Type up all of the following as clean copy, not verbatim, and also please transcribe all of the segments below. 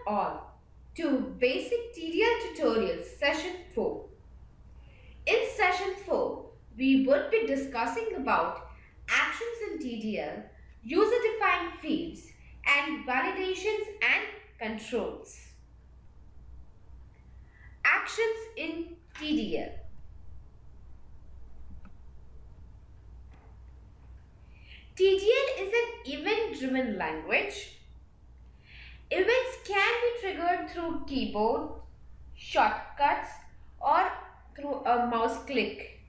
all to Basic TDL Tutorials Session 4. In Session 4, we would be discussing about actions in TDL, user-defined fields, and validations and controls. Actions in TDL. TDL is an event-driven language. Events can be triggered through keyboard, shortcuts, or through a mouse click.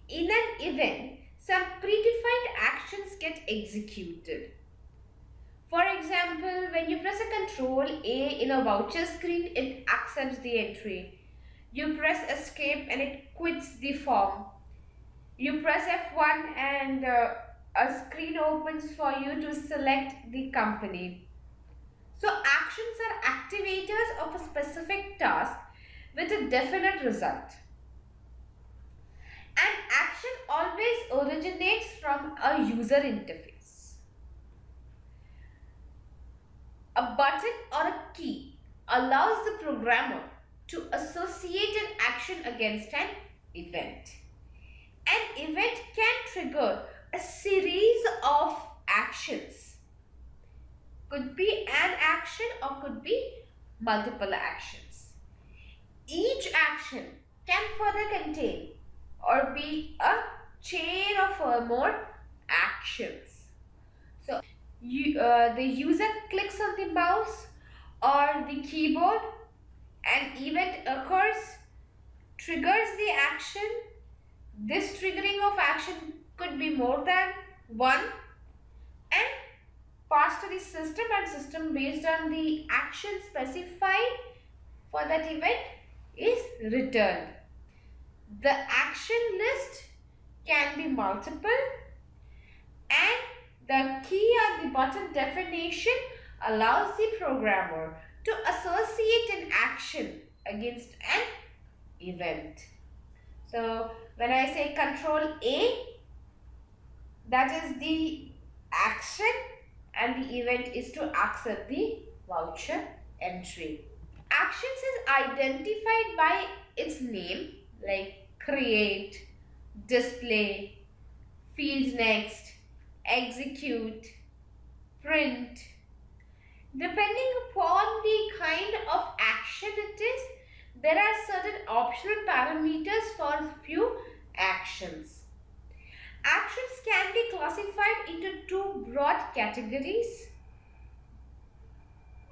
In an event, some predefined actions get executed. For example, when you press a Control A in a voucher screen, it accepts the entry. You press Escape and it quits the form. You press F1 and a screen opens for you to select the company. So actions are activators of a specific task with a definite result. An action always originates from a user interface. A button or a key allows the programmer to associate an action against an event. An event can trigger a series of actions. Could be an action or could be multiple actions. Each action can further contain or be a chain of more actions. So the user clicks on the mouse or the keyboard, an event occurs, triggers the action. This triggering of action could be more than one and passed to the system, and system based on the action specified for that event is returned. The action list can be multiple and the key or the button definition allows the programmer to associate an action against an event. So when I say Control A, that is the action and the event is to accept the voucher entry. Actions is identified by its name like create, display, fields next, execute, print. Depending upon the kind of action it is, there are certain optional parameters for few actions. Actions can be classified into two broad categories: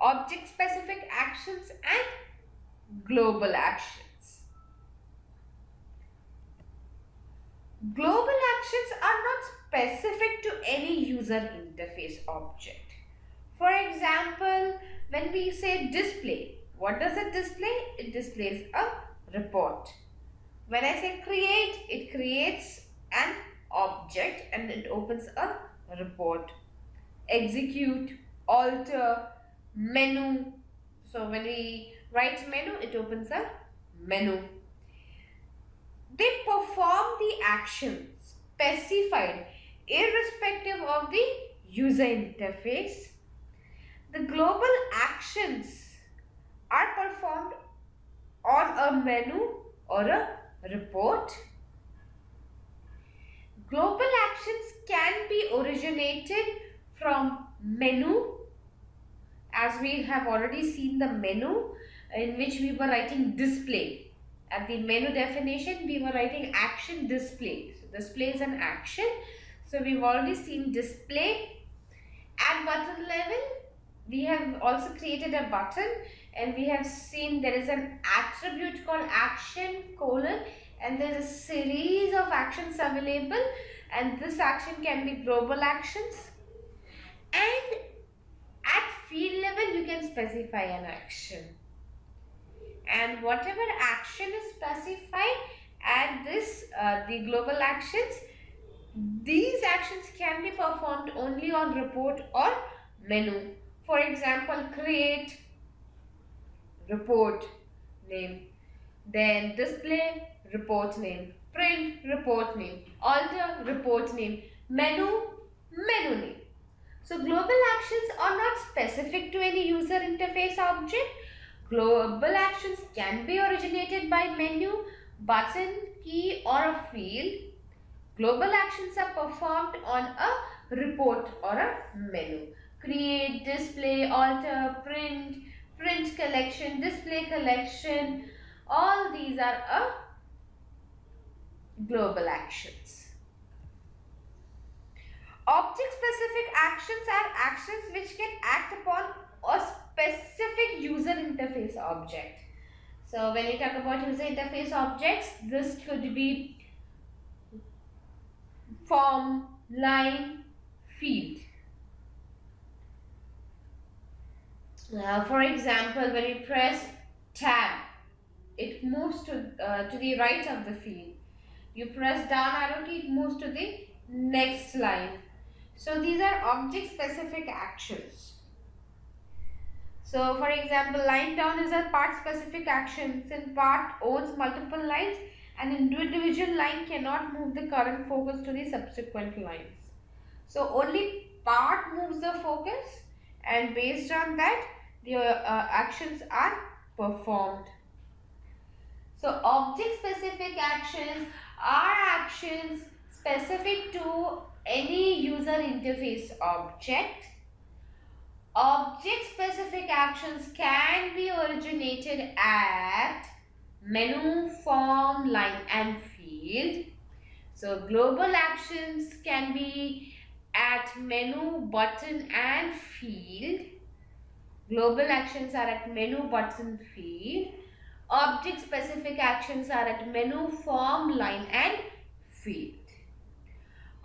object-specific actions and global actions. Global actions are not specific to any user interface object. For example, when we say display, what does it display? It displays a report. When I say create, it creates an object and it opens a report. Execute, alter, menu. So when we write menu, it opens a menu. They perform the action specified irrespective of the user interface. The global actions are performed on a menu or a report. Global actions can be originated from menu, as we have already seen the menu in which we were writing display. At the menu definition, we were writing action display. So display is an action. So we've already seen display. At button level, we have also created a button and we have seen there is an attribute called action : and there is a series of actions available, and this action can be global actions. And at field level, you can specify an action. And whatever action is specified at this, the global actions, these actions can be performed only on report or menu. For example, create, report name, then display, report name, print, report name, alter, report name, menu, menu name. So global actions are not not specific to any user interface object. Global actions can be originated by menu, button, key, or a field. Global actions are performed on a report or a menu. Create, display, alter, print, print collection, display collection. All these are a global actions. Object-specific actions are actions which can act upon a specific user interface object. So when you talk about user interface objects, this could be form, line, field. For example, when you press tab, it moves to the right of the field. You press down arrow key, it moves to the next line. So these are object-specific actions. So for example, line down is a part-specific action. Since part owns multiple lines, an individual line cannot move the current focus to the subsequent lines. So only part moves the focus, and based on that, the actions are performed. So object-specific actions are actions specific to any user interface object. Object-specific actions can be originated at menu, form, line, and field. So global actions can be at menu, button, and field. Global actions are at menu, button, field. Object-specific actions are at menu, form, line, and field.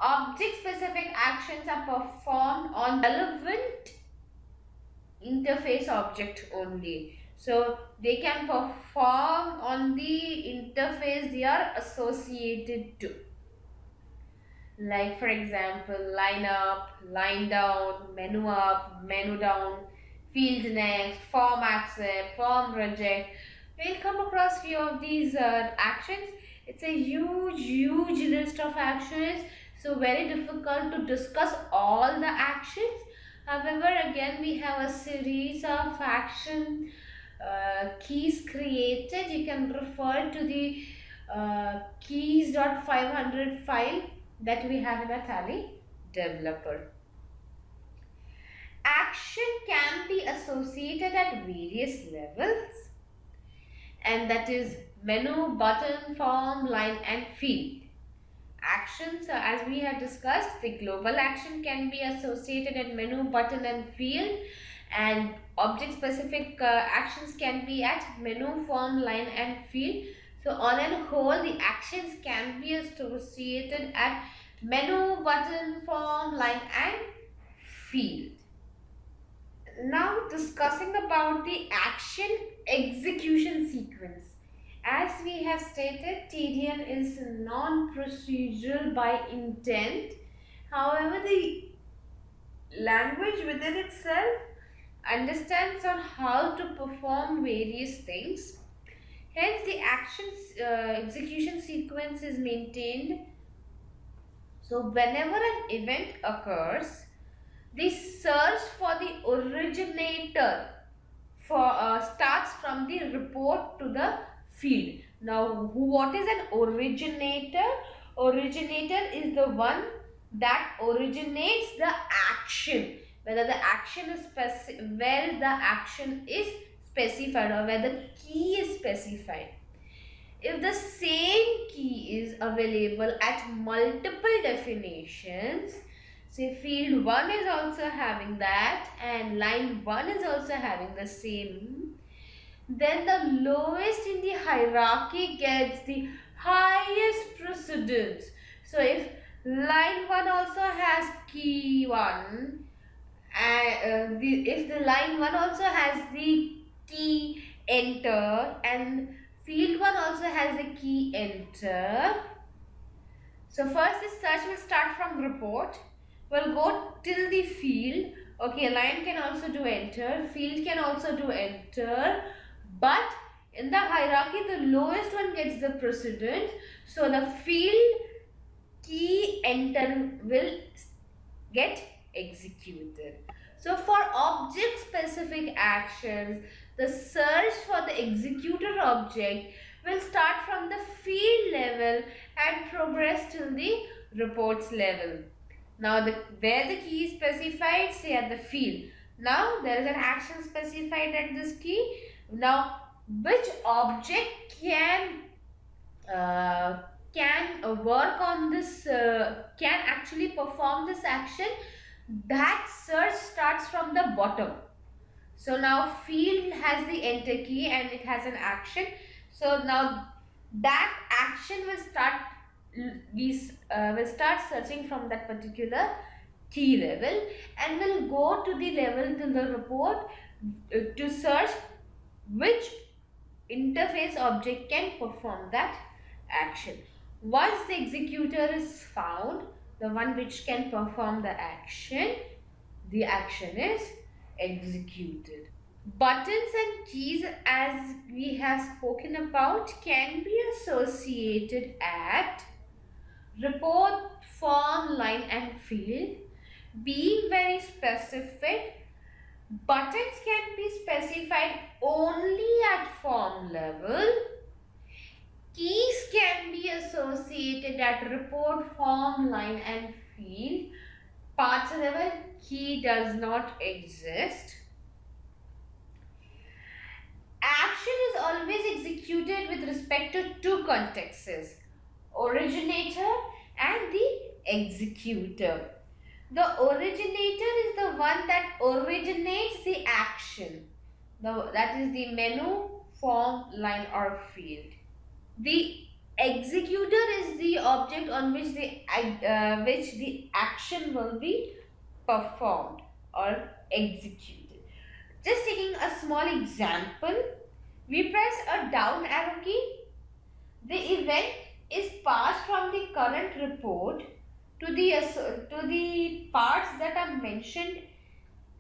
Object-specific actions are performed on relevant interface object only. So they can perform on the interface they are associated to. Like for example, line up, line down, menu up, menu down, field next, form accept, form reject. We'll come across few of these actions. It's a huge list of actions, so very difficult to discuss all the actions. However, again we have a series of action keys created. You can refer to the keys.500 file that we have in a Tally developer. Action can be associated at various levels, and that is menu, button, form, line, and field. Actions, as we have discussed, the global action can be associated at menu, button, and field, and object specific actions can be at menu, form, line, and field. So on and whole, the actions can be associated at menu, button, form, line, and field. Now discussing about the action execution sequence. As we have stated, TDM is non-procedural by intent. However, the language within itself understands on how to perform various things. Hence, the action execution sequence is maintained. So, whenever an event occurs, the search for the originator starts from the report to the field. Now, what is an originator? Originator is the one that originates the action, whether the action is where the action is specified or where the key is specified. If the same key is available at multiple definitions, say field 1 is also having that and line 1 is also having the same, then the lowest in the hierarchy gets the highest precedence. So if line 1 also has key 1, and if the line 1 also has the key enter and field 1 also has the key enter. So first the search will start from report, will go till the field. Okay, line can also do enter, field can also do enter, but in the hierarchy the lowest one gets the precedence. So the field key enter will get executed. So for object specific actions, the search for the executor object will start from the field level and progress till the reports level. Now where the key is specified, say at the field. Now there is an action specified at this key. Now which object can work on this, can actually perform this action, that search starts from the bottom. So now field has the enter key and it has an action. So now that action will start, we will start searching from that particular key level and will go to the level to the report to search which interface object can perform that action. Once the executor is found, the one which can perform the action is executed. Buttons and keys, as we have spoken about, can be associated at report, form, line and field. Being very specific, buttons can be specified only at form level. Keys can be associated at report, form, line and field. Parts level, key does not exist. Action is always executed with respect to two contexts, originator and the executor. The originator is the one that originates the action. That is the menu, form, line or field. The executor is the object on which the action will be performed or executed. Just taking a small example, we press a down arrow key. The event is passed from the current report to the parts that are mentioned,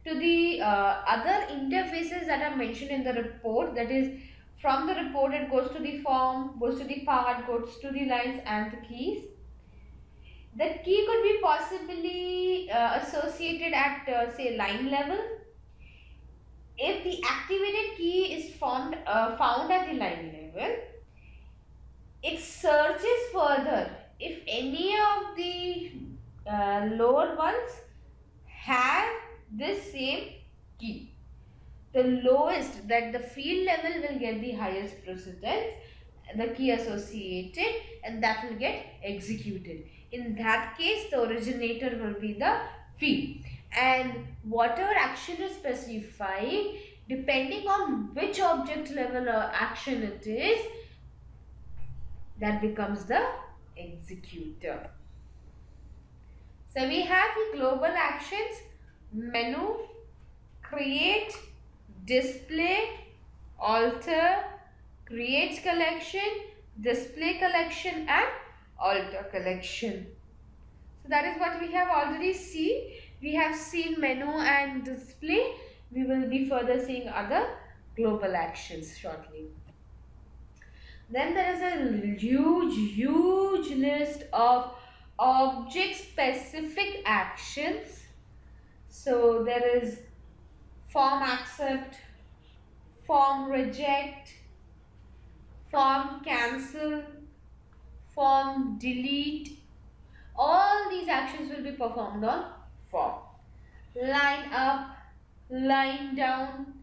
to the other interfaces that are mentioned in the report. That is, from the report it goes to the form, goes to the part, goes to the lines and the keys. The key could be possibly associated at say line level. If the activated key is found at the line level, it searches further if any of the lower ones have this same key. The lowest, that the field level, will get the highest precedence, the key associated, and that will get executed. In that case, the originator will be the field. And whatever action is specified, depending on which object level or action it is, that becomes the executor. So we have the global actions: menu, create, display, alter, create collection, display collection and alter collection. So that is what we have already seen. We have seen menu and display. We will be further seeing other global actions shortly. Then there is a huge list of object specific actions. So there is form accept, form reject, form cancel, form delete. All these actions will be performed on form. Line up, line down,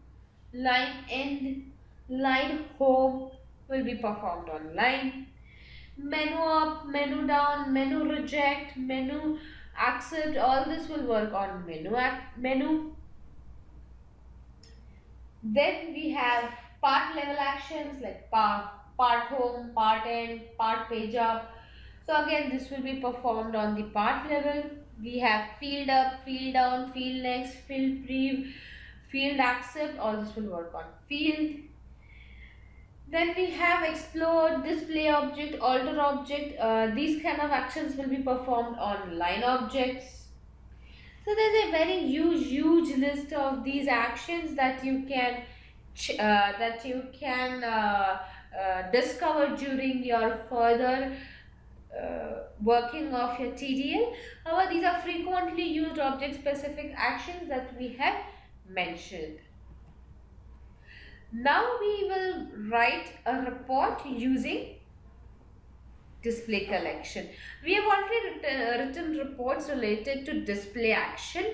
line end, line home will be performed on line. Menu up, menu down, menu reject, menu accept, all this will work on menu. Then we have part level actions like part home, part end, part page up. So again, this will be performed on the part level. We have field up, field down, field next, field preview, field accept, all this will work on field. Then we have explore, display object, alter object. These kind of actions will be performed on line objects. So there's a very huge list of these actions that you can discover during your further working of your TDL. However, these are frequently used object specific actions that we have mentioned. Now we will write a report using display collection. We have already written reports related to display action.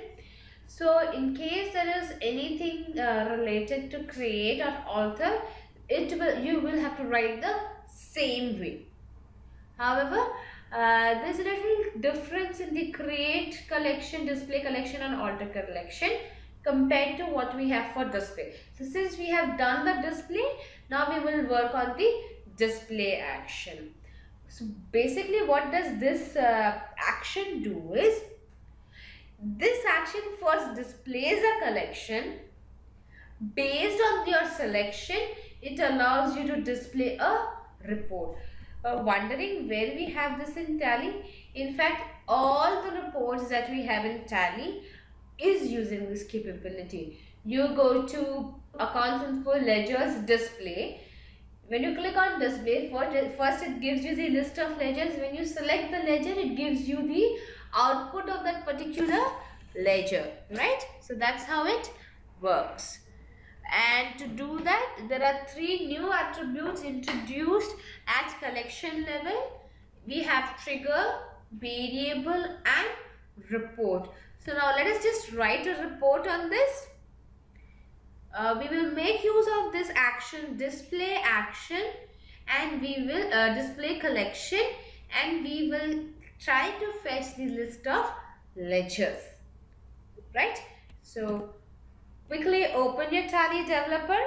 So in case there is anything related to create or alter, you will have to write the same way. However, there's a little difference in the create collection, display collection and alter collection compared to what we have for display. So since we have done the display, now we will work on the display action. So basically what does this action do is, this action first displays a collection. Based on your selection, it allows you to display a report. Wondering where we have this in Tally? In fact, all the reports that we have in Tally is using this capability. You go to Accounts Info Ledgers Display. When you click on display, first it gives you the list of ledgers. When you select the ledger, it gives you the output of that particular ledger, right? So that's how it works. And to do that, there are 3 new attributes introduced at collection level. We have trigger, variable and report. So now let us just write a report on this. We will make use of this action, display action, and we will display collection, and we will try to fetch the list of ledgers, right? So quickly open your Tally developer.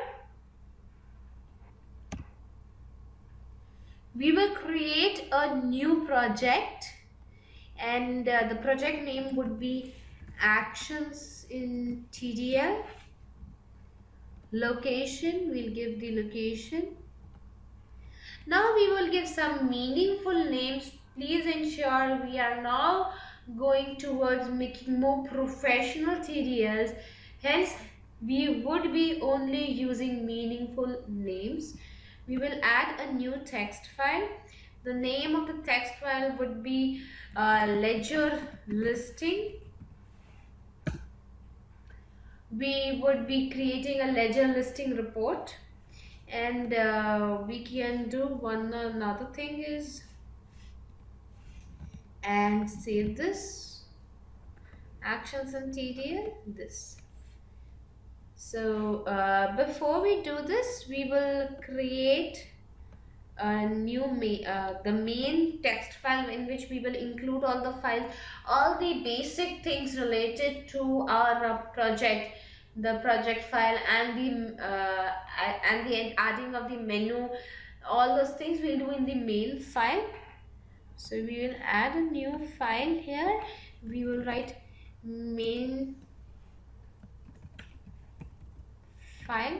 We will create a new project, and the project name would be actions in TDL. Location, we'll give the location. Now we will give some meaningful names. Please ensure we are now going towards making more professional TDLs. Hence, we would be only using meaningful names. We will add a new text file. The name of the text file would be ledger listing. We would be creating a ledger listing report, and we can do another thing is, and save this actions and TDL this. So before we do this, we will create a new the main text file in which we will include all the files, all the basic things related to our project, the project file and the adding of the menu. All those things we'll do in the main file. So we will add a new file here. We will write main file,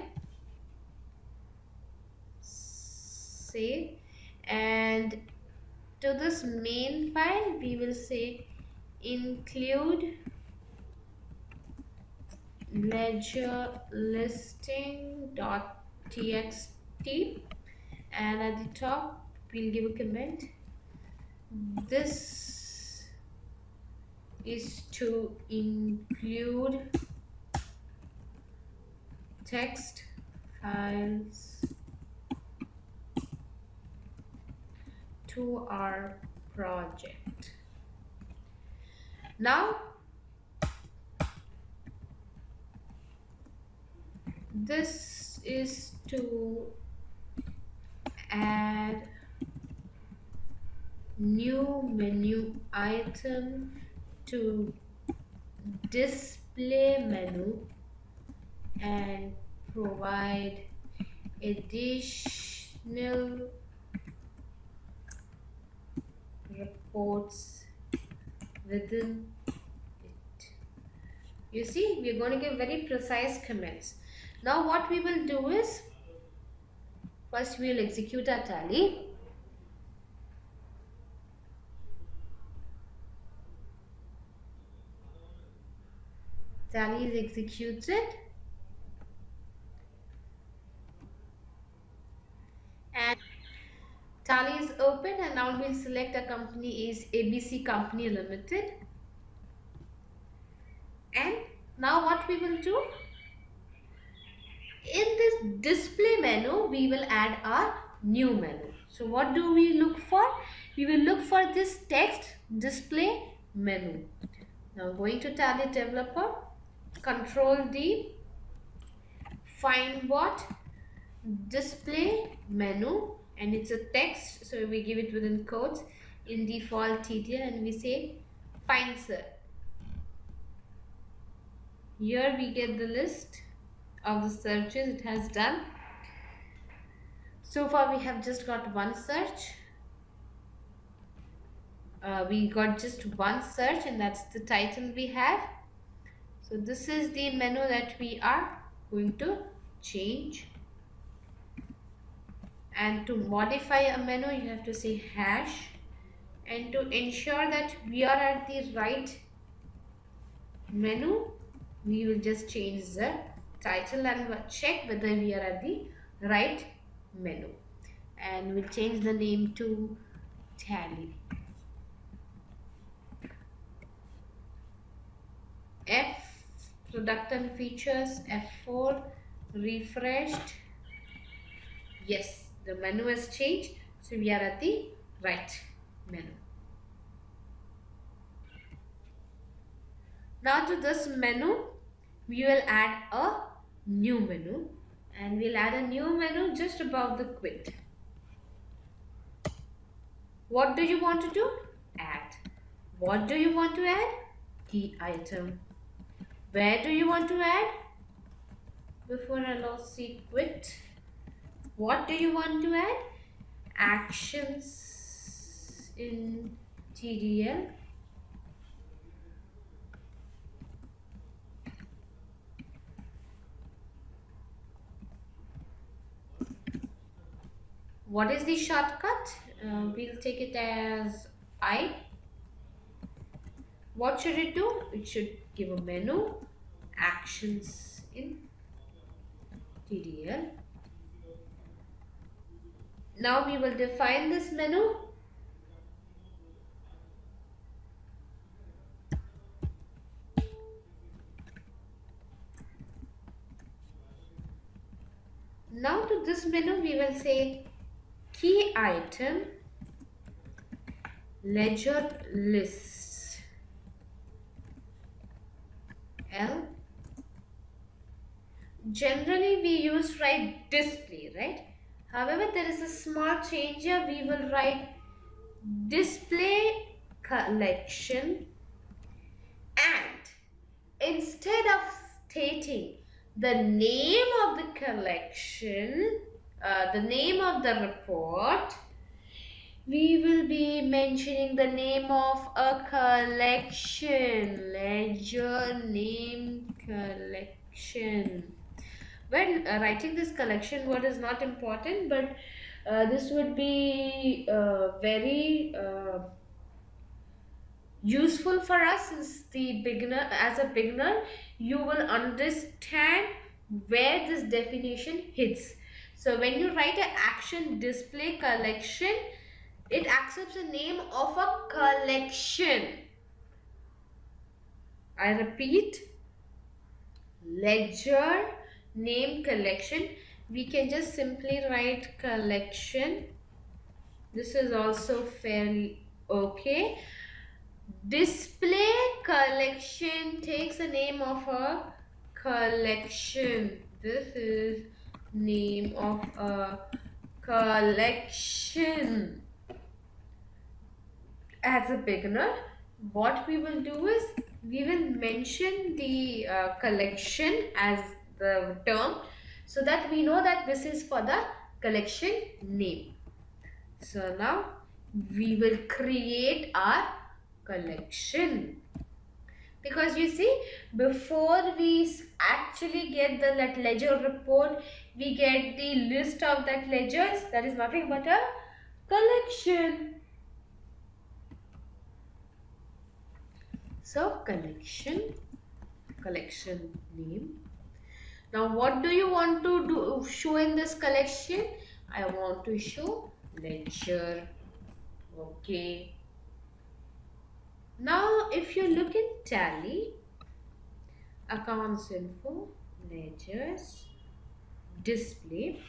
save, and to this main file we will say include ledger listing.txt, and at the top we'll give a comment. This is to include text files to our project. Now this is to add new menu item to display menu and provide additional reports within it. You see, we're going to give very precise comments. Now what we will do is, first we will execute our Tally. Tally is executed, and Tally is open, and now we'll select a company is ABC Company Limited. And now what we will do, display menu, we will add our new menu. So what do we look for? We will look for this text display menu. Now going to Tally Developer, Control D, find what? Display menu, and it's a text, so we give it within quotes in default TTL, and we say find search. Here we get the list of the searches it has done. So far we have just got one search. We got just one search, and that's the title we have. So this is the menu that we are going to change. And to modify a menu, you have to say hash, and to ensure that we are at the right menu, we will just change the title and check whether we are at the right menu, and we'll change the name to Tally. F, product and features, F4, refreshed. Yes, the menu has changed, so we are at the right menu. Now to this menu, we will add a new menu, and we'll add a new menu just above the quit. What do you want to do? Add. What do you want to add? Key item. Where do you want to add? Before allow C quit. What do you want to add? Actions in TDL. What is the shortcut? We'll take it as I. What should it do? It should give a menu, actions in TDL. Now we will define this menu. Now to this menu, we will say key item, ledger lists, L. Generally we use write display, right? However, there is a small change here. We will write display collection, and instead of stating the name of the collection, the name of the report, we will be mentioning the name of a collection, ledger name collection. When writing this collection word is not important, but this would be very useful for us as a beginner. You will understand where this definition hits. So when you write an action display collection, it accepts the name of a collection. I repeat, ledger name collection. We can just simply write collection. This is also fairly okay. Display collection takes the name of a collection. This is name of a collection. As a beginner, what we will do is we will mention the collection as the term, so that we know that this is for the collection name. So now we will create our collection, because you see, before we actually get the ledger report, we get the list of that ledgers. That is nothing but a collection. So collection name. Now what do you want to show in this collection? I want to show ledger. Okay. Now if you look in Tally, accounts info, ledgers, display.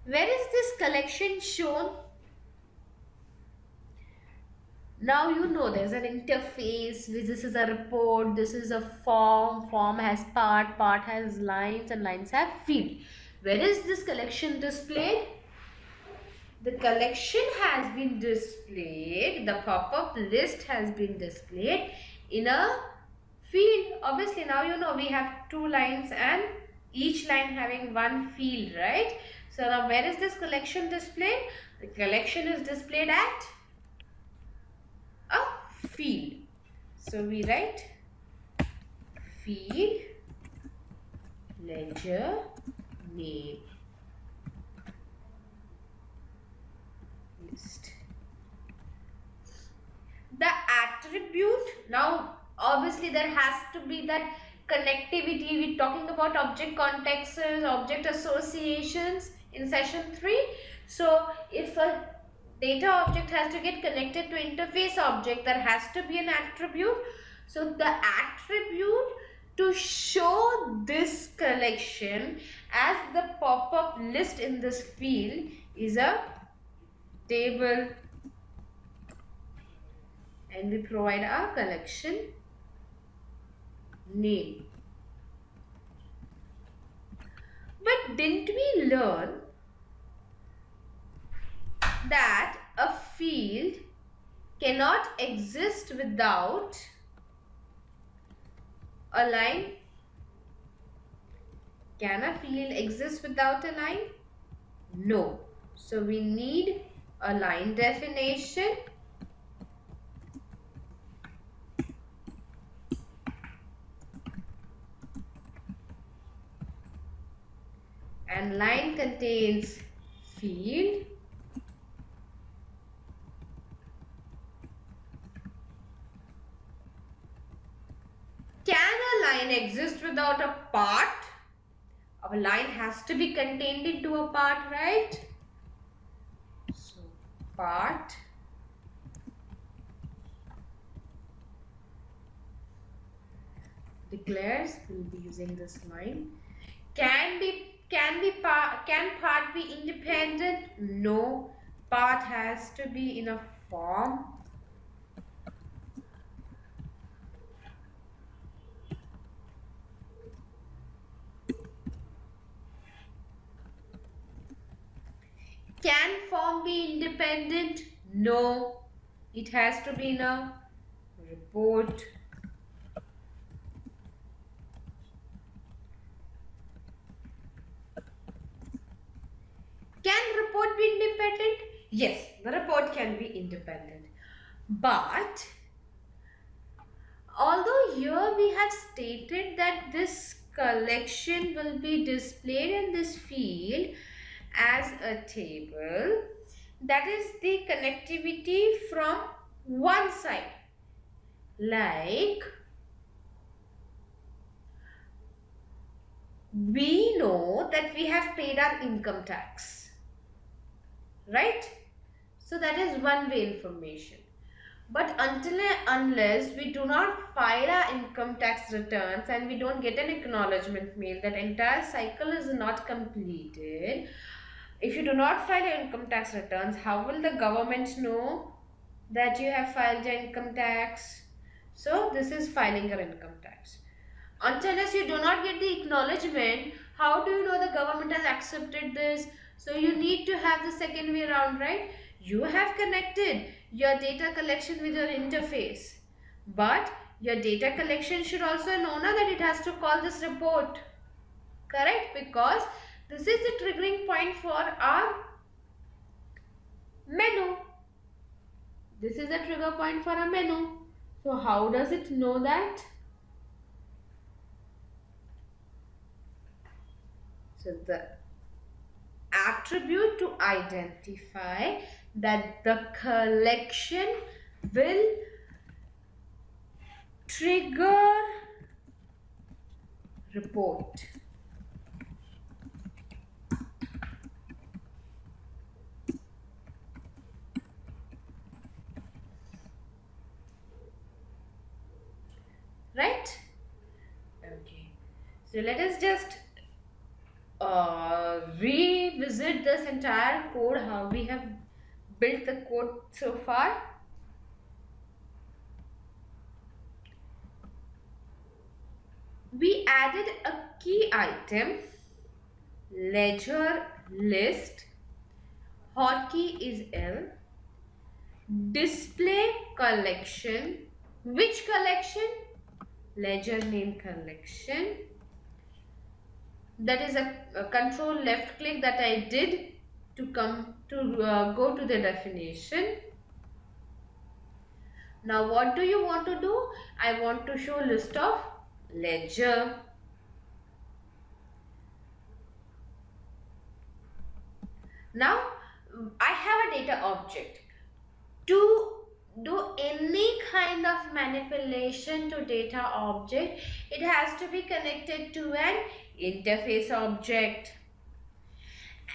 Where is this collection shown? Now you know there's an interface. This is a report, this is a form has part has lines, and lines have field. Where is this collection displayed? The collection has been displayed, the pop-up list has been displayed in a field. Obviously now you know we have two lines and each line having one field, right? So now where is this collection displayed? The collection is displayed at a field. So we write field ledger name list. The attribute, now obviously there has to be that connectivity. We're talking about object contexts, object associations in session 3. So if a data object has to get connected to interface object, there has to be an attribute. So the attribute to show this collection as the pop-up list in this field is a table, and we provide our collection name. But didn't we learn that a field cannot exist without a line? Can a field exist without a line? No. So we need a line definition. And line contains field, can a line exist without a part? A line has to be contained into a part, right? So part declares, we'll be using this line. Can part be independent? No, part has to be in a form. Can form be independent? No, it has to be in a report. Can report be independent? Yes, the report can be independent. But although here we have stated that this collection will be displayed in this field as a table, that is the connectivity from one side. Like we know that we have paid our income tax, right? So that is one way information. But until and unless we do not file our income tax returns and we don't get an acknowledgement mail, that entire cycle is not completed. If you do not file your income tax returns, how will the government know that you have filed your income tax? So this is filing your income tax. Until unless you do not get the acknowledgement, how do you know the government has accepted this? So you need to have the second way around, right? You have connected your data collection with your interface, but your data collection should also know now that it has to call this report, correct? Because this is the triggering point for our menu. This is the trigger point for a menu. So how does it know that? So the attribute to identify that the collection will trigger report. Right? Okay. So let us just built this entire code, how we have built the code so far. We added a key item, ledger list, hotkey is L, display collection. Which collection? Ledger name collection. That is a control left click that I did to go to the definition. Now what do you want to do? I want to show list of ledger. Now I have a data object. To do any kind of manipulation to data object, it has to be connected to an interface object.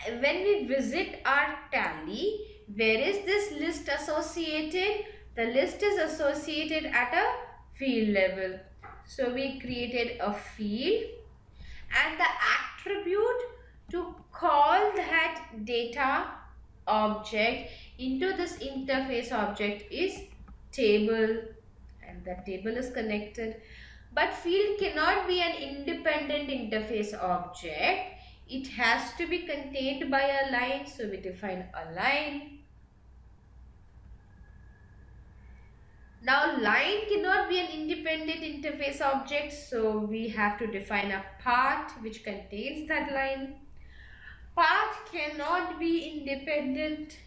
When we visit our tally, where is this list associated? The list is associated at a field level. So we created a field, and the attribute to call that data object into this interface object is table, and that table is connected. But field cannot be an independent interface object. It has to be contained by a line, so we define a line. Now line cannot be an independent interface object, so we have to define a path which contains that line. Path cannot be independent.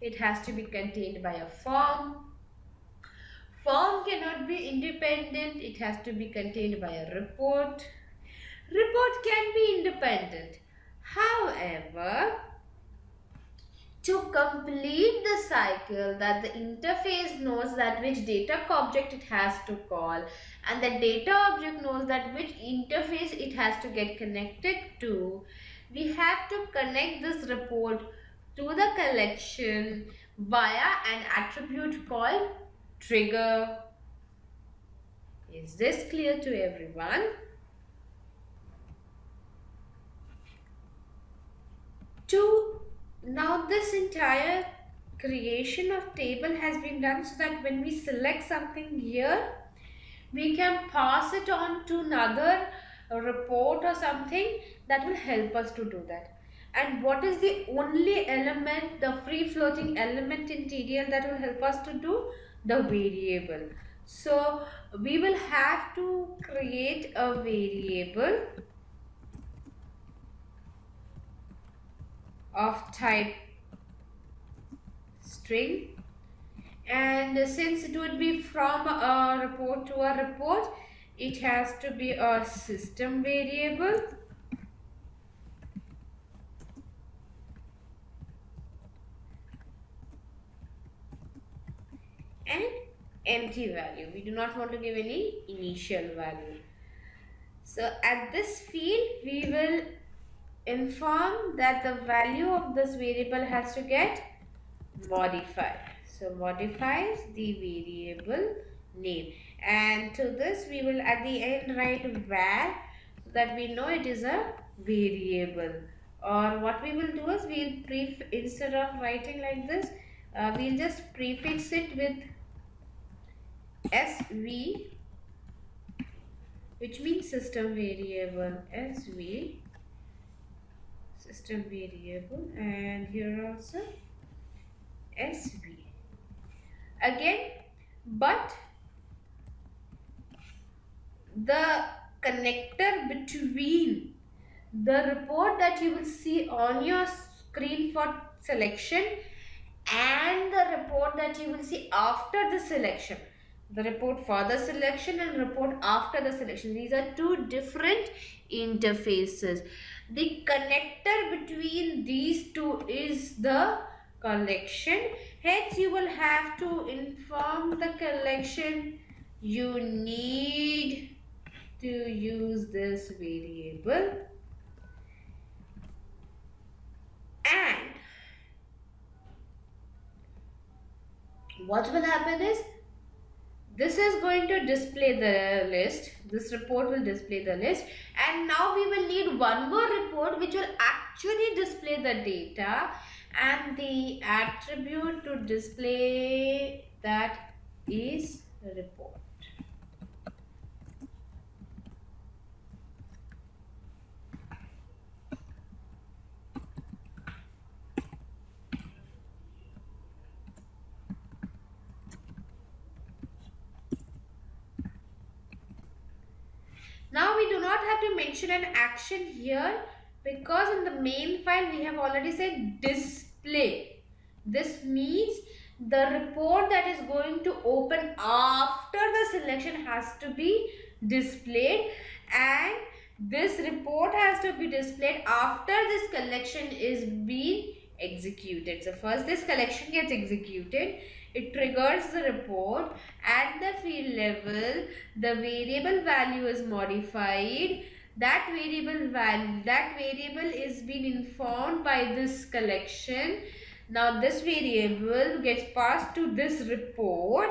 It has to be contained by a form. Form cannot be independent. It has to be contained by a report. Report can be independent. However, to complete the cycle that the interface knows that which data object it has to call, and the data object knows that which interface it has to get connected to, we have to connect this report to the collection via an attribute called trigger. Is this clear to everyone? Now this entire creation of table has been done so that when we select something here, we can pass it on to another report or something that will help us to do that. And what is the only element, the free floating element in TDL that will help us to do? The variable. So we will have to create a variable of type string, and since it would be from a report to a report, it has to be a system variable. And empty value. We do not want to give any initial value. So at this field, we will inform that the value of this variable has to get modified. So modifies the variable name, and to this we will at the end write var, so that we know it is a variable. Or what we will do is instead of writing like this, we'll just prefix it with SV, which means system variable. SV, system variable, and here also SV again. But the connector between the report that you will see on your screen for selection and the report that you will see after the selection, the report for the selection and report after the selection, these are two different interfaces. The connector between these two is the collection. Hence you will have to inform the collection you need to use this variable, and what will happen is this is going to display the list. This report will display the list, and now we will need one more report which will actually display the data, and the attribute to display that is report. Now we do not have to mention an action here, because in the main file we have already said display. This means the report that is going to open after the selection has to be displayed, and this report has to be displayed after this collection is being executed. So first this collection gets executed, it triggers the report. At the field level, the variable value is modified. That variable is being informed by this collection. Now this variable gets passed to this report,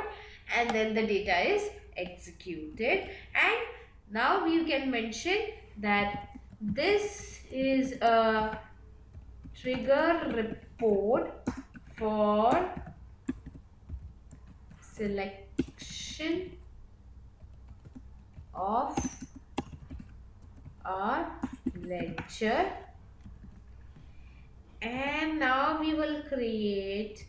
and then the data is executed. And now we can mention that this is a trigger report for selection of our ledger. And now we will create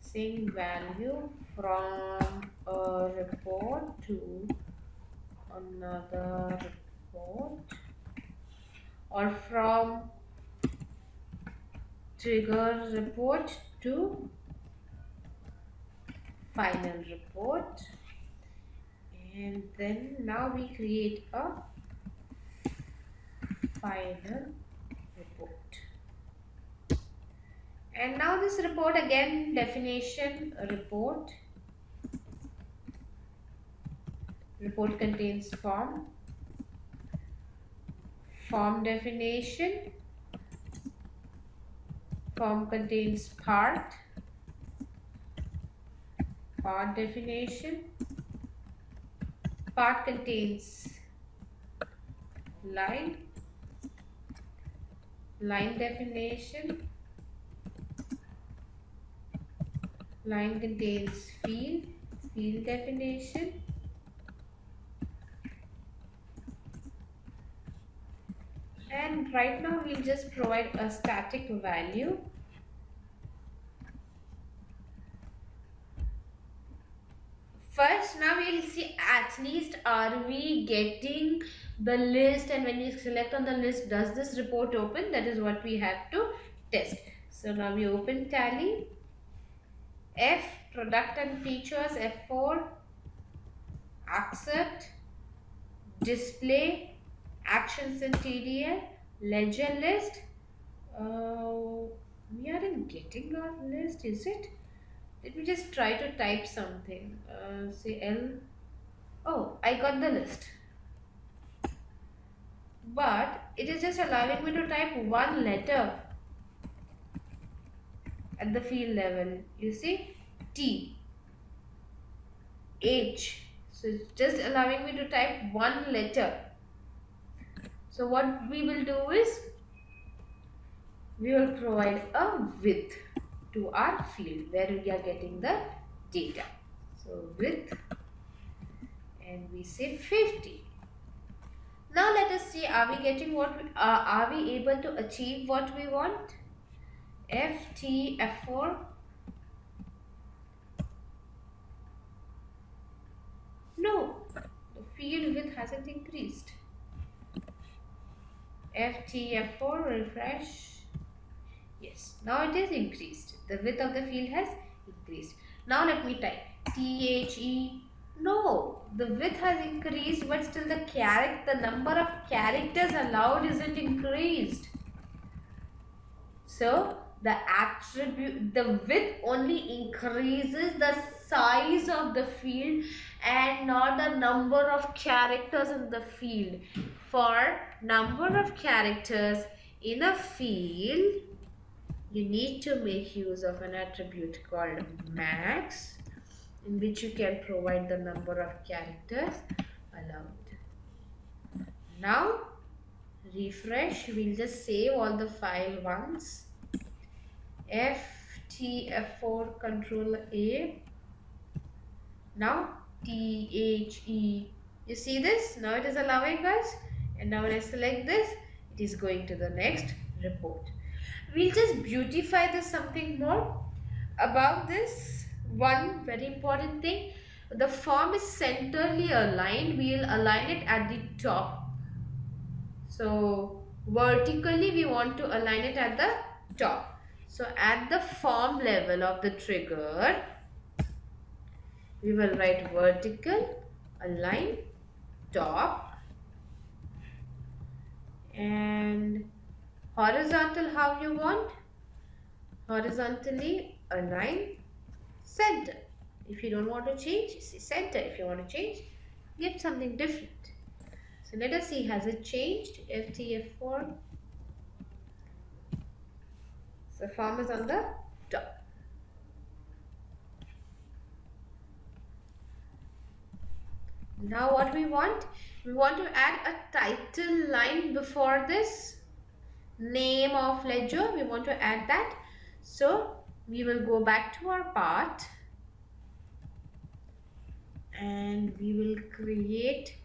same value from a report to another report, or from trigger report to final report. And then now we create a final report. And now this report, again definition report. Report contains form definition, form contains part definition, part contains line definition, line contains field definition, and right now we'll just provide a static value. First, now we'll see at least are we getting the list, and when you select on the list, does this report open? That is what we have to test. So now we open Tally, F product and features, F4, accept, display, actions in TDL, ledger list. We aren't getting our list, is it? Let me just try to type something. Say L. Oh, I got the list. But it is just allowing me to type one letter at the field level. You see? T. H. So it's just allowing me to type one letter. So what we will do is, we will provide a width to our field where we are getting the data. So width, and we say 50. Now let us see, are we getting what are we able to achieve what we want? FT F4. No, the field width hasn't increased. FT F4, refresh. Yes, now it is increased. The width of the field has increased. Now let me type THE. No, the width has increased, but still the number of characters allowed isn't increased. So the width only increases the size of the field and not the number of characters in the field. For number of characters in a field, you need to make use of an attribute called max, in which you can provide the number of characters allowed. Now refresh. We'll just save all the file once. F4 control A. Now THE. You see this? Now it is allowing us, and now when I select this, it is going to the next report. We'll just beautify this something more. About this, one very important thing, the form is centrally aligned. We'll align it at the top. So vertically we want to align it at the top. So at the form level of the trigger, we will write vertical, align, top, and horizontal how you want. Horizontally align, center. If you don't want to change, see center. If you want to change, give something different. So let us see, has it changed? FTF4. So form is on the top. Now what we want? We want to add a title line before this. Name of ledger, we want to add that. So we will go back to our part and we will create.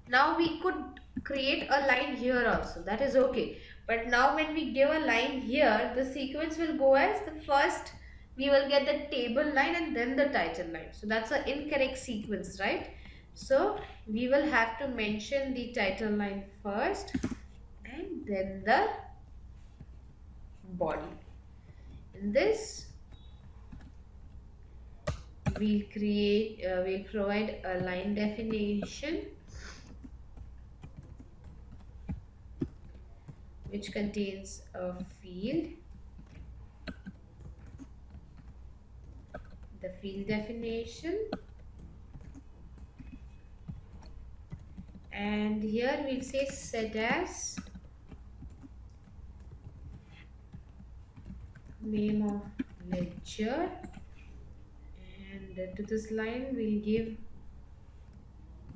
Now we could create a line here also, that is okay. But now when we give a line here, the sequence will go as the first we will get the table line and then the title line. So that's an incorrect sequence, right? So we will have to mention the title line first and then the body. In this we'll provide a line definition which contains a field, the field definition, and here we'll say set as name of ledger, and to this line we'll give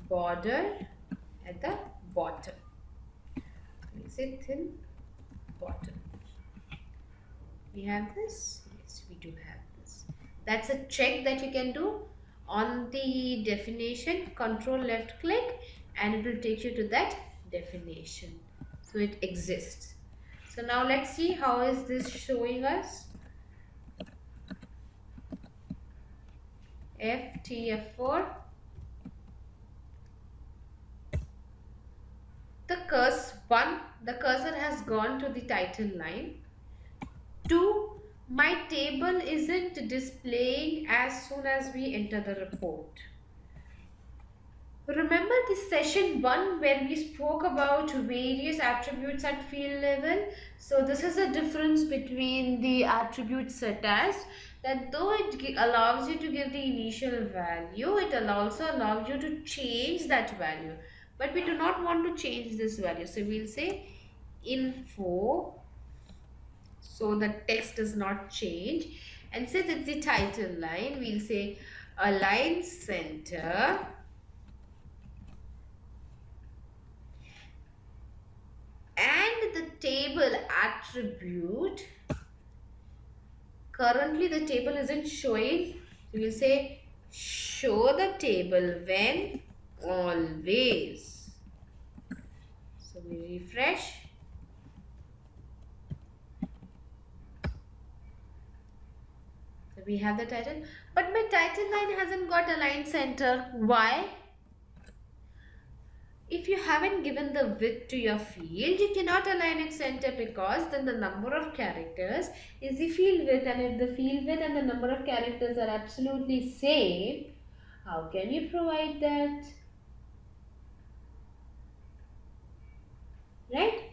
border at the bottom. We'll say thin bottom. We have this? Yes, we do have this. That's a check that you can do on the definition. Control left click and it will take you to that definition. So it exists. So now let's see how is this showing us. FTF4. The cursor has gone to the title line. 2. My table isn't displaying as soon as we enter the report. Remember the session 1 where we spoke about various attributes at field level? So this is the difference between the attribute set as, that though it allows you to give the initial value, it also allows you to change that value. But we do not want to change this value. So we'll say info, so the text does not change. And since it's the title line, we'll say align center. And the table attribute, currently the table isn't showing, so we'll say show the table when always. So we refresh. So we have the title, but my title line hasn't got align center. Why? If you haven't given the width to your field, you cannot align it center, because then the number of characters is the field width, and if the field width and the number of characters are absolutely same, how can you provide that? Right?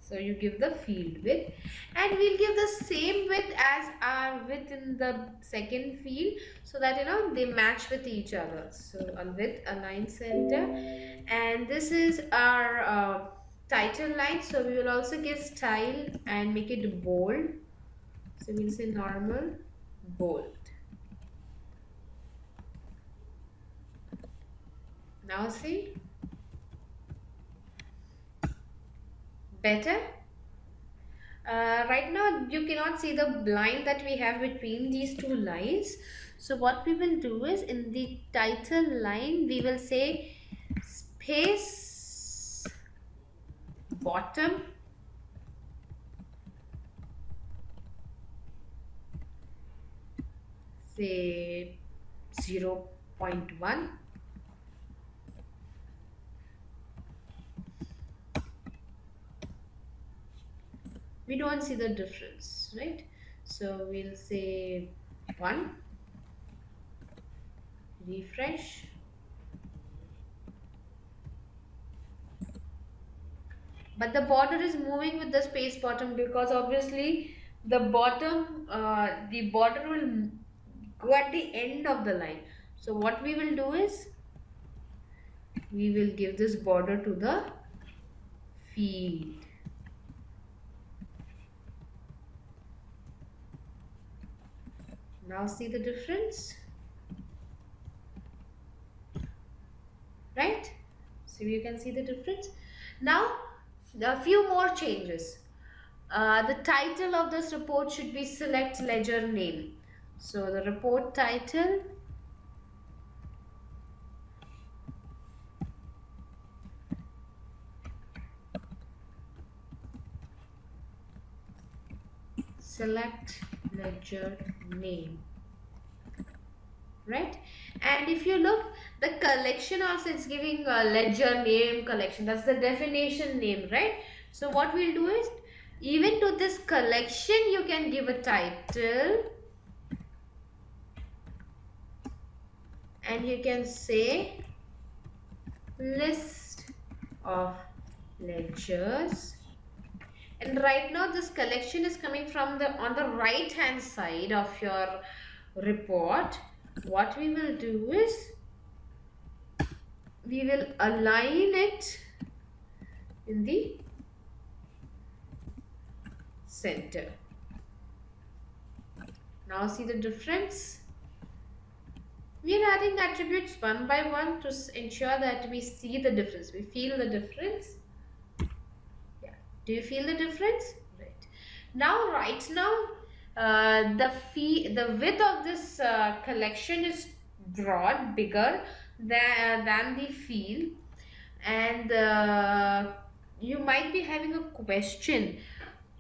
So you give the field width, and we'll give the same width as our width in the second field, so that they match with each other. So on width align center, and this is our title line, so we will also give style and make it bold. So we'll say normal, bold. Now see, better. Right now you cannot see the line that we have between these two lines. So what we will do is, in the title line we will say space bottom say 0.1. We don't see the difference, right? So we'll say 1, refresh. But the border is moving with the space bottom, because obviously the border will go at the end of the line. So what we will do is, we will give this border to the field. Now see the difference, right? So you can see the difference. Now a few more changes. The title of this report should be select ledger name. So the report title, select ledger name, right? And if you look, the collection also, it's giving a ledger name collection, that's the definition name, right? So what we'll do is, even to this collection you can give a title, and you can say list of ledgers. And right now this collection is coming from on the right hand side of your report. What we will do is, we will align it in the center. Now see the difference. We are adding attributes one by one to ensure that we see the difference, we feel the difference. Yeah, do you feel the difference? Right. Now, the width of this collection is broad, bigger than the field, and you might be having a question.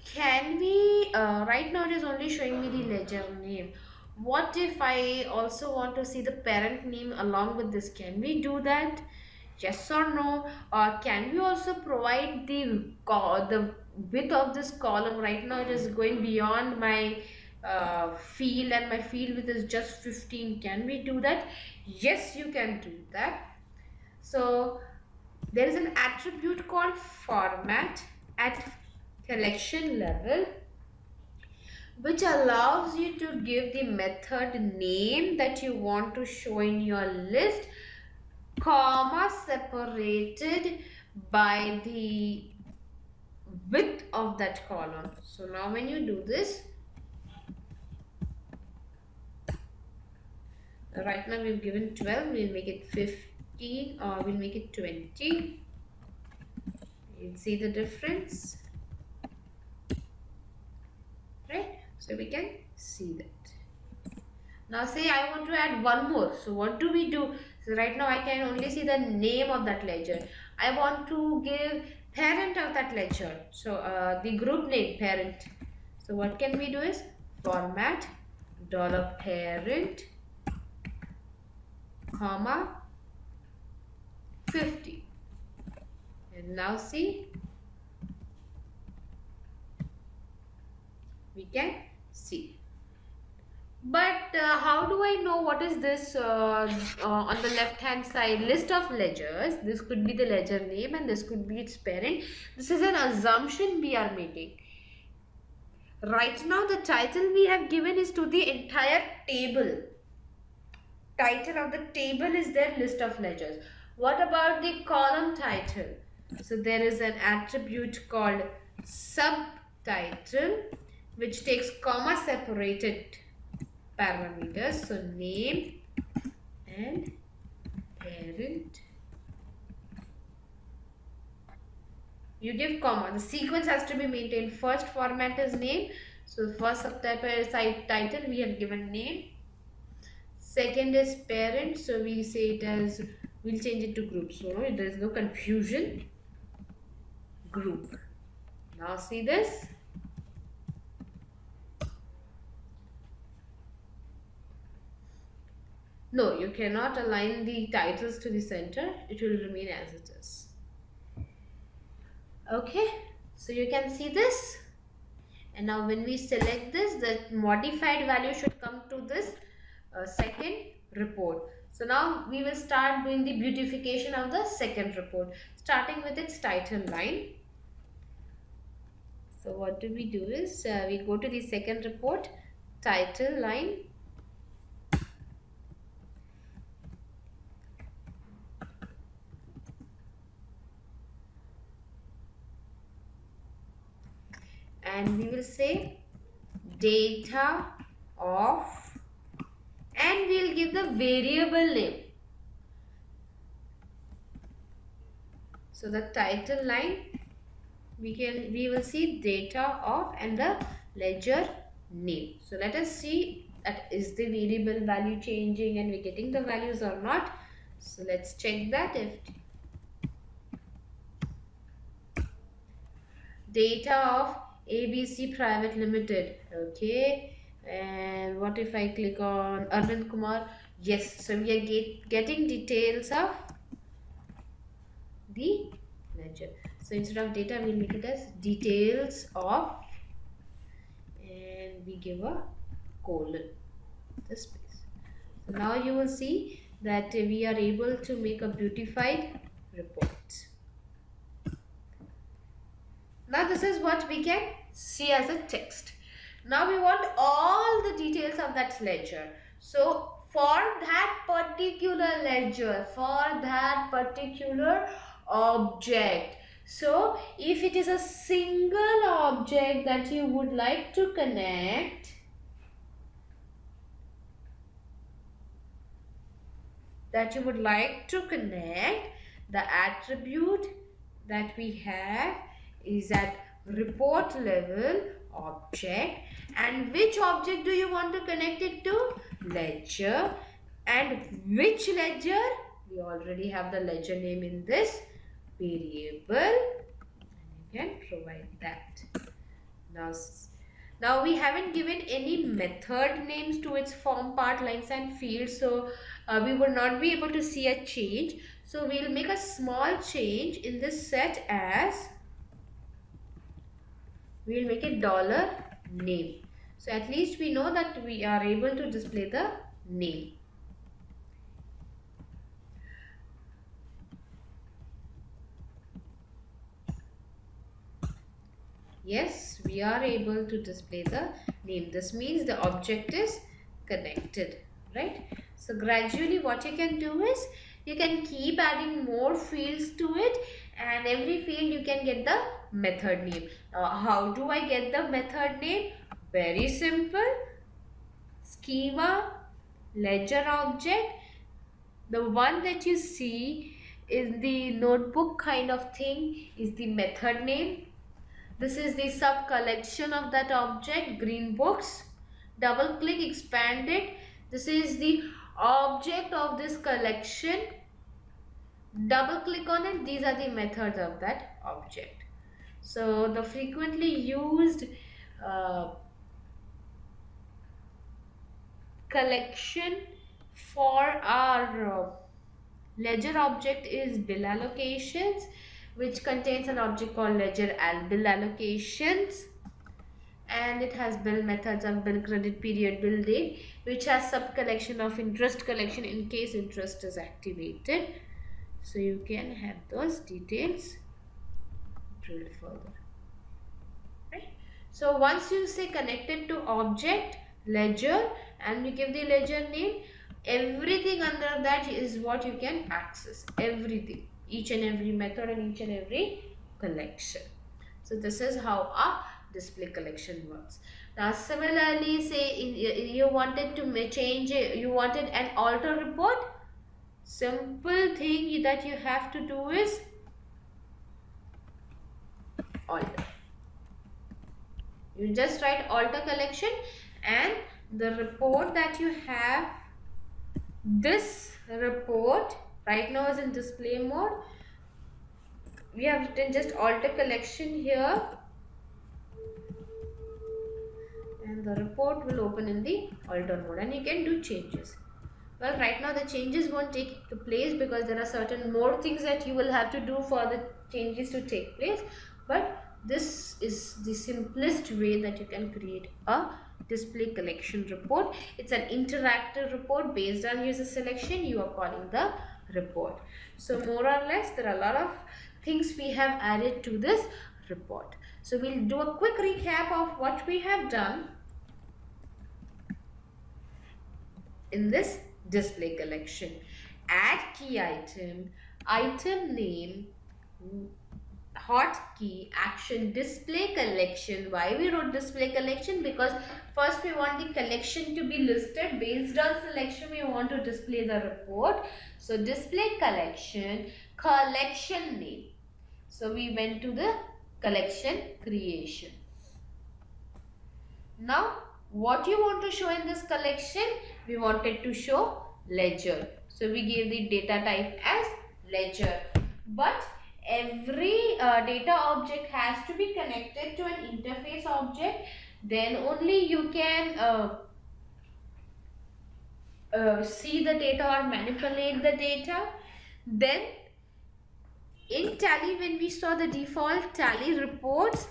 Can we, right now it is only showing me the ledger name. What if I also want to see the parent name along with this? Can we do that? Yes or no? Or can we also provide the width of this column? Right now it is going beyond my field, and my field width is just 15. Can we do that? Yes, you can do that. So there is an attribute called format at collection level, which allows you to give the method name that you want to show in your list, comma, separated by the width of that column. So now when you do this, right now we've given 12, we'll make it 15, or we'll make it 20. You'll see the difference, right? So we can see that. Now say I want to add one more. So what do we do? So right now I can only see the name of that ledger. I want to give parent of that ledger. So the group name, parent. So what can we do is, format $parent, comma 50. And now see, we can see. But how do I know what is this on the left hand side? List of ledgers. This could be the ledger name and this could be its parent. This is an assumption we are making. Right now the title we have given is to the entire table. Title of the table is their list of ledgers. What about the column title? So there is an attribute called subtitle, which takes comma separated parameters. So name and parent. You give comma. The sequence has to be maintained. First format is name. So first subtitle is title. We have given name. Second is parent. So we say it as, we'll change it to group. So there is no confusion. Group. Now see this. No, you cannot align the titles to the center. It will remain as it is. Okay, so you can see this. And now when we select this, the modified value should come to this second report. So now we will start doing the beautification of the second report, starting with its title line. So what do? Is we go to the second report, title line. And we will say data of, and we will give the variable name. So the title line, we will see data of and the ledger name. So let us see that is the variable value changing and we're getting the values or not. So let's check that. If data of ABC Private Limited, okay, and what if I click on Arvind Kumar? Yes, so we are getting details of the ledger. So instead of data, we'll make it as details of, and we give a colon, the space. So now you will see that we are able to make a beautified report. Now this is what we can see as a text. Now we want all the details of that ledger. So for that particular ledger, for that particular object, so if it is a single object that you would like to connect, the attribute that we have is at report level object. And which object do you want to connect it to? Ledger. And which ledger? We already have the ledger name in this variable, and you can provide that. Now we haven't given any method names to its form, part, lines and fields, so we will not be able to see a change. So we will make a small change in this set, as we will make it $name. So at least we know that we are able to display the name. Yes, we are able to display the name. This means the object is connected, right? So gradually what you can do is, you can keep adding more fields to it, and every field you can get the method name. Now how do I get the method name? Very simple. Schema, ledger object. The one that you see in the notebook kind of thing is the method name. This is the sub collection of that object, green books. Double click, expand it. This is the object of this collection. Double click on it. These are the methods of that object. So the frequently used collection for our ledger object is bill allocations, which contains an object called ledger bill allocations, and it has bill methods of bill credit period, bill date, which has sub collection of interest collection in case interest is activated. So you can have those details drilled further, right? So once you say connected to object, ledger, and you give the ledger name, everything under that is what you can access. Everything. each and every method and each and every collection. So this is how a display collection works. Now similarly, say you wanted to change, you wanted an alter report. Simple thing that you have to do is alter. You just write alter collection, and the report that you have, this report right now is in display mode. We have written just alter collection here, and the report will open in the alter mode, and you can do changes. Well, right now the changes won't take place because there are certain more things that you will have to do for the changes to take place, but this is the simplest way that you can create a display collection report. It's an interactive report based on user selection. You are calling the report. So more or less there are a lot of things we have added to this report. So we'll do a quick recap of what we have done in this display collection. Add key item, item name, hotkey, action, display collection. Why we wrote display collection? Because first we want the collection to be listed. Based on selection we want to display the report. So display collection, collection name. So we went to the collection creation. Now what you want to show in this collection? We wanted to show ledger. So we gave the data type as ledger. But every data object has to be connected to an interface object. Then only you can see the data or manipulate the data. Then in Tally, when we saw the default Tally reports,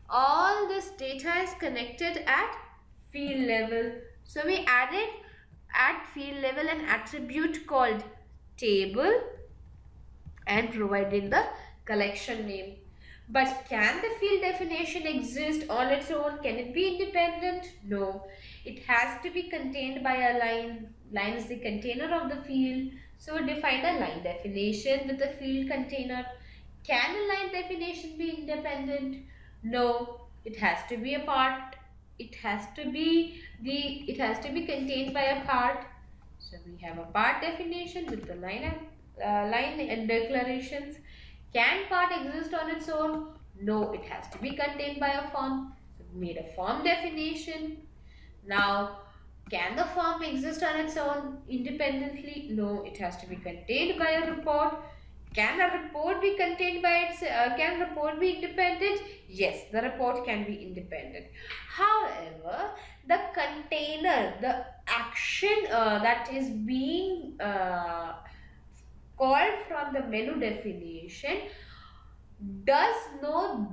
all this data is connected at field level. So we added at field level an attribute called table and provided the collection name. But can the field definition exist on its own? Can it be independent? No. It has to be contained by a line. Line is the container of the field. So we defined a line definition with the field container. Can a line definition be independent? No. It has to be a part. It has to be contained by a part. So we have a part definition with the line and declarations. Can part exist on its own? No, it has to be contained by a form. So we made a form definition. Now, can the form exist on its own independently? No, it has to be contained by a report. Can a report be contained by its? Can report be independent? Yes, the report can be independent. However, the container, the action that is being called from the menu definition does know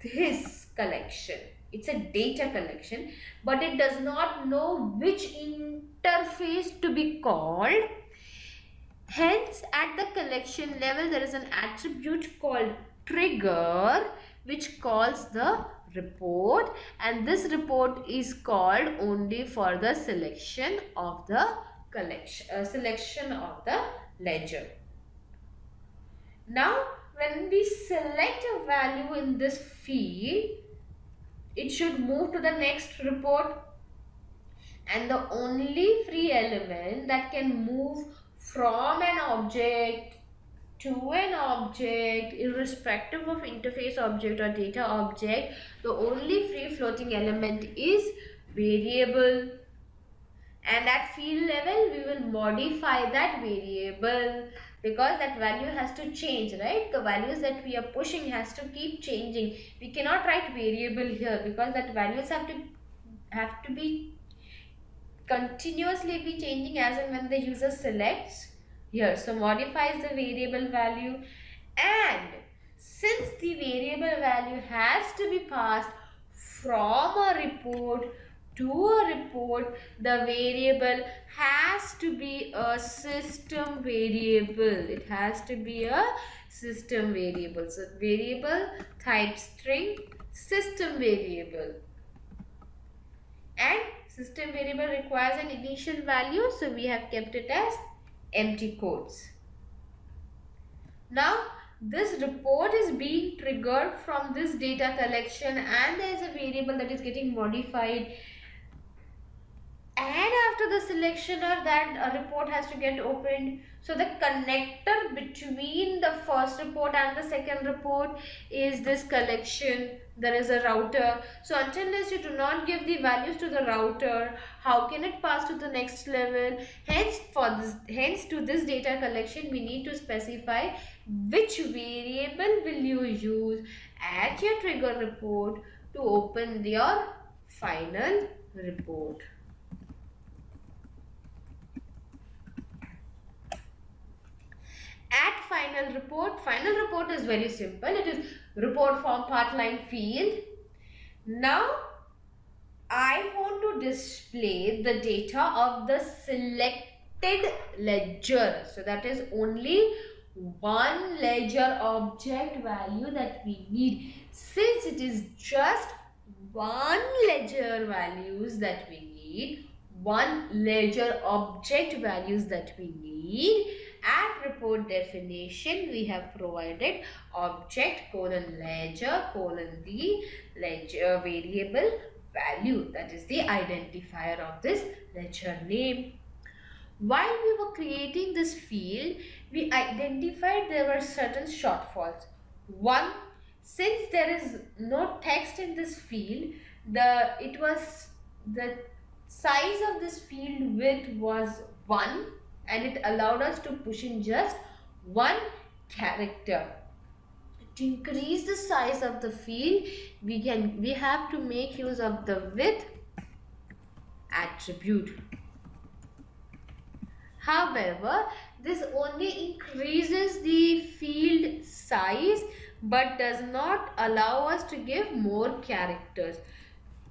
this collection. It's a data collection, but it does not know which interface to be called. Hence, at the collection level, there is an attribute called trigger which calls the report, and this report is called only for the selection of the selection of the ledger. Now, when we select a value in this field, it should move to the next report, and the only free element that can move from an object to an object, irrespective of interface object or data object, the only free floating element is variable. And at field level, we will modify that variable because that value has to change, right? The values that we are pushing has to keep changing. We cannot write variable here because that values have to be continuously be changing as and when the user selects here. So modifies the variable value, and since the variable value has to be passed from a report to a report, the variable has to be a system variable. It has to be a system variable. So variable type string, system variable, and system variable requires an initial value, so we have kept it as empty quotes. Now this report is being triggered from this data collection, and there is a variable that is getting modified, and after the selection of that report has to get opened. So the connector between the first report and the second report is this collection. There is a router. So until unless you do not give the values to the router, how can it pass to the next level? Hence to this data collection we need to specify which variable will you use at your trigger report to open your final report. At final report is very simple. It is report form part line field. Now I want to display the data of the selected ledger. So that is only one ledger object value that we need. Since it is just one ledger values that we need, one ledger object values that we need, at report definition we have provided object colon ledger colon the ledger variable value, that is the identifier of this ledger name. While we were creating this field, we identified there were certain shortfalls. One, since there is no text in this field, the size of this field width was 1, and it allowed us to push in just one character. To increase the size of the field, we have to make use of the width attribute. However, this only increases the field size but does not allow us to give more characters.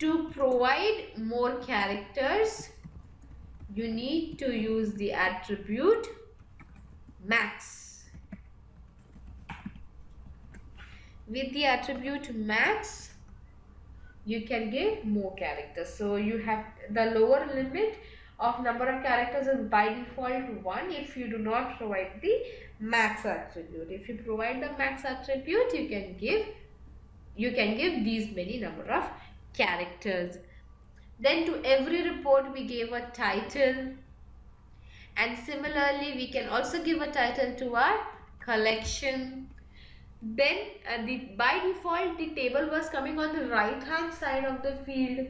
To provide more characters, you need to use the attribute max. With the attribute max, you can give more characters. So you have the lower limit of number of characters is by default 1 if you do not provide the max attribute. If you provide the max attribute, you can give these many number of characters. Then to every report we gave a title, and similarly we can also give a title to our collection. Then by default the table was coming on the right hand side of the field.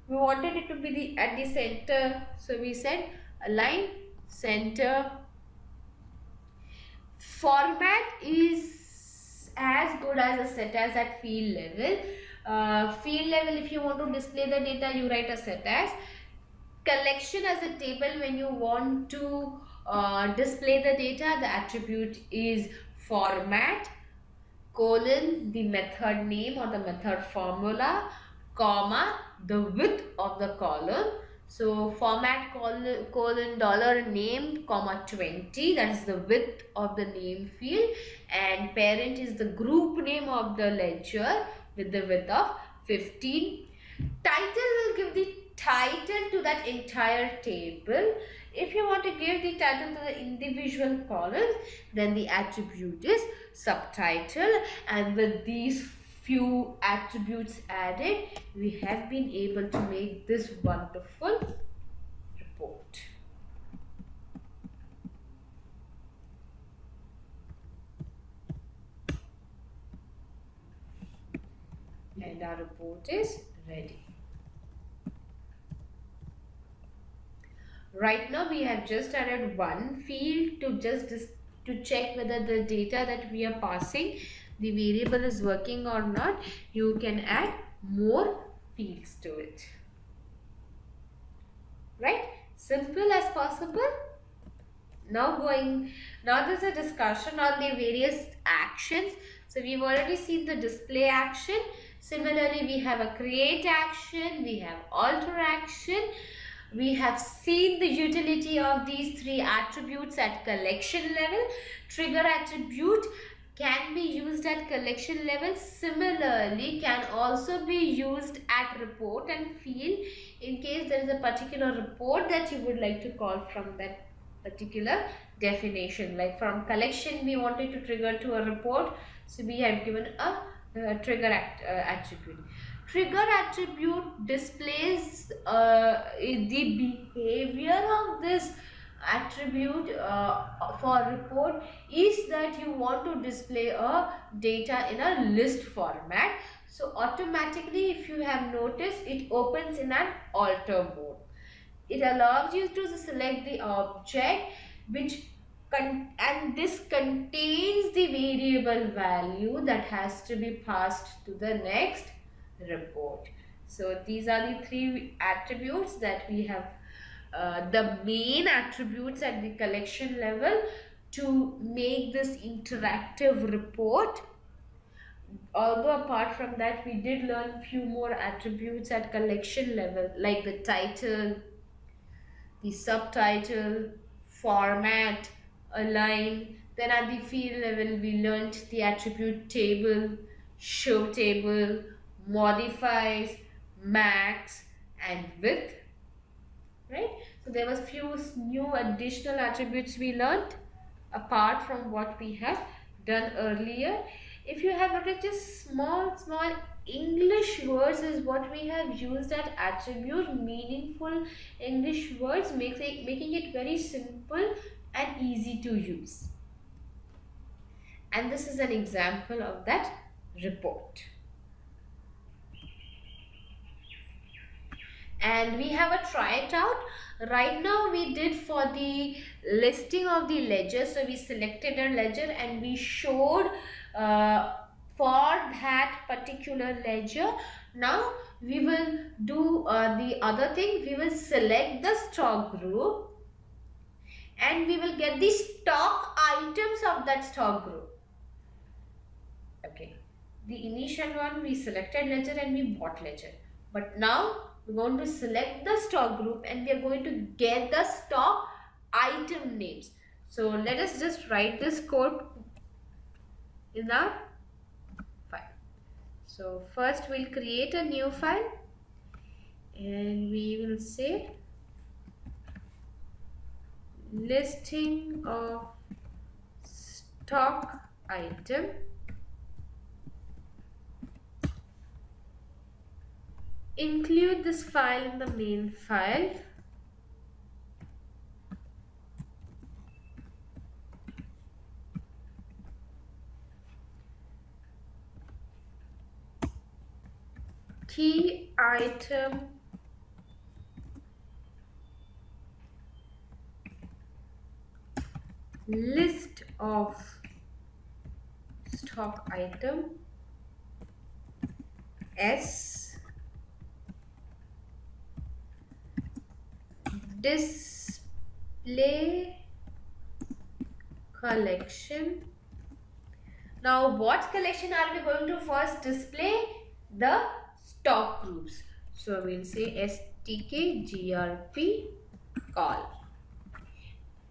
We wanted it to be at the center, so we said align center. Format is as good as a set as at field level. Field level, if you want to display the data, you write a set as. Collection as a table, when you want to display the data, the attribute is format colon the method name or the method formula comma the width of the column. So format colon dollar name comma 20, that is the width of the name field, and parent is the group name of the ledger with the width of 15. Title will give the title to that entire table. If you want to give the title to the individual columns, then the attribute is subtitle, and with these few attributes added, we have been able to make this wonderful report. And our report is ready. Right now we have just added one field to check whether the data that we are passing, the variable is working or not. You can add more fields to it. Right? Simple as possible. Now there's a discussion on the various actions. So we've already seen the display action. Similarly, we have a create action, we have alter action. We have seen the utility of these three attributes at collection level. Trigger attribute can be used at collection level. Similarly, can also be used at report and field in case there is a particular report that you would like to call from that particular definition. Like from collection we wanted to trigger to a report, so we have given a trigger attribute. Trigger attribute displays the behavior of this attribute for report is that you want to display a data in a list format. So automatically, if you have noticed, it opens in an alter mode. It allows you to select the object which and this contains the variable value that has to be passed to the next report. So these are the three attributes that we have, the main attributes at the collection level to make this interactive report. Although apart from that, we did learn few more attributes at collection level, like the title, the subtitle, format, align. Then at the field level, we learnt the attribute table, show table, modifies, max, and width. Right? So there was few new additional attributes we learnt apart from what we have done earlier. If you have noticed, just small English words is what we have used at attribute. Meaningful English words making it very simple and easy to use. And this is an example of that report. And we have a try it out. Right now we did for the listing of the ledger. So we selected a ledger and we showed for that particular ledger. Now we will do the other thing. We will select the stock group and we will get the stock items of that stock group. Okay, the initial one we selected ledger and we bought ledger, but now we're going to select the stock group and we are going to get the stock item names. So let us just write this code in our file. So first we'll create a new file and we will say listing of stock item include this file in the main file. Key item list of stock item S display collection. Now what collection are we going to first display? The stock groups. So we'll say STKGRP call.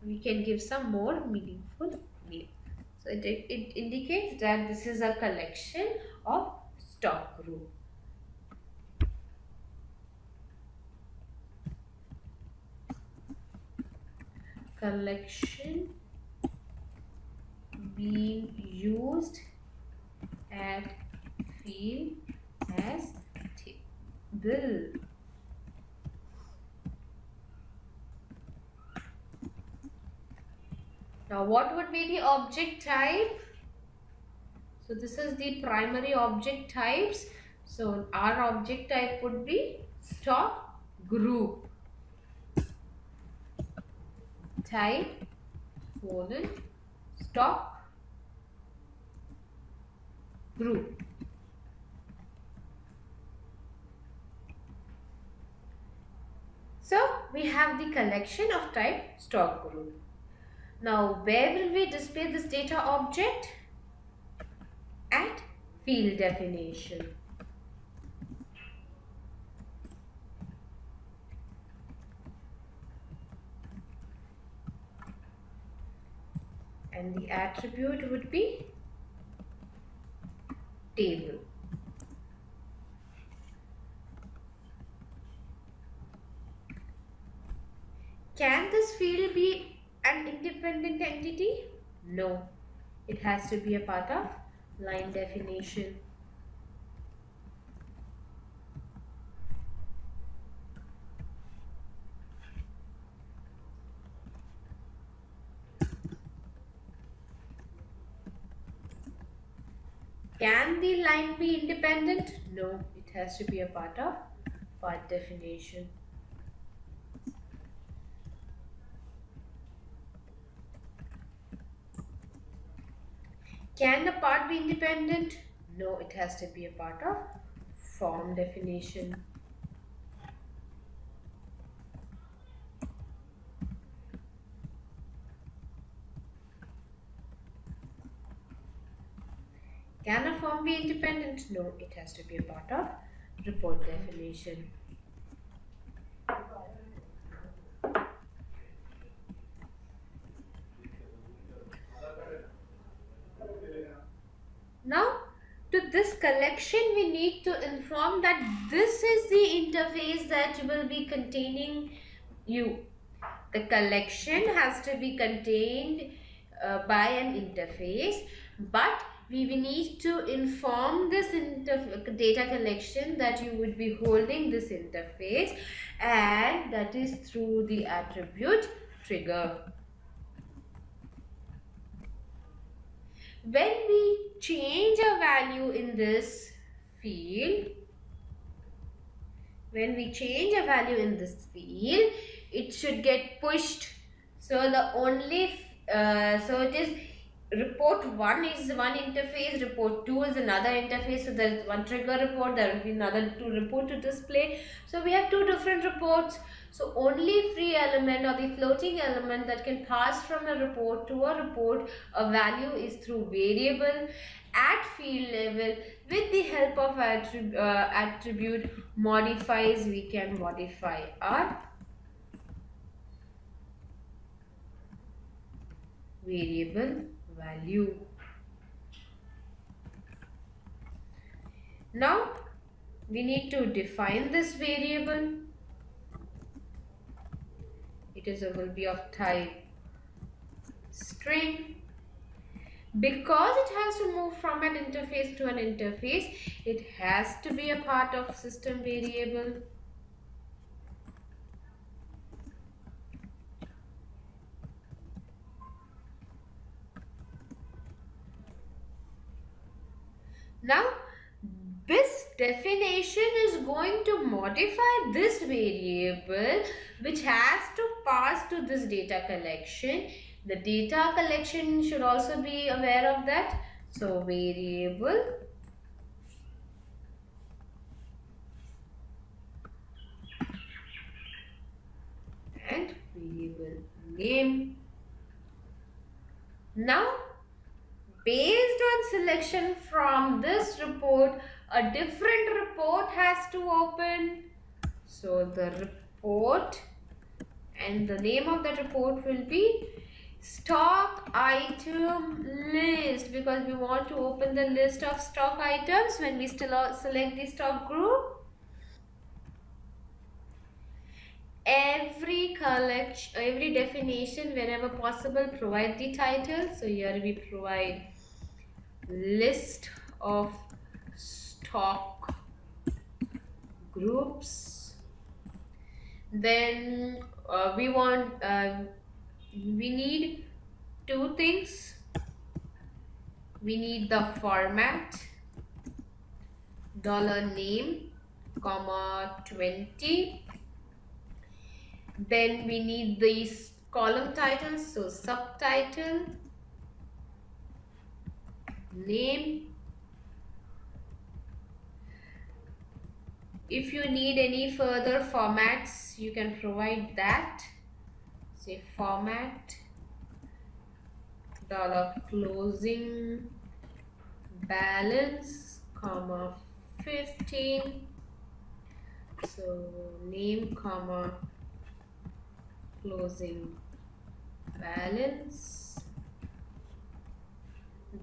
We can give some more meaningful name. So it indicates that this is a collection of stock group. Collection being used at field as table. Now what would be the object type? So this is the primary object types. So our object type would be stock group. Type stock group. So we have the collection of type stock group. Now where will we display this data object? At field definition. And the attribute would be table. Can this field be an independent entity? No, it has to be a part of line definition. Can the line be independent? No, it has to be a part of part definition. Can the part be independent? No, it has to be a part of form definition. Can a form be independent? No, it has to be a part of report definition. Now, to this collection, we need to inform that this is the interface that will be containing you. The collection has to be contained by an interface, but we will need to inform this data collection that you would be holding this interface, and that is through the attribute trigger. When we change a value in this field, it should get pushed. So the only so it is report 1 is one interface, report 2 is another interface. So there is one trigger report, there will be another to report to display. So we have two different reports. So only free element or the floating element that can pass from a report to a report a value is through variable. At field level, with the help of attribute modifiers, we can modify our variable value. Now we need to define this variable. Will be of type string. Because it has to move from an interface to an interface, it has to be a part of system variable. Now, this definition is going to modify this variable, which has to pass to this data collection. The data collection should also be aware of that. So, variable and variable name. Now, based on selection from this report, a different report has to open. So the report and the name of that report will be stock item list, because we want to open the list of stock items when we still select the stock group. Every definition, whenever possible, provide the title. So here we provide list of stock groups. Then we need two things. We need the format $name, 20. Then we need these column titles, so subtitle, name. If you need any further formats, you can provide that. Say format $closing balance, 15. So name, closing balance.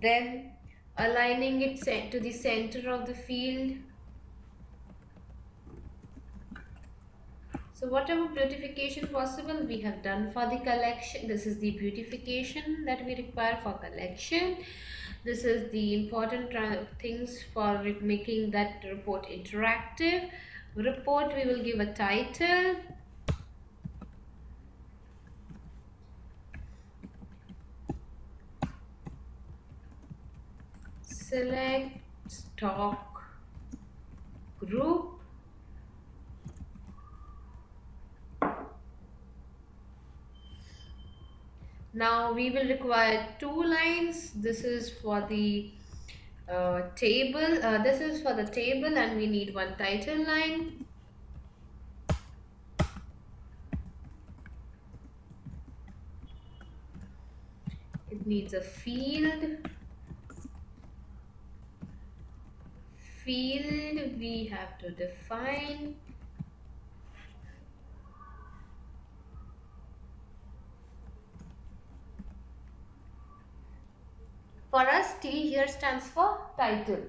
Then aligning it to the center of the field. So whatever beautification possible we have done for the collection. This is the beautification that we require for collection. This is the important things for making that report interactive. Report, we will give a title. Select stock group. Now we will require two lines. This is for the table. This is for the table, and we need one title line. It needs a field. Field we have to define. For us, T here stands for title.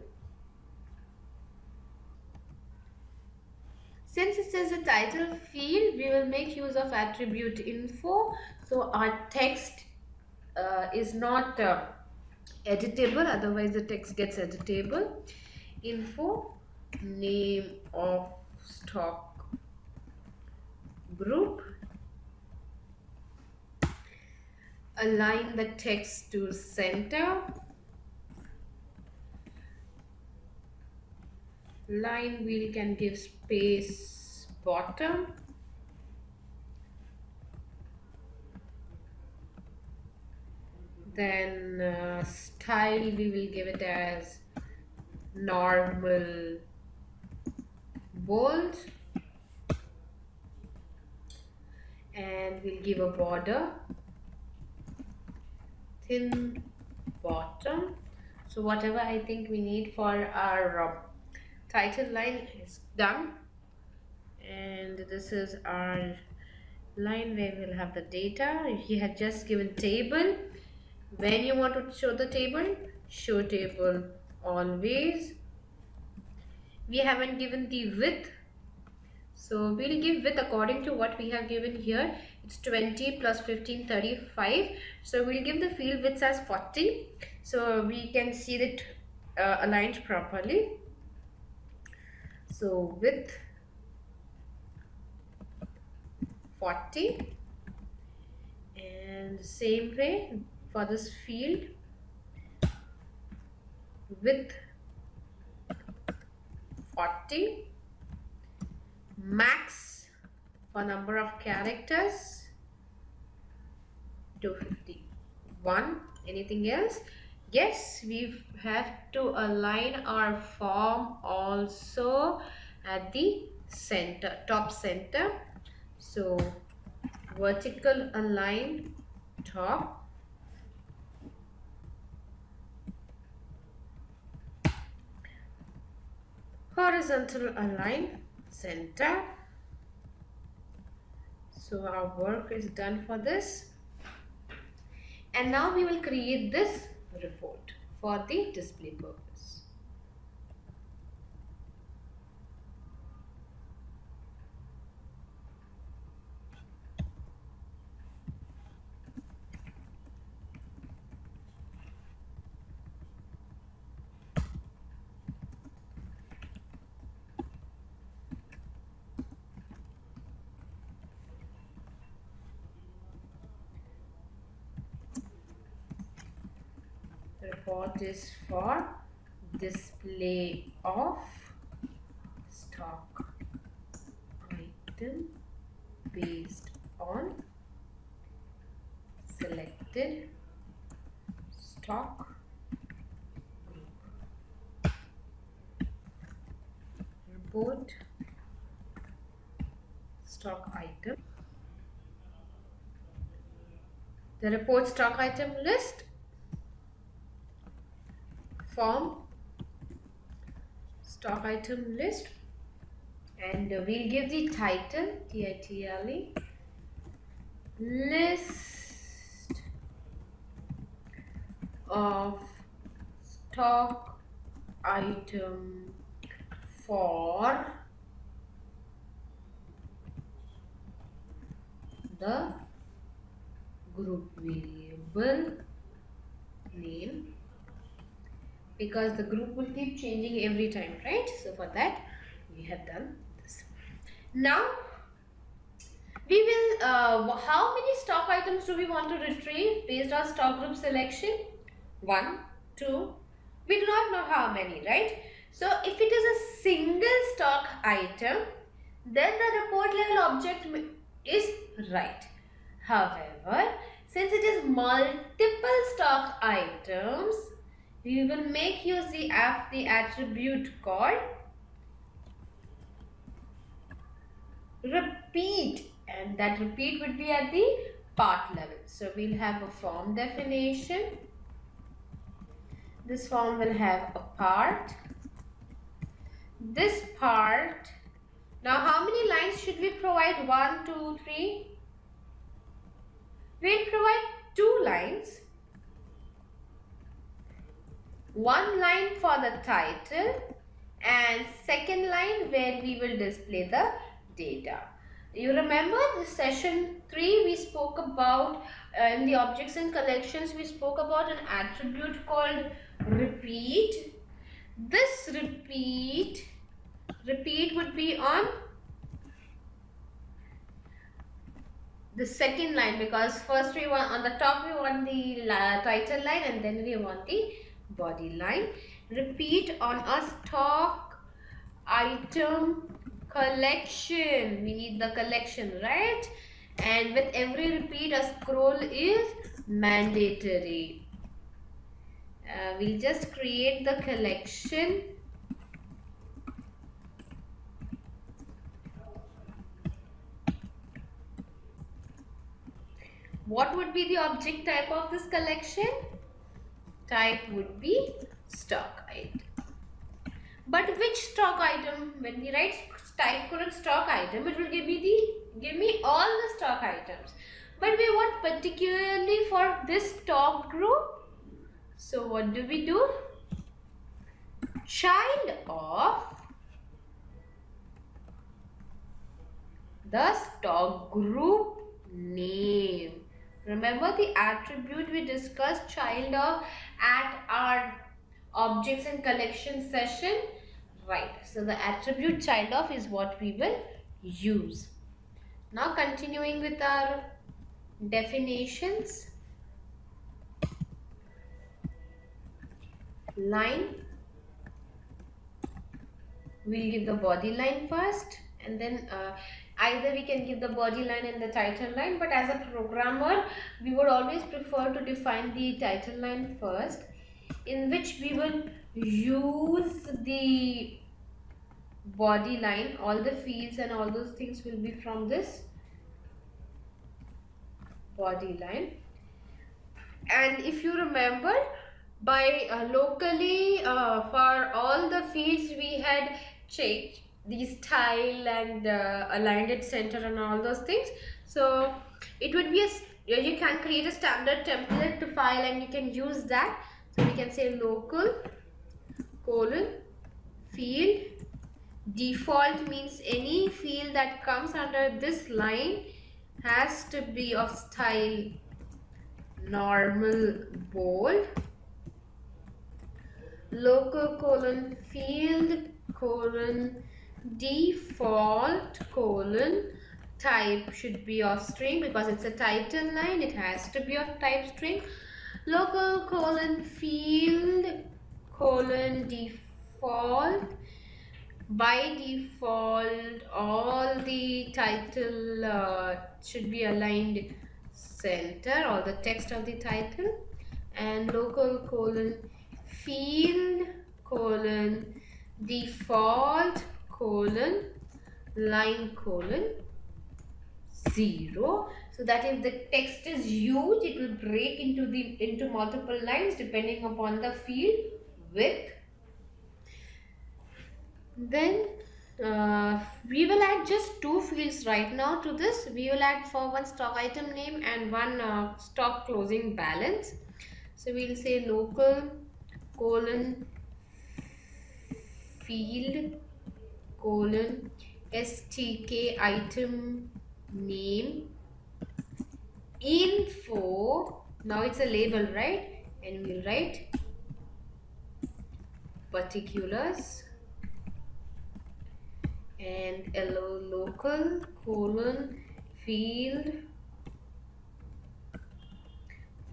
Since it is a title field, we will make use of attribute info. So our text is not editable, otherwise the text gets editable. Info, name of stock group. Align the text to center. Line wheel can give space bottom. Then style, we will give it as normal bold, and we'll give a border thin bottom. So whatever I think we need for our title line is done, and this is our line where we'll have the data. He had just given table. When you want to show the table, show table always. We haven't given the width, so we'll give width according to what we have given here. It's 20 plus 15, 35. So we'll give the field width as 40, so we can see it aligned properly. So width 40, and same way for this field, width 40, max for number of characters 251. Anything else? Yes, we have to align our form also at the center, top center. So vertical align top, horizontal align center. So our work is done for this, and now we will create this report for the display purpose. Report is for display of stock item based on selected stock group. Report stock item. The report stock item list. Form stock item list, and we'll give the title title list of stock item for the group variable name, because the group will keep changing every time, right? So for that we have done this. Now we will how many stock items do we want to retrieve based on stock group selection? 1, 2, we do not know how many, right? So if it is a single stock item, then the report level object is right. However, since it is multiple stock items, we will make use the attribute called repeat, and that repeat would be at the part level. So we'll have a form definition. This form will have a part. This part, now how many lines should we provide? 1, 2, 3. We'll provide 2 lines. 1 line for the title and second line where we will display the data. You remember in session 3 we spoke about in the objects and collections we spoke about an attribute called repeat. This repeat would be on the second line, because first we want on the top we want the title line and then we want the body line. Repeat on a stock item collection, we need the collection, right? And with every repeat a scroll is mandatory. We'll just create the collection. What would be the object type of this collection? Type would be stock item. But which stock item? When we write type current stock item, it will give me all the stock items. But we want particularly for this stock group. So what do? Child of the stock group name. Remember the attribute we discussed, child of, at our objects and collection session, right? So the attribute child of is what we will use. Now continuing with our definitions. Line, we'll give the body line first, and then either we can give the body line and the title line, but as a programmer we would always prefer to define the title line first, in which we will use the body line. All the fields and all those things will be from this body line. And if you remember, by locally for all the fields we had changed the style and aligned it center and all those things. So it would be you can create a standard template to file and you can use that. So we can say local colon field default, means any field that comes under this line has to be of style normal bold. Local colon field colon default colon type should be of string, because it's a title line, it has to be of type string. Local colon field colon default, by default all the title should be aligned center, all the text of the title. And local colon field colon default colon line colon 0, so that if the text is huge it will break into multiple lines depending upon the field width. Then we will add just 2 fields right now to this. We will add for one stock item name and one stock closing balance. So we will say local colon field colon stk item name info, now it's a label, right? And we'll write particulars and local colon field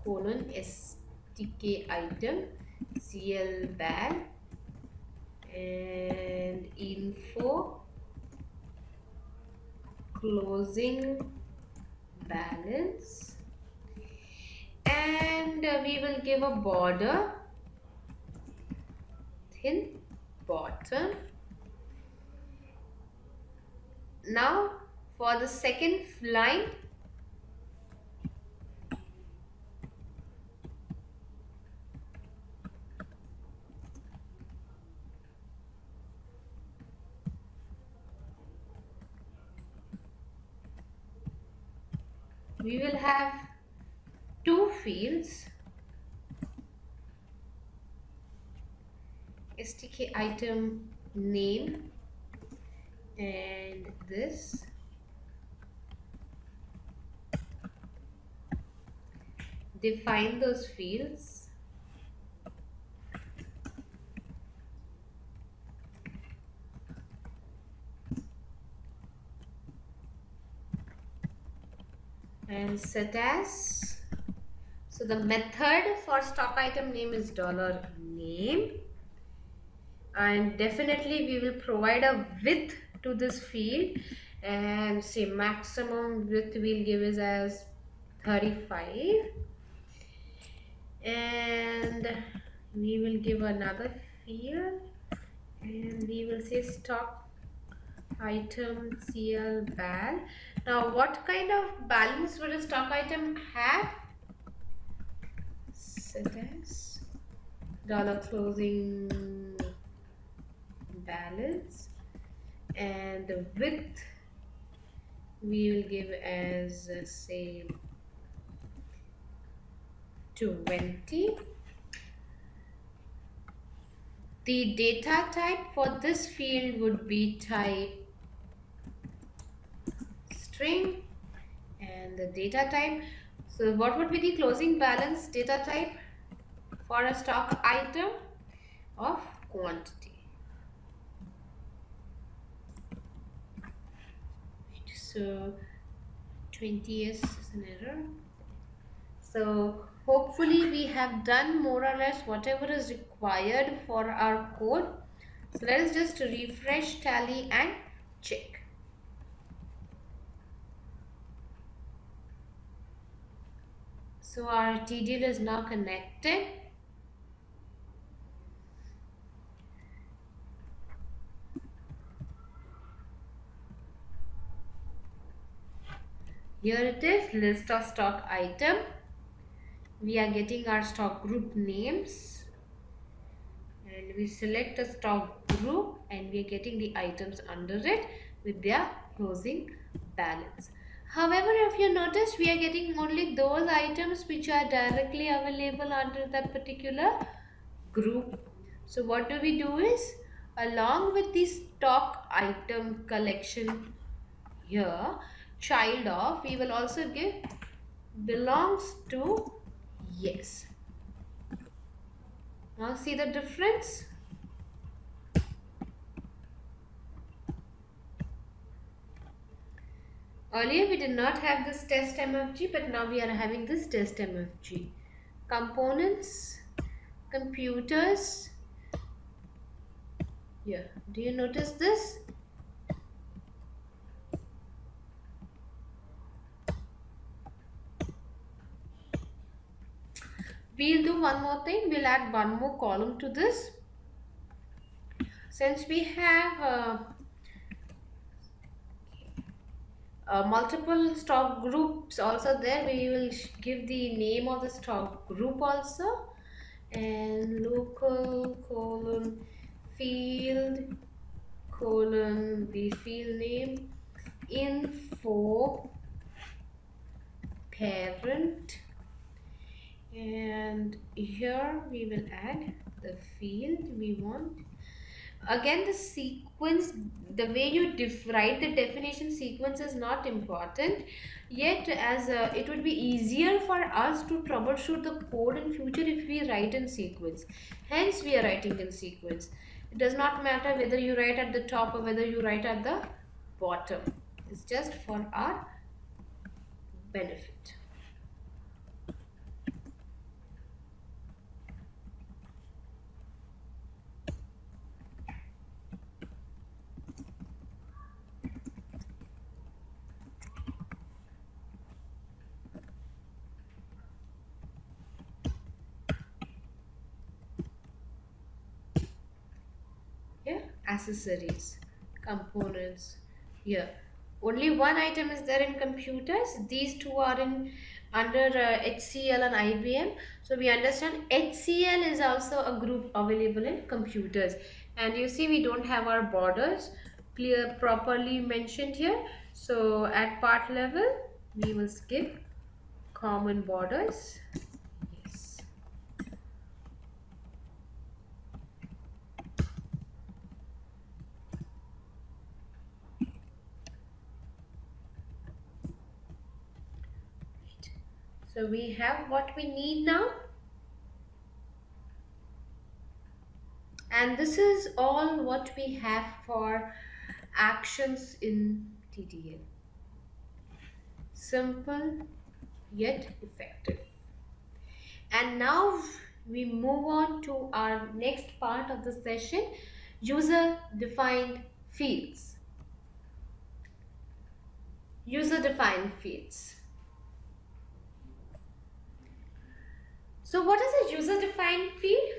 colon stk item cl bal and info closing balance, and we will give a border thin bottom. Now for the second line, we will have two fields, stk item name and this. Define those fields. And set as, so the method for stock item name is $name, and definitely we will provide a width to this field, and say maximum width we'll give is as 35, and we will give another field and we will say stock item cl bal. Now what kind of balance would a stock item have? Set as dollar closing balance, and the width we will give as say 20. The data type for this field would be type string, and the data type, so what would be the closing balance data type for a stock item? Of quantity. So 20 is an error. So hopefully we have done more or less whatever is required for our code. So let us just refresh Tally and check. So our TDL is now connected. Here it is, list of stock item. We are getting our stock group names, and we select a stock group and we are getting the items under it with their closing balance. However, if you notice, we are getting only those items which are directly available under that particular group. So what do we do is, along with the stock item collection here, child of, we will also give belongs to yes. Now see the difference? Earlier we did not have this test MFG, but now we are having this test MFG. Components, computers. Yeah, do you notice this? We'll do one more thing. We'll add one more column to this. Since we have multiple stock groups also there, we will give the name of the stock group also, and local colon field colon the field name info parent, and here we will add the field we want. Again, the sequence, the way you write the definition sequence is not important, yet as it would be easier for us to troubleshoot the code in future if we write in sequence. Hence we are writing in sequence. It does not matter whether you write at the top or whether you write at the bottom. It's just for our benefit. Here, accessories, components. Here, only one item is there in computers. These two are in under HCL and IBM. So we understand HCL is also a group available in computers. And you see we don't have our borders clear properly mentioned here. So at part level, we will skip common borders. Yes. So we have what we need now. And this is all what we have for actions in TDL. Simple yet effective. And now we move on to our next part of the session, user defined fields. User defined fields. So what is a user defined field?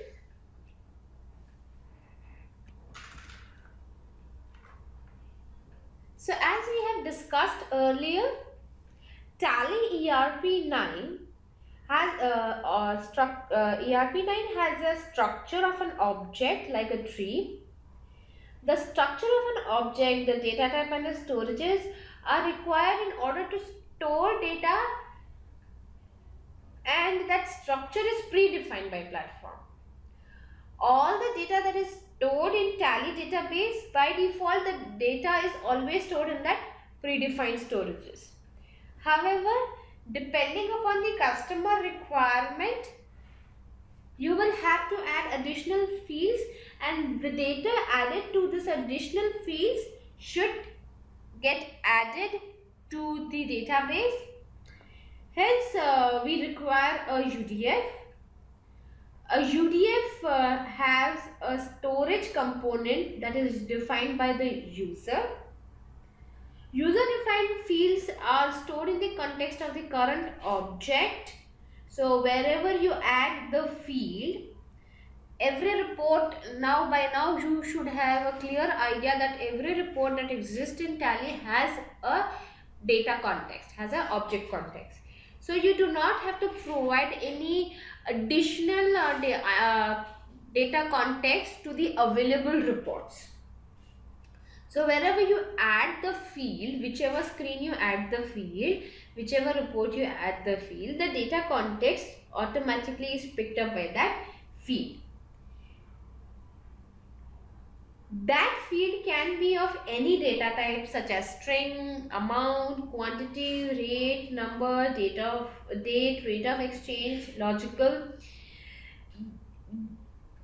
So as we have discussed earlier, Tally ERP9 has ERP9 has a structure of an object like a tree. The structure of an object, the data type and the storages are required in order to store data, and that structure is predefined by platform. All the data that is stored in Tally database, by default the data is always stored in that predefined storages. However, depending upon the customer requirement, you will have to add additional fields, and the data added to this additional fields should get added to the database. Hence, we require a UDF. A UDF has a storage component that is defined by the user. User-defined fields are stored in the context of the current object. So wherever you add the field, every report, by now you should have a clear idea that every report that exists in Tally has a data context, has an object context. So you do not have to provide any additional data context to the available reports. So wherever you add the field, whichever screen you add the field, whichever report you add the field, the data context automatically is picked up by that field. That field can be of any data type such as string, amount, quantity, rate, number, date, rate of exchange, logical.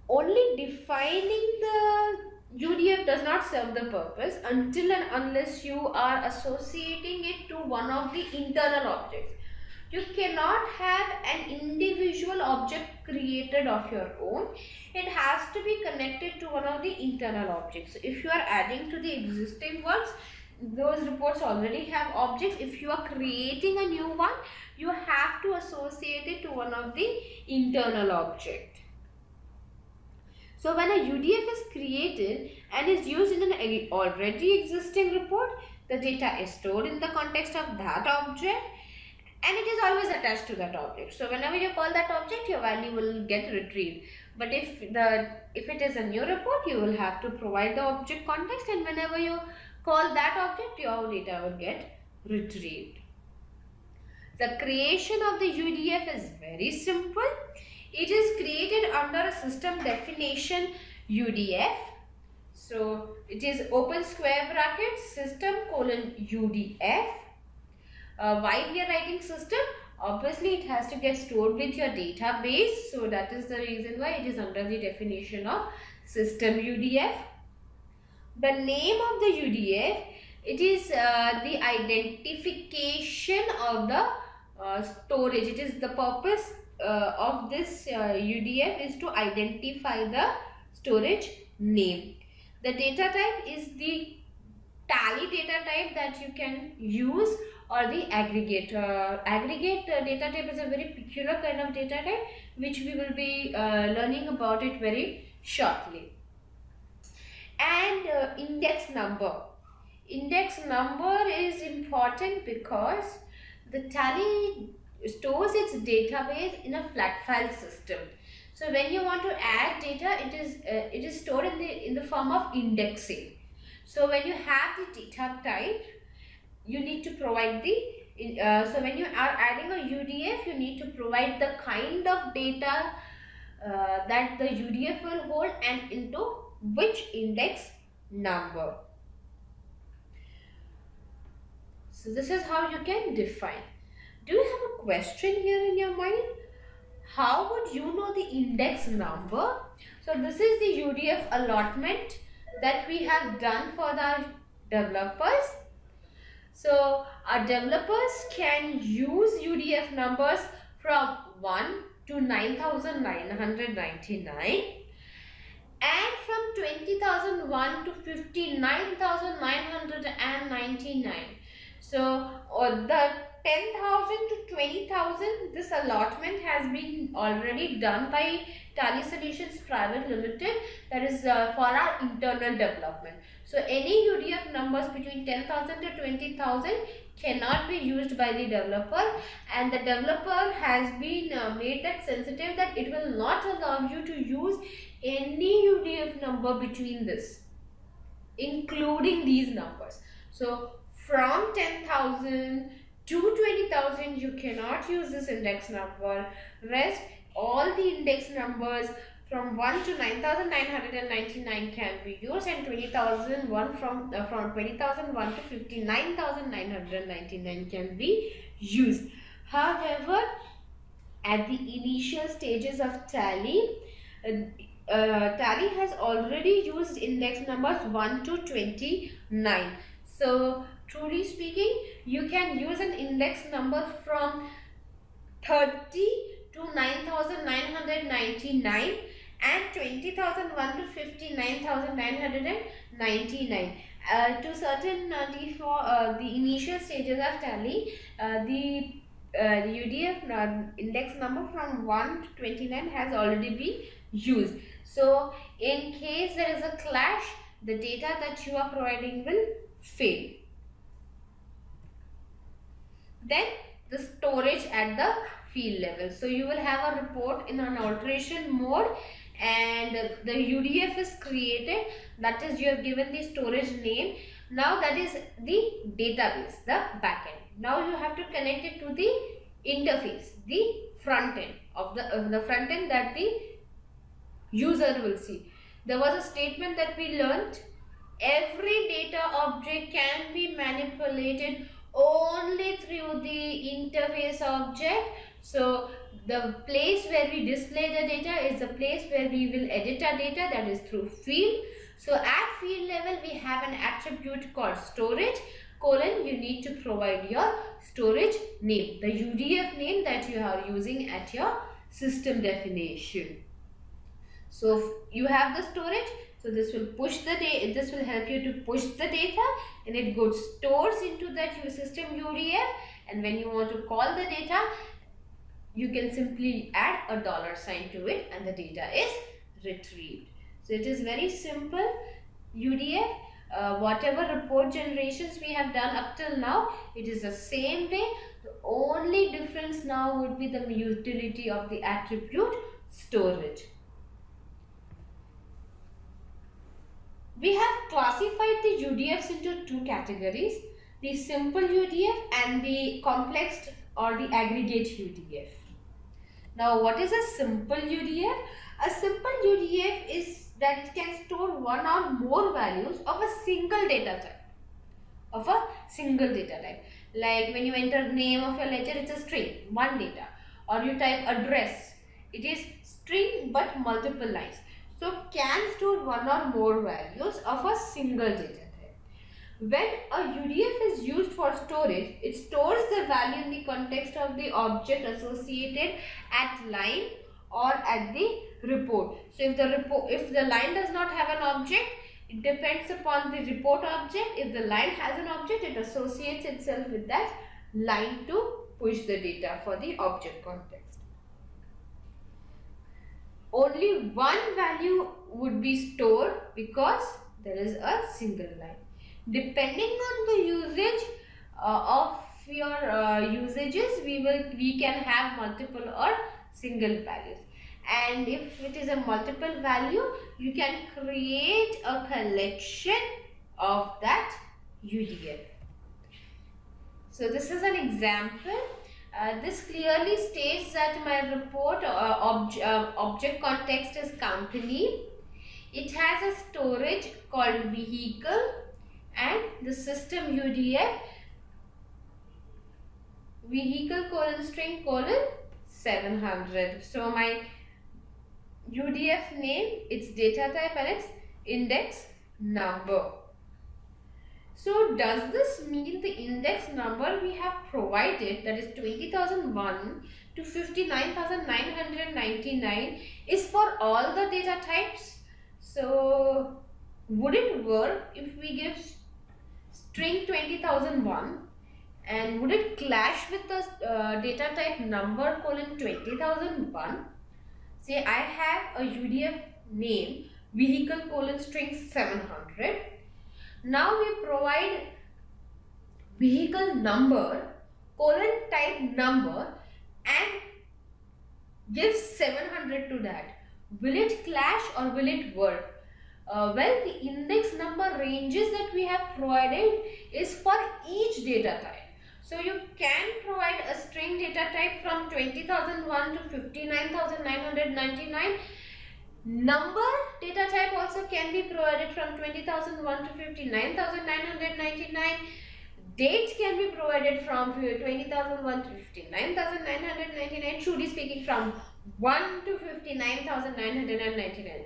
Only defining the UDF does not serve the purpose until and unless you are associating it to one of the internal objects. You cannot have an individual object created of your own. It has to be connected to one of the internal objects. If you are adding to the existing ones, those reports already have objects. If you are creating a new one, you have to associate it to one of the internal object. So when a UDF is created and is used in an already existing report, the data is stored in the context of that object, and it is always attached to that object. So whenever you call that object, your value will get retrieved. But if it is a new report, you will have to provide the object context, and whenever you call that object, your data will get retrieved. The creation of the UDF is very simple. It is created under a system definition UDF. So it is open square bracket system colon UDF. Why we are writing system? Obviously it has to get stored with your database, so that is the reason why it is under the definition of system UDF. The name of the UDF, it is the identification of the storage. It is the purpose of this UDF is to identify the storage name. The data type is the tally data type that you can use, or the aggregate. Aggregate data type is a very peculiar kind of data type which we will be learning about it very shortly. And index number. Index number is important because the tally stores its database in a flat file system. So when you want to add data, it is stored in the form of indexing. So when you have the data type, you need to provide the so when you are adding a UDF, you need to provide the kind of data that the UDF will hold and into which index number. So this is how you can define. Do you have a question here in your mind? How would you know the index number? So this is the UDF allotment that we have done for the developers. So our developers can use UDF numbers from 1 to 9999 and from 20,001 to 59,999. So the 10,000 to 20,000, this allotment has been already done by Tally Solutions Private Limited, that is for our internal development. So any UDF numbers between 10,000 to 20,000 cannot be used by the developer, and the developer has been made that sensitive that it will not allow you to use any UDF number between this, including these numbers. So from 10,000 to 20,000 you cannot use this index number. Rest all the index numbers from 1 to 9,999 can be used, and 20,001 from 20,001 to 59,999 can be used. However, at the initial stages of Tally, Tally has already used index numbers 1 to 29. So truly speaking, you can use an index number from 30 to 9,999 and 20,001 to 59,999. To certain the initial stages of Tally, the UDF index number from 1 to 29 has already been used. So in case there is a clash, the data that you are providing will fail. Then the storage at the field level. So you will have a report in an alteration mode, and the UDF is created, that is you have given the storage name. Now that is the database, the backend. Now you have to connect it to the interface, the front end of the front end that the user will see. There was a statement that we learned: every data object can be manipulated only through the interface object. So the place where we display the data is the place where we will edit our data, that is through field. So at field level we have an attribute called storage colon, you need to provide your storage name, the UDF name that you are using at your system definition. So you have the storage, so this will push the data, this will help you to push the data, and it goes stores into that your system UDF, and when you want to call the data, you can simply add a $sign to it and the data is retrieved. So it is very simple. UDF, whatever report generations we have done up till now, it is the same way. The only difference now would be the utility of the attribute storage. We have classified the UDFs into two categories: the simple UDF and the complex or the aggregate UDF. Now what is a simple UDF? A simple UDF is that it can store one or more values of a single data type. Like when you enter name of your ledger, it's a string, one data, or you type address, it is string but multiple lines. So can store one or more values of a single data type. When a UDF is used for storage, it stores the value in the context of the object associated at line or at the report. So if the line does not have an object, it depends upon the report object. If the line has an object, it associates itself with that line to push the data for the object context. Only one value would be stored because there is a single line. Depending on the usage of your usages, we can have multiple or single values. And if it is a multiple value, you can create a collection of that UDF. So this is an example. This clearly states that my report object context is company. It has a storage called vehicle and the system UDF vehicle :string: 700. So my UDF name, its data type and its index number. So does this mean the index number we have provided, that is 20,001 to 59,999, is for all the data types? So would it work if we give string 20,001, and would it clash with the data type number : 20,001? Say I have a UDF name vehicle : string 700. Now we provide vehicle number : type number and give 700 to that. Will it clash or will it work? Well, the index number ranges that we have provided is for each data type. So you can provide a string data type from 20,001 to 59,999. Number data type also can be provided from 20,001 to 59,999. Date can be provided from 20,001 to 59,999. Truly speaking, from 1 to 59,999.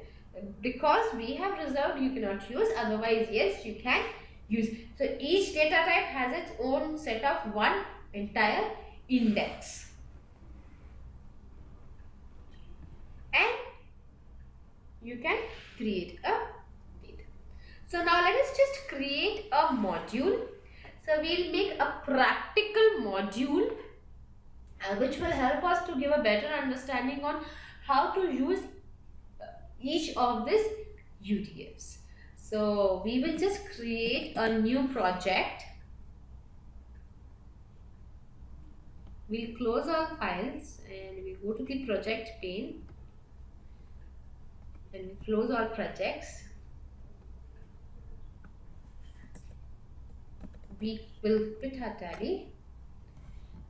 Because we have reserved, you cannot use. Otherwise, yes, you can use. So each data type has its own set of one entire index. And you can create a data. So now let us just create a module. So we'll make a practical module which will help us to give a better understanding on how to use each of these UDFs. So we will just create a new project. We'll close all files and we go to the project pane. And we close all projects. We will quit our Tally.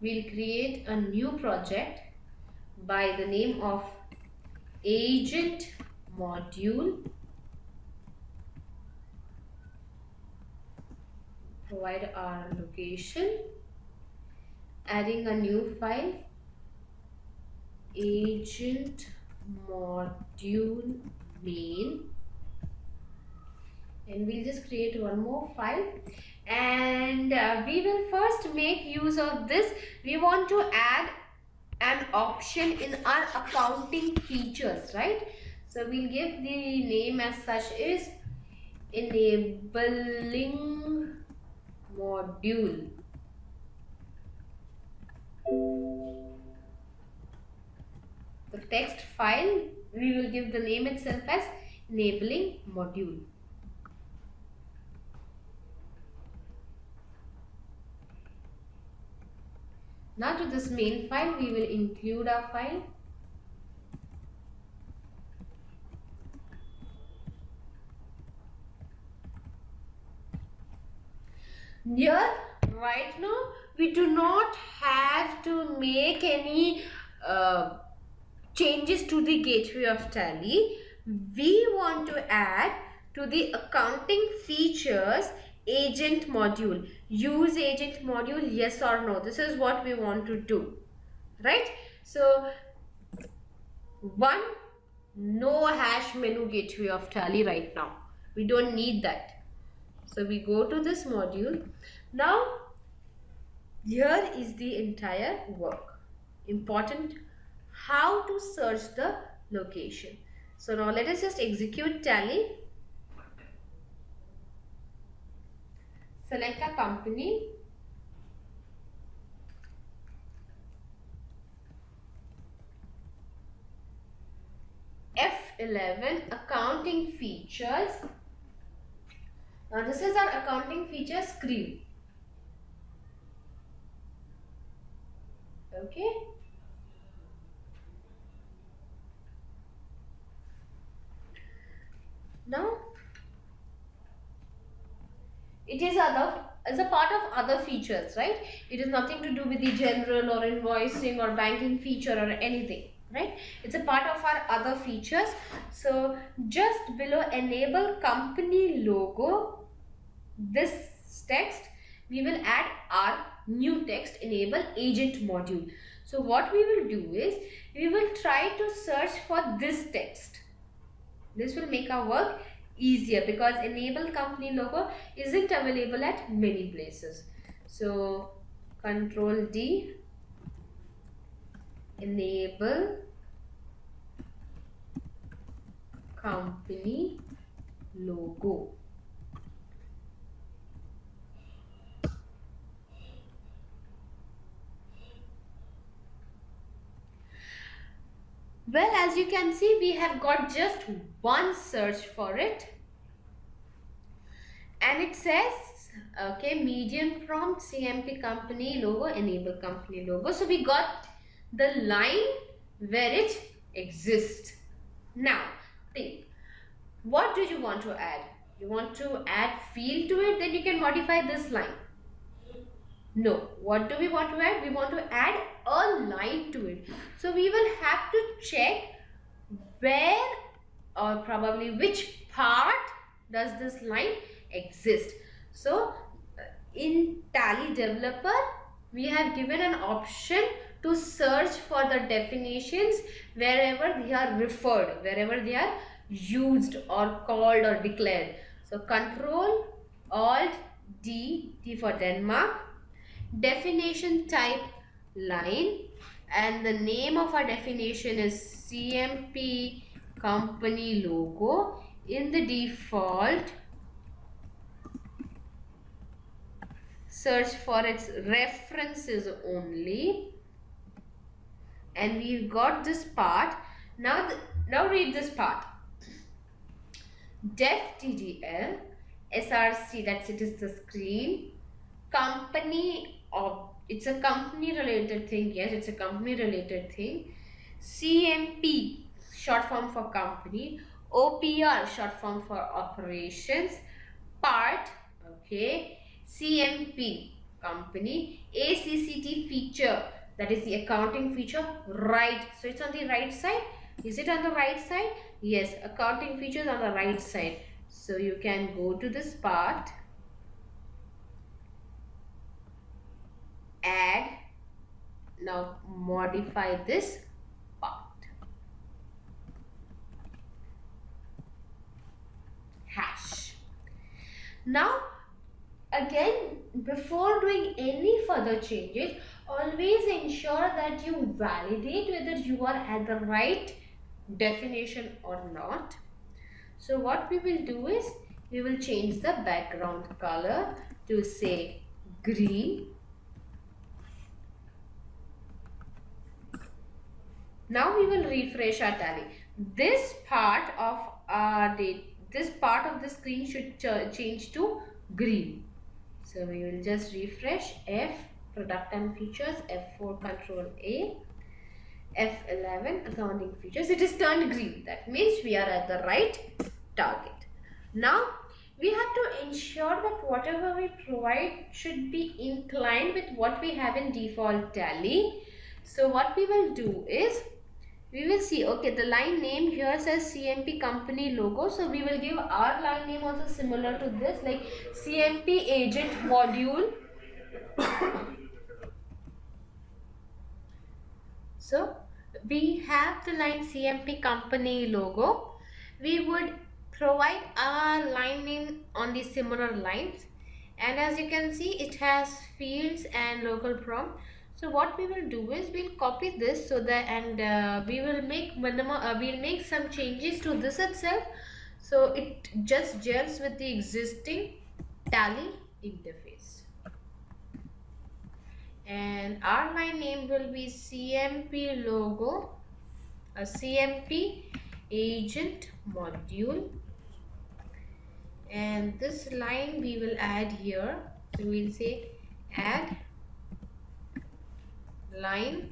We'll create a new project by the name of agent module. Provide our location. Adding a new file, agent module main, and we'll just create one more file, and we will first make use of this. We want to add an option in our accounting features, right? So we'll give the name as such is enabling module. The text file, we will give the name itself as enabling module. Now to this main file, we will include our file. Here, right now, we do not have to make any changes to the gateway of Tally. we want to add to the accounting features agent module. Use agent module, yes or no? This is what we want to do, right? So, one, no hash menu gateway of Tally right now. We don't need that. So, we go to this module. Now, here is the entire work. Important, how to search the location. So now let us just execute Tally. Select a company. F11 accounting features. Now this is our accounting features screen. Okay. Now it is as a part of other features, right? It is nothing to do with the general or invoicing or banking feature or anything, right? It's a part of our other features. So just below enable company logo, this text, we will add our new text, enable agent module. So what we will do is we will try to search for this text. This will make our work easier because enable company logo isn't available at many places. So Control D, enable company logo. Well, as you can see, we have got just one search for it. And it says, okay, median prompt, CMP company logo, enable company logo. So we got the line where it exists. Now, think, what do you want to add? You want to add field to it, then you can modify this line. No, what do we want to add? We want to add a line to it. So we will have to check where or probably which part does this line exist. So in Tally Developer, we have given an option to search for the definitions wherever they are referred, wherever they are used or called or declared. So Control Alt D, D for Denmark, definition type line, and the name of our definition is CMP company logo. In the default, search for its references only, and we've got this part. Now read this part. Def TDL SRC, that's it is the screen. Company of, it's a company related thing. Yes, it's a company related thing. CMP, short form for company. OPR, short form for operations. Part, okay. CMP, company. ACCT feature, that is the accounting feature, right. So it's on the right side. Is it on the right side? Yes, accounting features on the right side. So you can go to this part, add, now modify this part, hash. Now again, before doing any further changes, always ensure that you validate whether you are at the right definition or not. So what we will do is we will change the background color to say green. Now we will refresh our Tally. This part of the screen should change to green. So we will just refresh. F, product and features, F4, Control A, F11, accounting features. It is turned green. That means we are at the right target. Now we have to ensure that whatever we provide should be inclined with what we have in default Tally. So what we will do is we will see, okay, the line name here says CMP company logo, so we will give our line name also similar to this, like CMP agent module. So we have the line CMP company logo. We would provide our line name on the similar lines, and as you can see it has fields and local prompt. So what we will do is we'll copy this so that, and we will make we'll make some changes to this itself, so it just gels with the existing Tally interface. And our line name will be CMP logo, a CMP agent module, and this line we will add here. So we'll say add line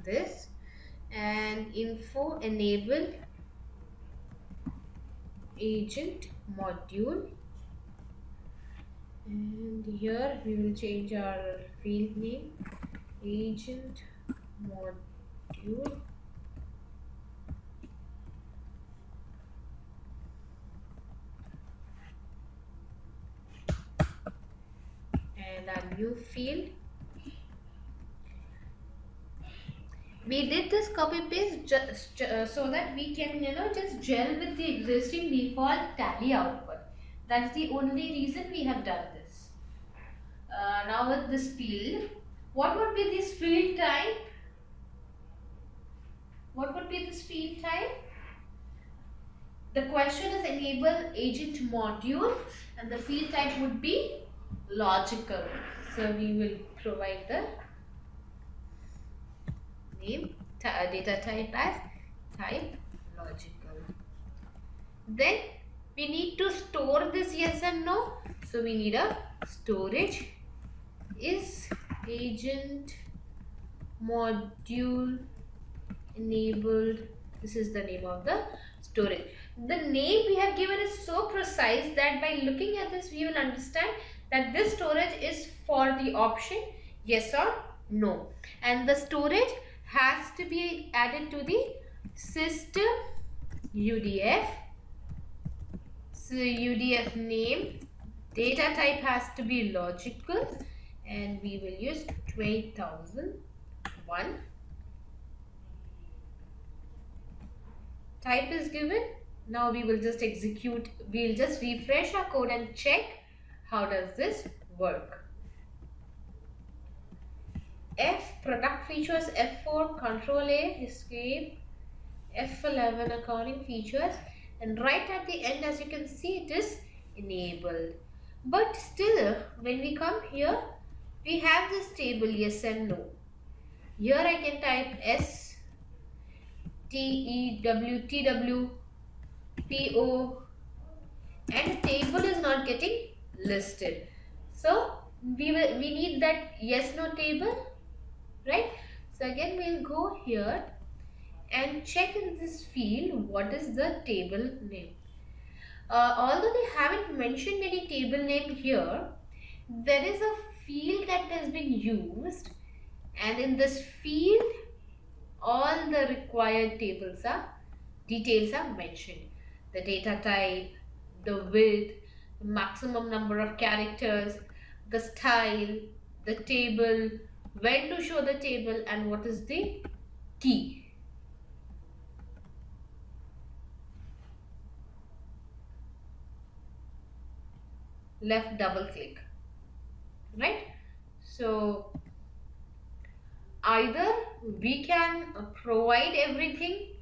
this, and info enable agent module, and here we will change our field name agent module, and our new field. We did this copy paste just so that we can just gel with the existing default Tally output. That's the only reason we have done this. Now with this field, what would be this field type? What would be this field type? The question is enable agent module, and the field type would be logical. So we will provide the name data type as type logical. Then we need to store this yes and no. So we need a storage is agent module enabled. This is the name of the storage. The name we have given is so precise that by looking at this we will understand that this storage is for the option yes or no, and the storage has to be added to the system UDF. So UDF name, data type has to be logical, and we will use 2001. Type is given. Now we will just execute, we'll just refresh our code and check how does this work. F product features, F4 control A escape, F11 accounting features, and right at the end, as you can see, it is enabled. But still, when we come here, we have this table yes and no. Here I can type S T E W T W P O, and the table is not getting listed. So we need that yes no table, right? So again we'll go here and check in this field what is the table name. Although they haven't mentioned any table name here, there is a field that has been used, and in this field all the required details are mentioned. The data type, the width, the maximum number of characters, the style, the table, when to show the table, and what is the key. Left double click, right? So either we can provide everything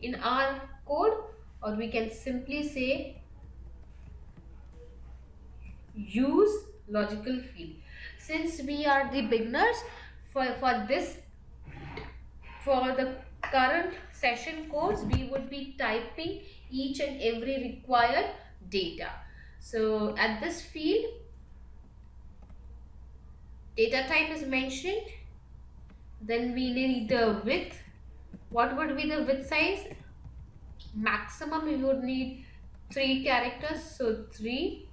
in our code, or we can simply say use logical field. Since we are the beginners, for the current session course, we would be typing each and every required data. So at this field, data type is mentioned, then we need the width. What would be the width size? Maximum we would need 3 characters, so 3.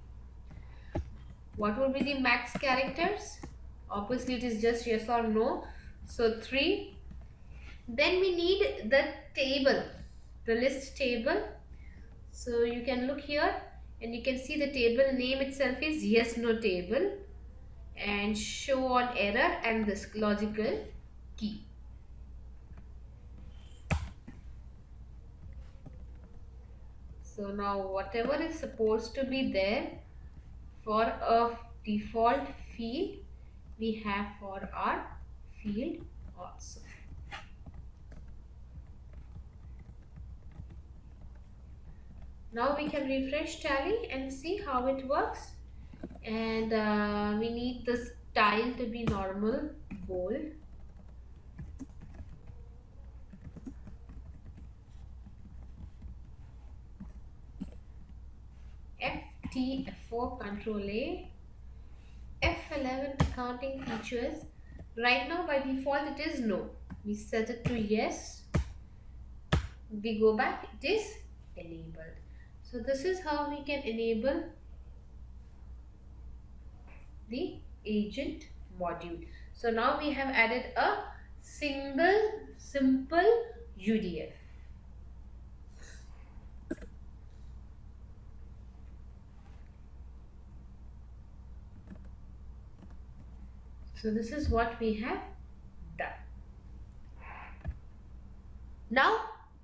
What would be the max characters? Obviously it is just yes or no, so 3. Then we need the table, the list table. So you can look here and you can see the table name itself is yes no table, and show on error and this logical key. So now whatever is supposed to be there for a default field, we have for our field also. Now we can refresh Tally and see how it works. And we need the style to be normal, bold. F4 Control A, F11 accounting features. Right now by default it is no. We set it to yes. We go back, it is enabled. So this is how we can enable the agent module. So now we have added a simple UDF. So this is what we have done. Now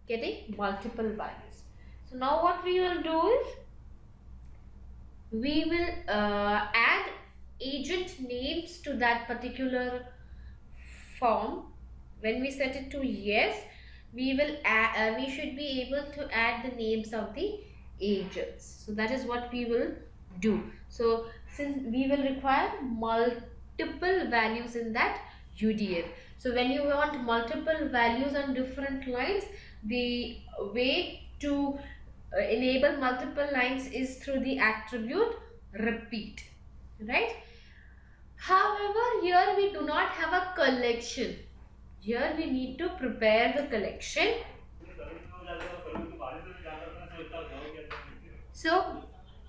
getting multiple values. So now what we will do is we will add agent names to that particular form. When we set it to yes, we will we should be able to add the names of the agents. So that is what we will do. So since we will require multiple values in that UDF. So when you want multiple values on different lines, the way to enable multiple lines is through the attribute repeat, right? However, here we do not have a collection. Here we need to prepare the collection. So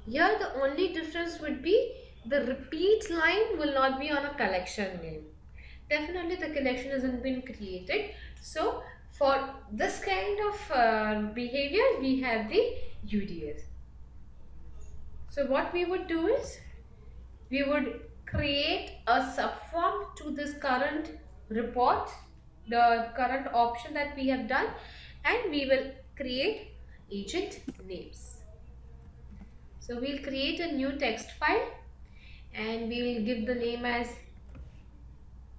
here the only difference would be the repeat line will not be on a collection name. Definitely the collection hasn't been created. So for this kind of behavior, we have the UDF. So what we would do is, we would create a subform to this current report, the current option that we have done, and we will create agent names. So we'll create a new text file and we will give the name as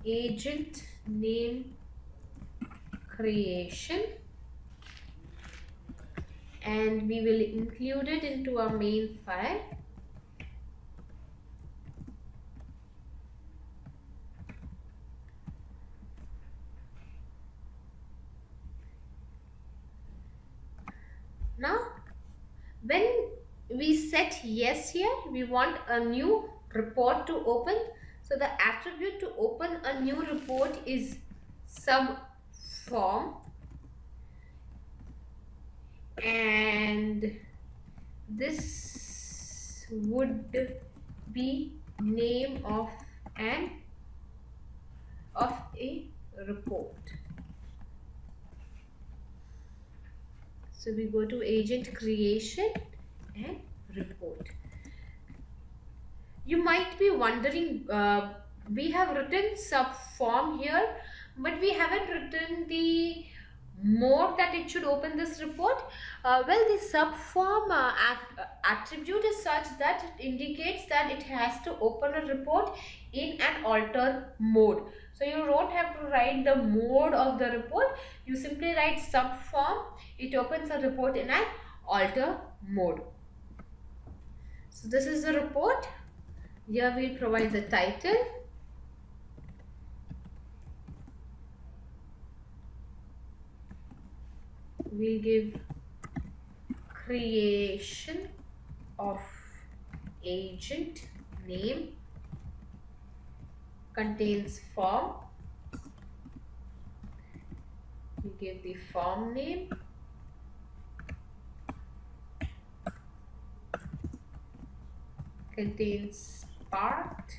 agent name creation, and we will include it into our main file. Now when we set yes here, we want a new report to open. So the attribute to open a new report is subform, and this would be name of a report. So we go to agent creation and report. You might be wondering, we have written subform here, but we haven't written the mode that it should open this report. Well, the subform attribute is such that it indicates that it has to open a report in an alter mode. So you don't have to write the mode of the report. You simply write subform. It opens a report in an alter mode. So this is the report. Here we provide the title. We'll give creation of agent name, contains form. We give the form name. Contains part.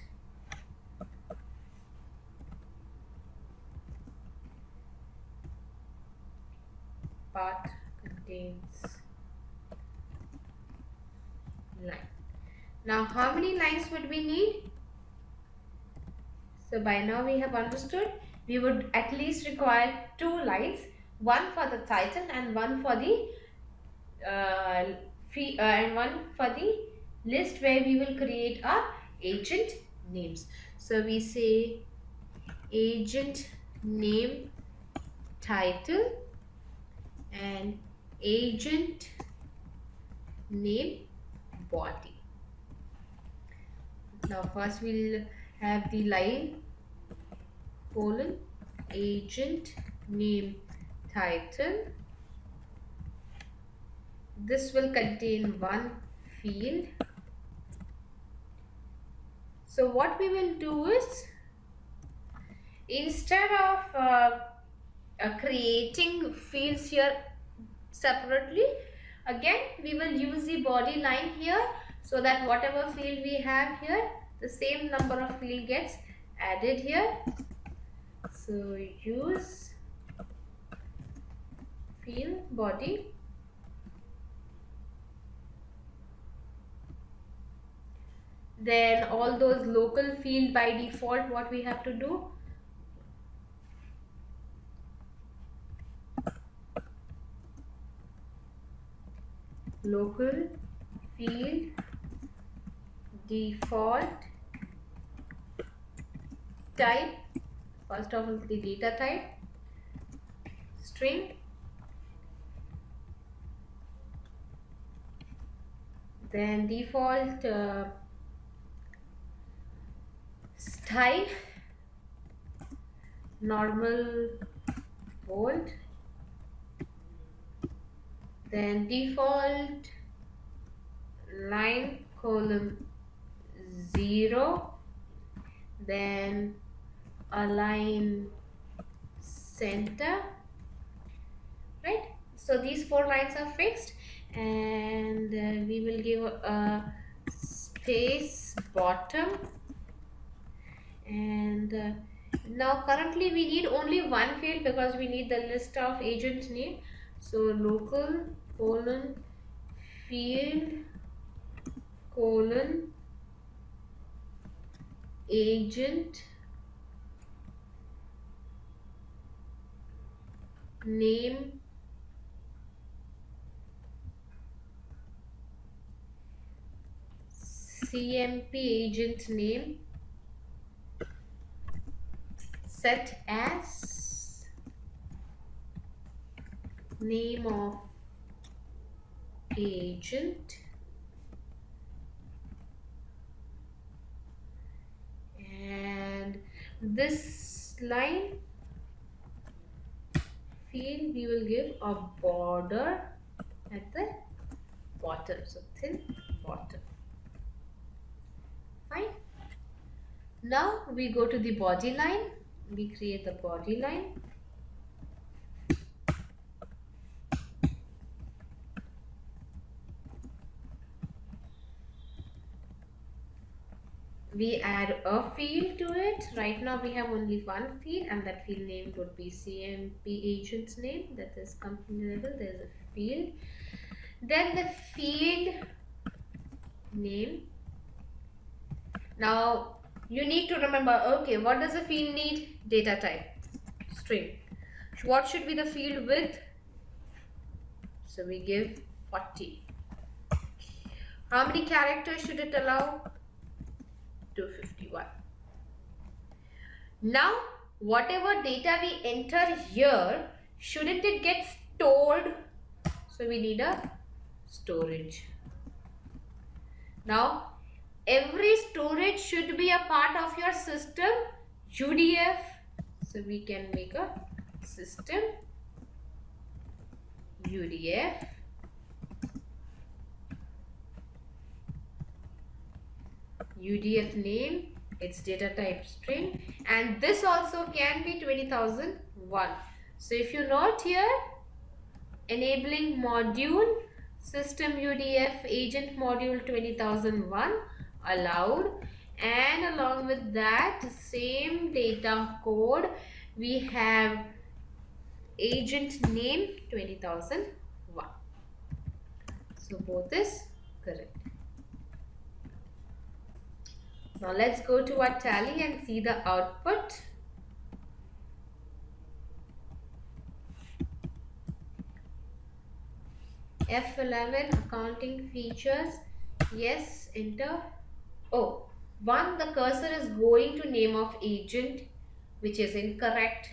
line. Now how many lines would we need? So by now we have understood we would at least require 2 lines, one for the title and one for the and one for the list where we will create our agent names. So we say agent name title and agent name body. Now first we'll have the line colon agent name title. This will contain one field. So what we will do is, instead of creating fields here separately, again we will use the body line here, so that whatever field we have here, the same number of field gets added here. So use field body. Then all those local field, by default what we have to do, local field default type, first of all the data type string, then default style normal bold, then default line column 0, then align center, right? So these 4 lines are fixed, and we will give a space bottom, and now currently we need only one field because we need the list of agent name. So local colon field colon agent name CMP agent name set as name of agent and this line field we will give a border at the bottom, so thin bottom. Fine. Now we go to the body line. We create the body line. We add a field to it. Right now we have only one field, and that field name would be CMP agent's name. That is company level. There is a field. Then the field name. Now you need to remember, okay, what does a field need? Data type string. What should be the field width? So we give 40. How many characters should it allow? 251. Now whatever data we enter here, shouldn't it get stored? So we need a storage. Now every storage should be a part of your system UDF. So we can make a system UDF name, its data type string, and this also can be 20001. So if you note here, enabling module system UDF agent module 20001 allowed, and along with that same data code we have agent name 20001. So both is correct. Now let's go to our tally and see the output. F11 accounting features. Yes, enter. Oh, one, the cursor is going to name of agent, which is incorrect,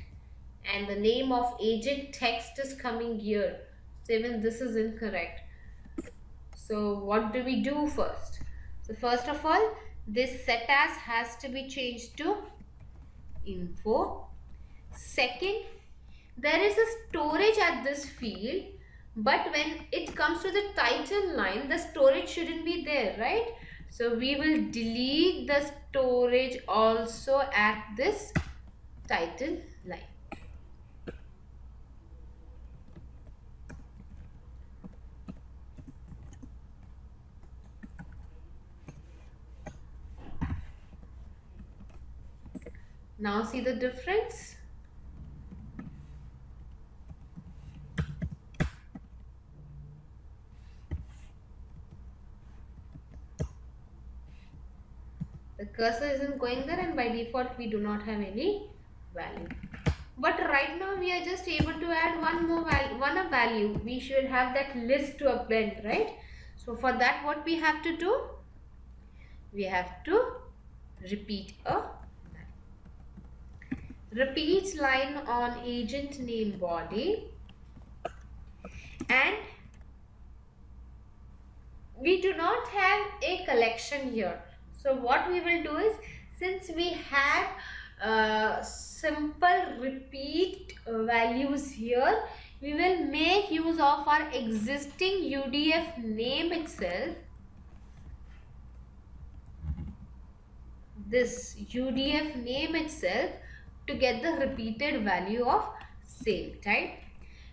and the name of agent text is coming here, so even this is incorrect. So what do we do first? So first of all, this set as has to be changed to info. Second, there is a storage at this field, but when it comes to the title line, the storage shouldn't be there, right? So we will delete the storage also at this title line. Now see the difference. The cursor isn't going there, and by default we do not have any value. But right now we are just able to add one more value, one value. We should have that list to append, right? So for that, what we have to do? We have to repeat a repeat line on agent name body, and we do not have a collection here. So what we will do is, since we have simple repeat values here, we will make use of our existing UDF name itself. This UDF name itself to get the repeated value of same type.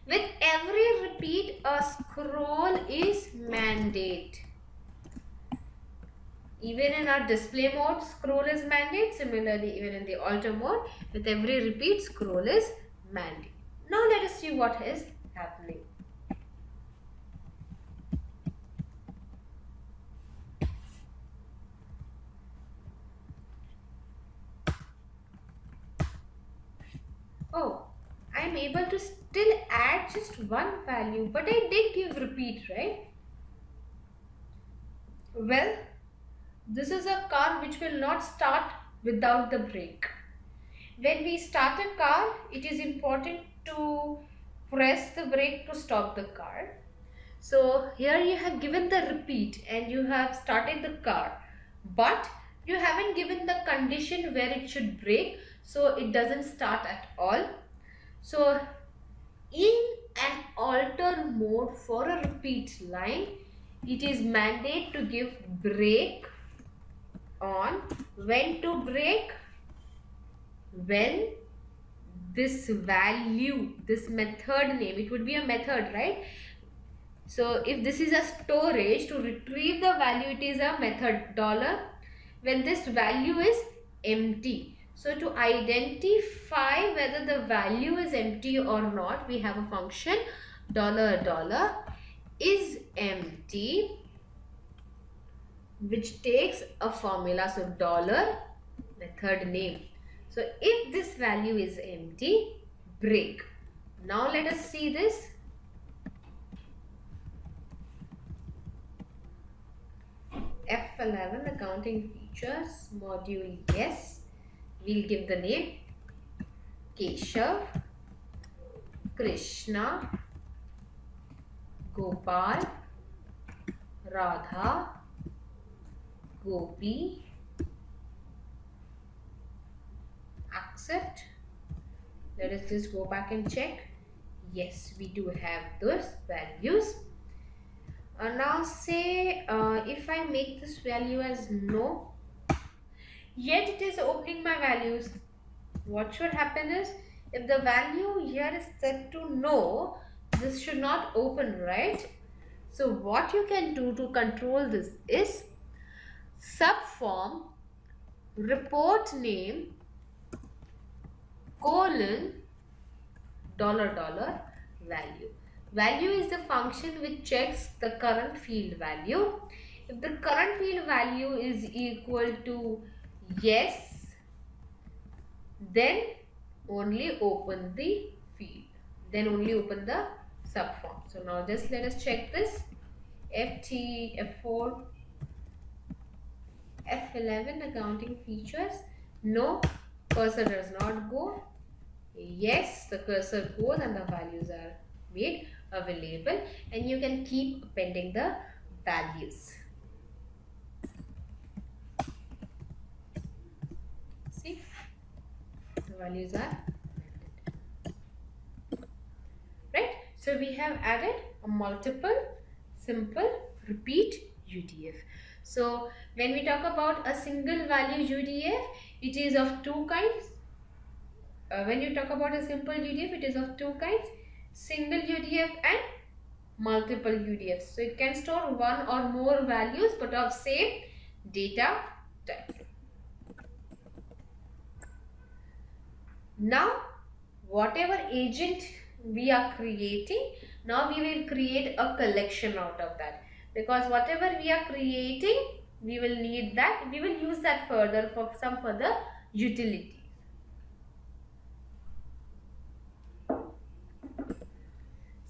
With every repeat, a scroll is mandate. Even in our display mode, scroll is mandate. Similarly, even in the alter mode, with every repeat, scroll is mandate. Now let us see what is happening. Oh, I am able to still add just one value, but I did give repeat, right? Well, this is a car which will not start without the brake. When we start a car, it is important to press the brake to stop the car. So here you have given the repeat and you have started the car, but you haven't given the condition where it should brake, so it doesn't start at all. So in an alter mode for a repeat line, it is mandate to give brake on. When to brake? When this value, this method name, it would be a method, right? So if this is a storage, to retrieve the value, it is a method dollar. When this value is empty, so to identify whether the value is empty or not, we have a function $$ is empty, which takes a formula. So dollar method name. So if this value is empty, break. Now let us see this. F11 accounting features module. Yes, we'll give the name Keshav, Krishna, Gopal, Radha, Gopi. Accept. Let us just go back and check. Yes, we do have those values. Now say if I make this value as no, yet it is opening my values. What should happen is, if the value here is set to no, this should not open, right? So what you can do to control this is subform report name colon $$ value. Value is the function which checks the current field value. If the current field value is equal to yes, then only open the field. Then only open the subform. So now just let us check this. F3, F4, F11 accounting features. No, cursor does not go. Yes, the cursor goes and the values are made available, and you can keep appending the values. See, the values are right. So we have added a multiple, simple, repeat UDF. So when we talk about a single value UDF, it is of two kinds. When you talk about a simple UDF, it is of two kinds: single UDF and multiple UDFs. So it can store one or more values but of same data type. Now whatever agent we are creating, now we will create a collection out of that, because whatever we are creating, we will need that, we will use that further for some further utilities.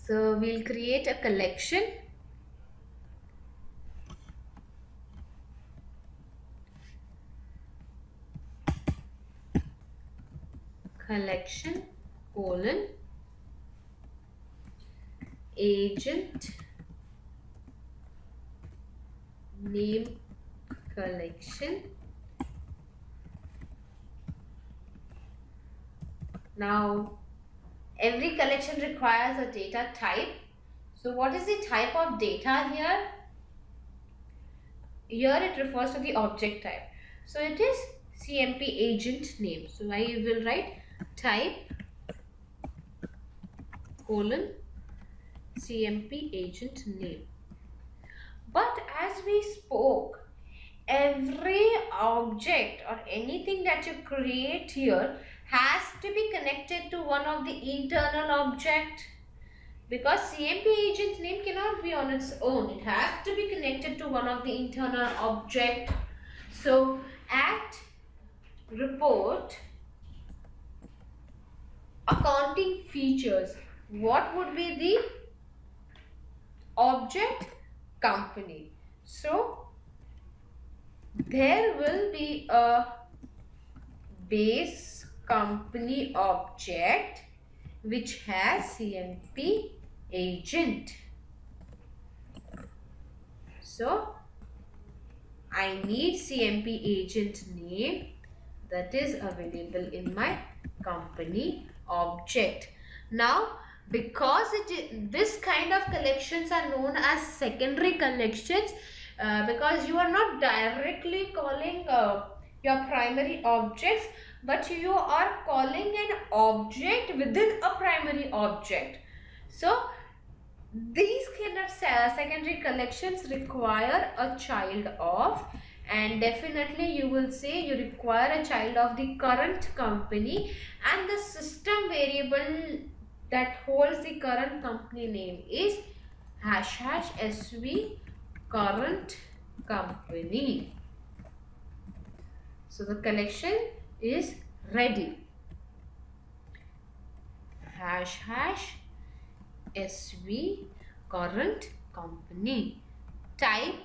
So we'll create a collection. Collection colon agent name collection. Now every collection requires a data type. So what is the type of data here? Here it refers to the object type. So it is CMP agent name. So I will write type colon CMP agent name. But as we spoke, every object or anything that you create here has to be connected to one of the internal object, because CMP agent name cannot be on its own. It has to be connected to one of the internal object. So at report accounting features, what would be the object? Company. So there will be a base company object which has CMP agent. So I need CMP agent name that is available in my company object. Now because this kind of collections are known as secondary collections, because you are not directly calling your primary objects, but you are calling an object within a primary object. So these kind of secondary collections require a child of, and definitely you will say you require a child of the current company, and the system variable that holds the current company name is #sv current company. So the collection is ready. #sv current company. Type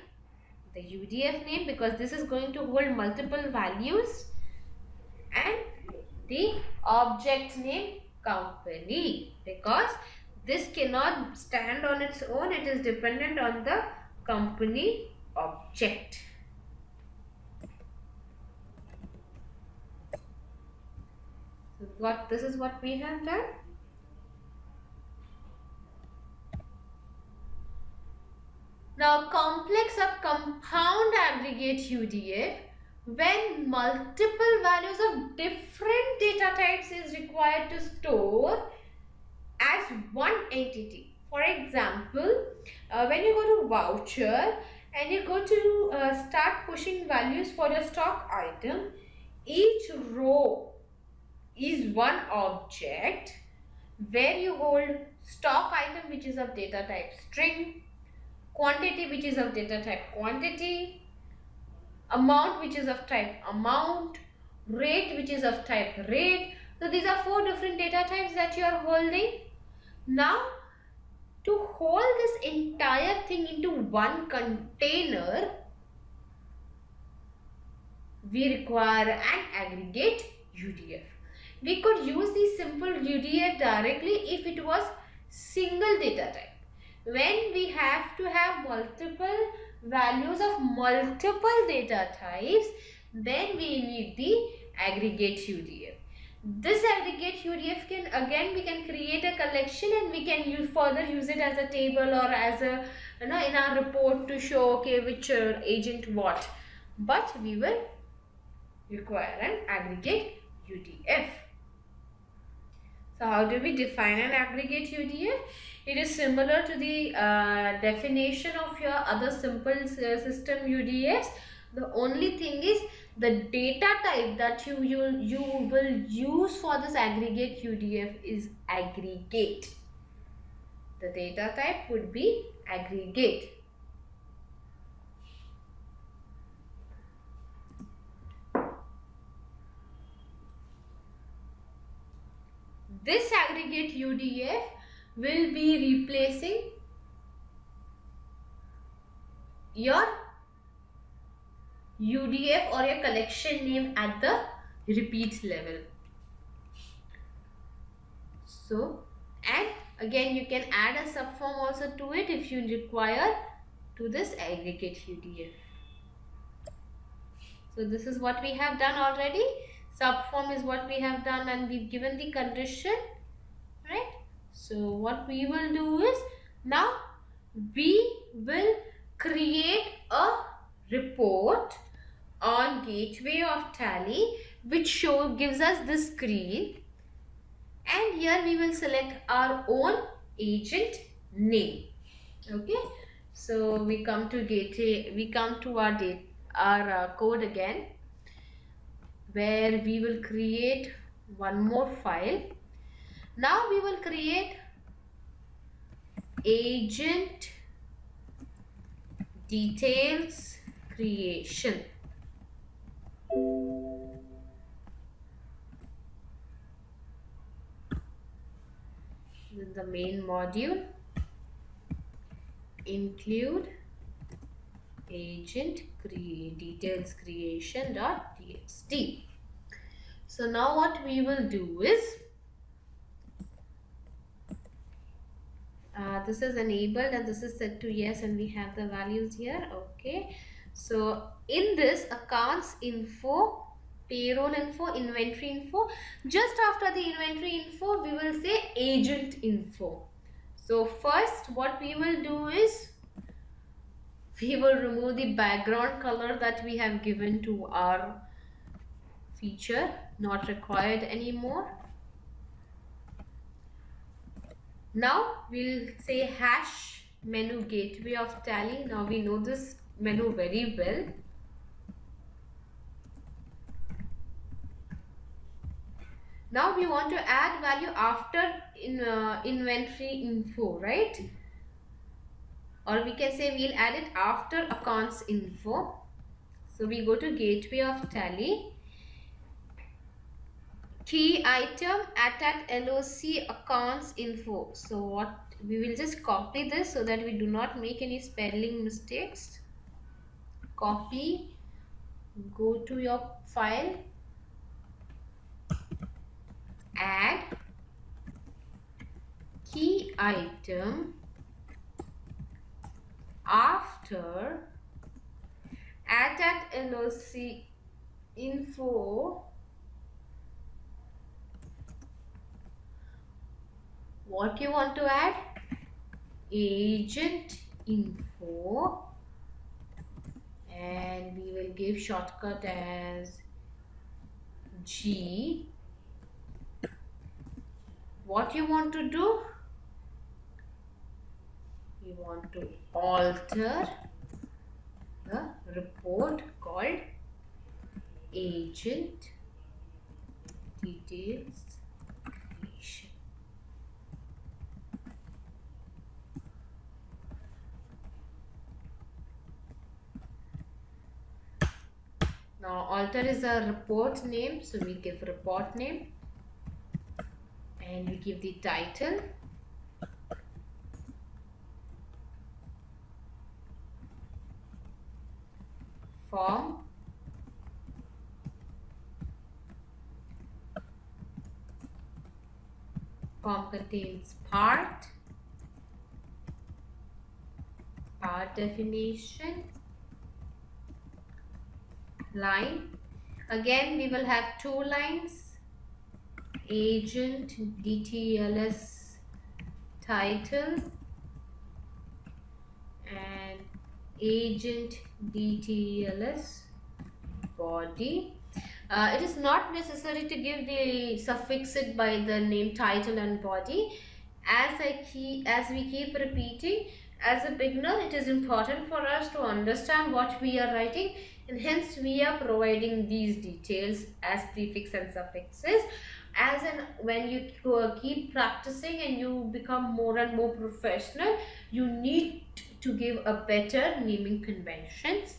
the UDF name, because this is going to hold multiple values, and the object name company, because this cannot stand on its own. It is dependent on the company object. So this is what we have done. Now complex or compound aggregate UDF, when multiple values of different data types is required to store as one entity. For example, when you go to voucher and you go to start pushing values for your stock item, each row is one object where you hold stock item which is of data type string, quantity which is of data type quantity, amount which is of type amount, rate which is of type rate. So these are 4 different data types that you are holding. Now to hold this entire thing into one container, we require an aggregate UDF. We could use the simple UDF directly if it was single data type. When we have to have multiple values of multiple data types, then we need the aggregate UDF. This aggregate UDF we can create a collection and we can further use it as a table or as a in our report to show okay which agent what. But we will require an aggregate UDF. So how do we define an aggregate UDF? It is similar to the definition of your other simple system UDFs. The only thing is the data type that you will use for this aggregate UDF is aggregate. The data type would be aggregate. This aggregate UDF will be replacing your UDF or your collection name at the repeat level. So, and again you can add a subform also to it if you require to this aggregate UDF. So this is what we have done already. Subform is what we have done and we've given the condition, right? So what we will do is now we will create a report on gateway of Tally which gives us this screen, and here we will select our own agent name. Okay, so we come to gateway, we come to our code again, where we will create one more file. Now we will create agent details creation. With the main module, include agent details creation.txt. So now what we will do is this is enabled and this is set to yes, and we have the values here. Okay, so in this accounts info, payroll info, inventory info, just after the inventory info we will say agent info. So first what we will do is we will remove the background color that we have given to our feature, not required anymore. Now we'll say hash menu gateway of Tally. Now we know this menu very well. Now we want to add value after inventory info, right? Or we can say we'll add it after accounts info. So we go to gateway of Tally, key item at LOC accounts info. So what we will just copy this so that we do not make any spelling mistakes. Copy, go to your file, add key item after at LOC info. What you want to add? Agent info, and we will give shortcut as G. What you want to do? You want to alter the report called agent details creation. Now alter is a report name, so we give report name and we give the title. Form. Form contains part definition, line. Again, we will have two lines. Agent DTLS title and agent DTLS body. It is not necessary to give the suffix it by the name title and body. As we keep repeating, as a beginner, it is important for us to understand what we are writing, and hence we are providing these details as prefix and suffixes. As in, when you keep practicing and you become more and more professional, you need to give a better naming conventions.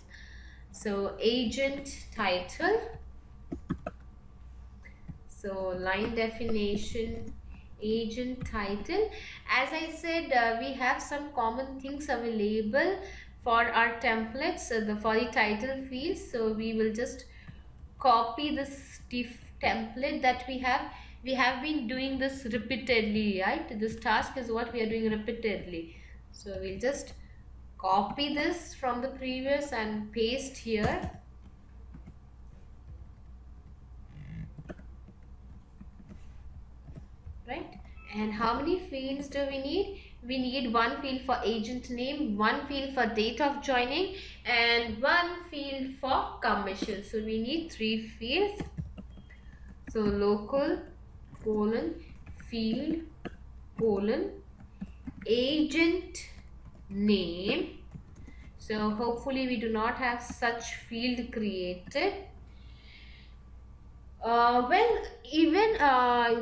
So agent title, so line definition, agent title. As I said, we have some common things available for our templates for the title fields. So we will just copy this template that we have. We have been doing this repeatedly, right? This task is what we are doing repeatedly. So we'll just copy this from the previous and paste here. Right? And how many fields do we need? We need one field for agent name, one field for date of joining, and one field for commission. So we need 3 fields. So local field agent name. So hopefully we do not have such field created. Well, even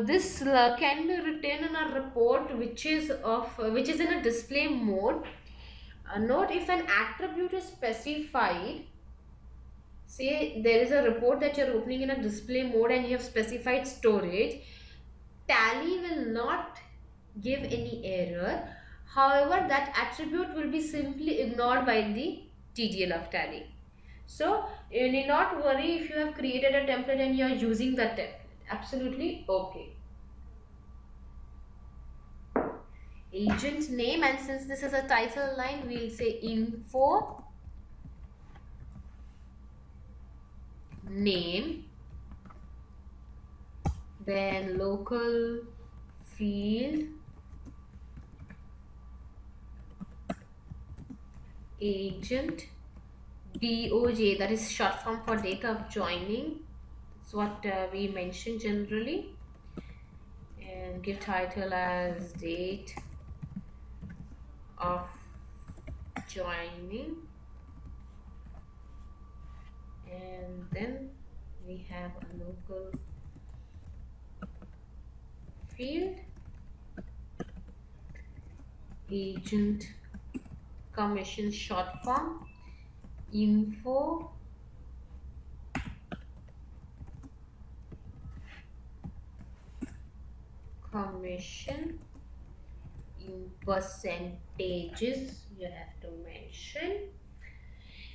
this can be written in a report which is in a display mode. Note, if an attribute is specified, say there is a report that you're opening in a display mode and you have specified storage, Tally will not give any error. However, that attribute will be simply ignored by the TDL of Tally. So you need not worry if you have created a template and you are using that template. Absolutely okay. Agent name, and since this is a title line, we'll say info name, then local field agent DOJ, that is short form for date of joining. That's what we mention generally. And give title as date of joining. And then we have a local field agent commission short form info commission in percentages you have to mention,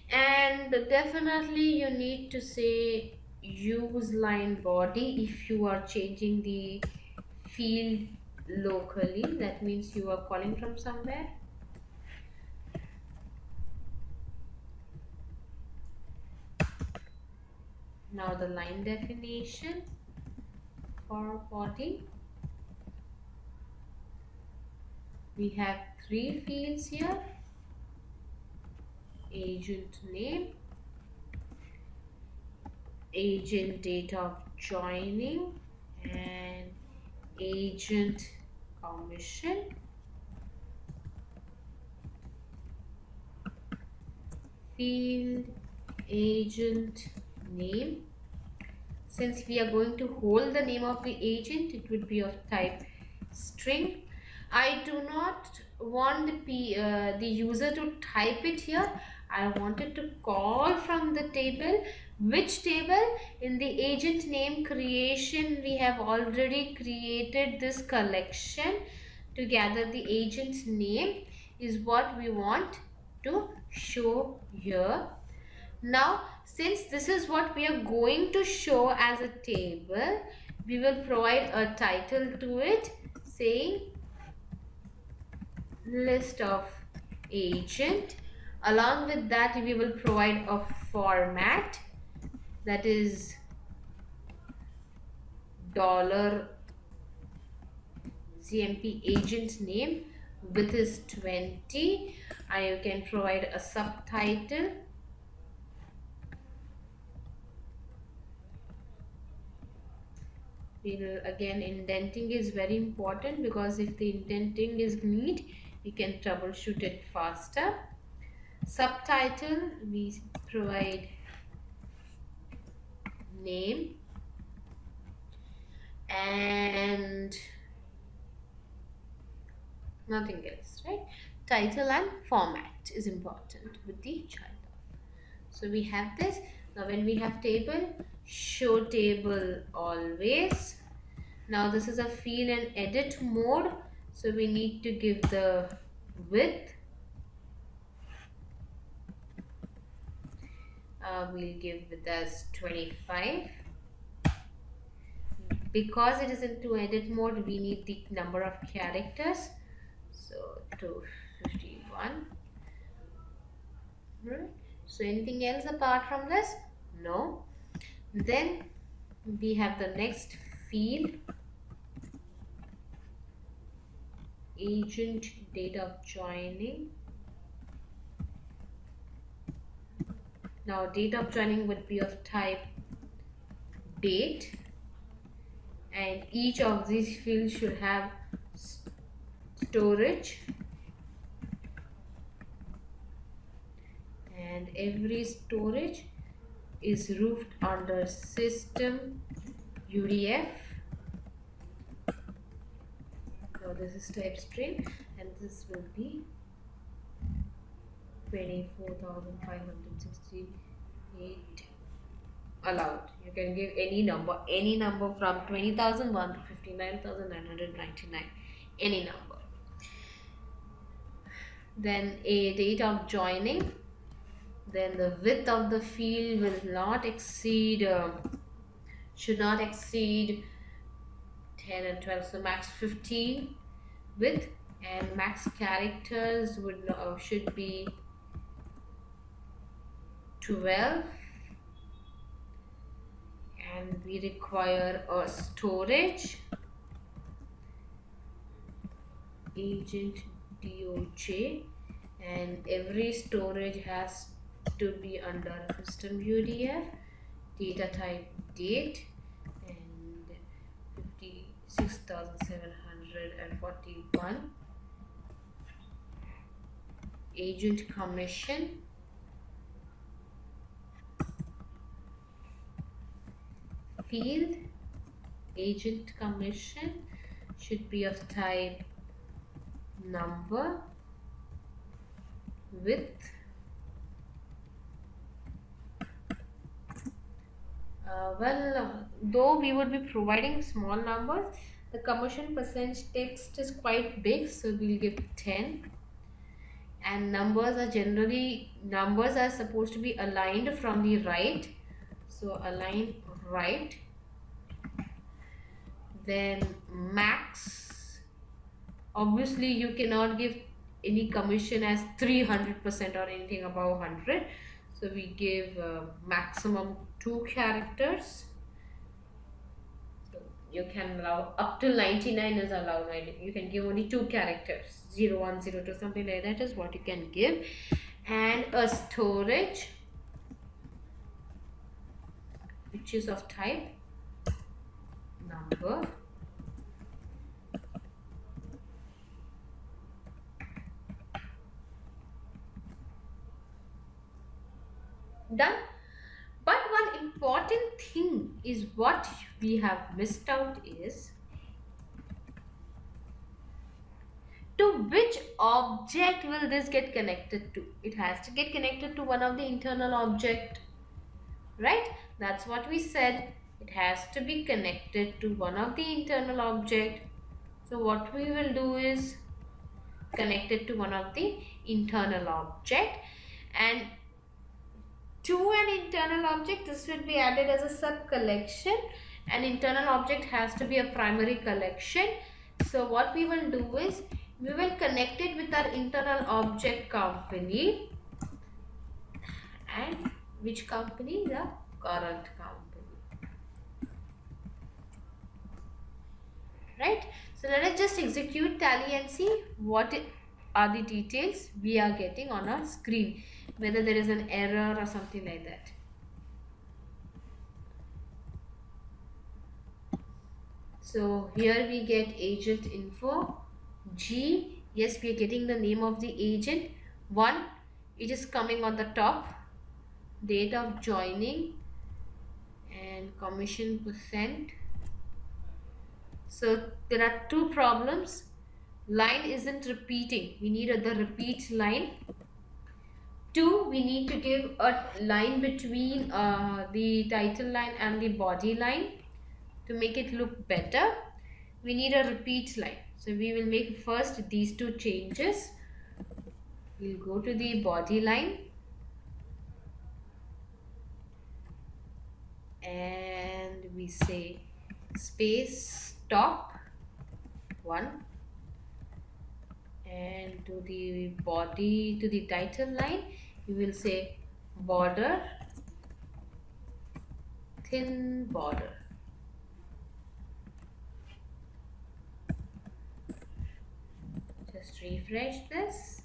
and definitely you need to say use line body if you are changing the field locally. That means you are calling from somewhere. Now the line definition for body. We have 3 fields here: agent name, agent date of joining, and agent commission. Field agent name. Since we are going to hold the name of the agent, it would be of type string. I do not want the user to type it here. I wanted to call from the table. Which table? In the agent name creation, we have already created this collection. To gather the agent name is what we want to show here. Now, since this is what we are going to show as a table, we will provide a title to it saying list of agent. Along with that, we will provide a format, that is $CMP agent name, width is 20, and you can provide a subtitle. Again, indenting is very important, because if the indenting is neat, we can troubleshoot it faster. Subtitle, we provide name and nothing else, right? Title and format is important with the child. So we have this. Now when we have table, show table always. Now this is a fill and edit mode, so we need to give the width. We'll give it as 25. Because it is into edit mode, we need the number of characters, so 251. Right. So anything else apart from this? No. Then we have the next field, agent date of joining. Now date of joining would be of type date, and each of these fields should have storage, and every storage is roofed under system UDF. Now this is type string, and this will be 24,568 allowed. You can give any number from 20,001 to 59,999, any number. Then a date of joining. Then the width of the field will not exceed, should not exceed 10 and 12, so max 15 width, and max characters would should be 12, and we require a storage, agent DOJ, and every storage has to be under system UDF, data type date, and 56,741, agent commission, field agent commission should be of type number, width, though we would be providing small numbers, the commission percentage text is quite big, so we'll give 10. And numbers are supposed to be aligned from the right, so align right. Then max, obviously you cannot give any commission as 300% or anything above 100, so we give maximum 2 characters. So you can allow up to 99 is allowed, right? You can give only 2 characters, 01, 02, something like that is what you can give. And a storage which is of type number. Done. But one important thing is what we have missed out is to which object will this get connected to? It has to get connected to one of the internal object, right? That's what we said. It has to be connected to one of the internal object. So what we will do is connect it to one of the internal object, and to an internal object this will be added as a sub collection. An internal object has to be a primary collection. So what we will do is we will connect it with our internal object company, and which company? The current company, right? So let us just execute tally and see what are the details we are getting on our screen, whether there is an error or something like that. So here we get agent info G. Yes, we are getting the name of the agent. 1, it is coming on the top. Date of joining and commission percent. So there are 2 problems. Line isn't repeating. We need the repeat line. 2, we need to give a line between the title line and the body line to make it look better. We need a repeat line. So we will make first these 2 changes. We'll go to the body line and we say space top 1, and to the body, to the title line, we will say border, thin border. Just refresh this.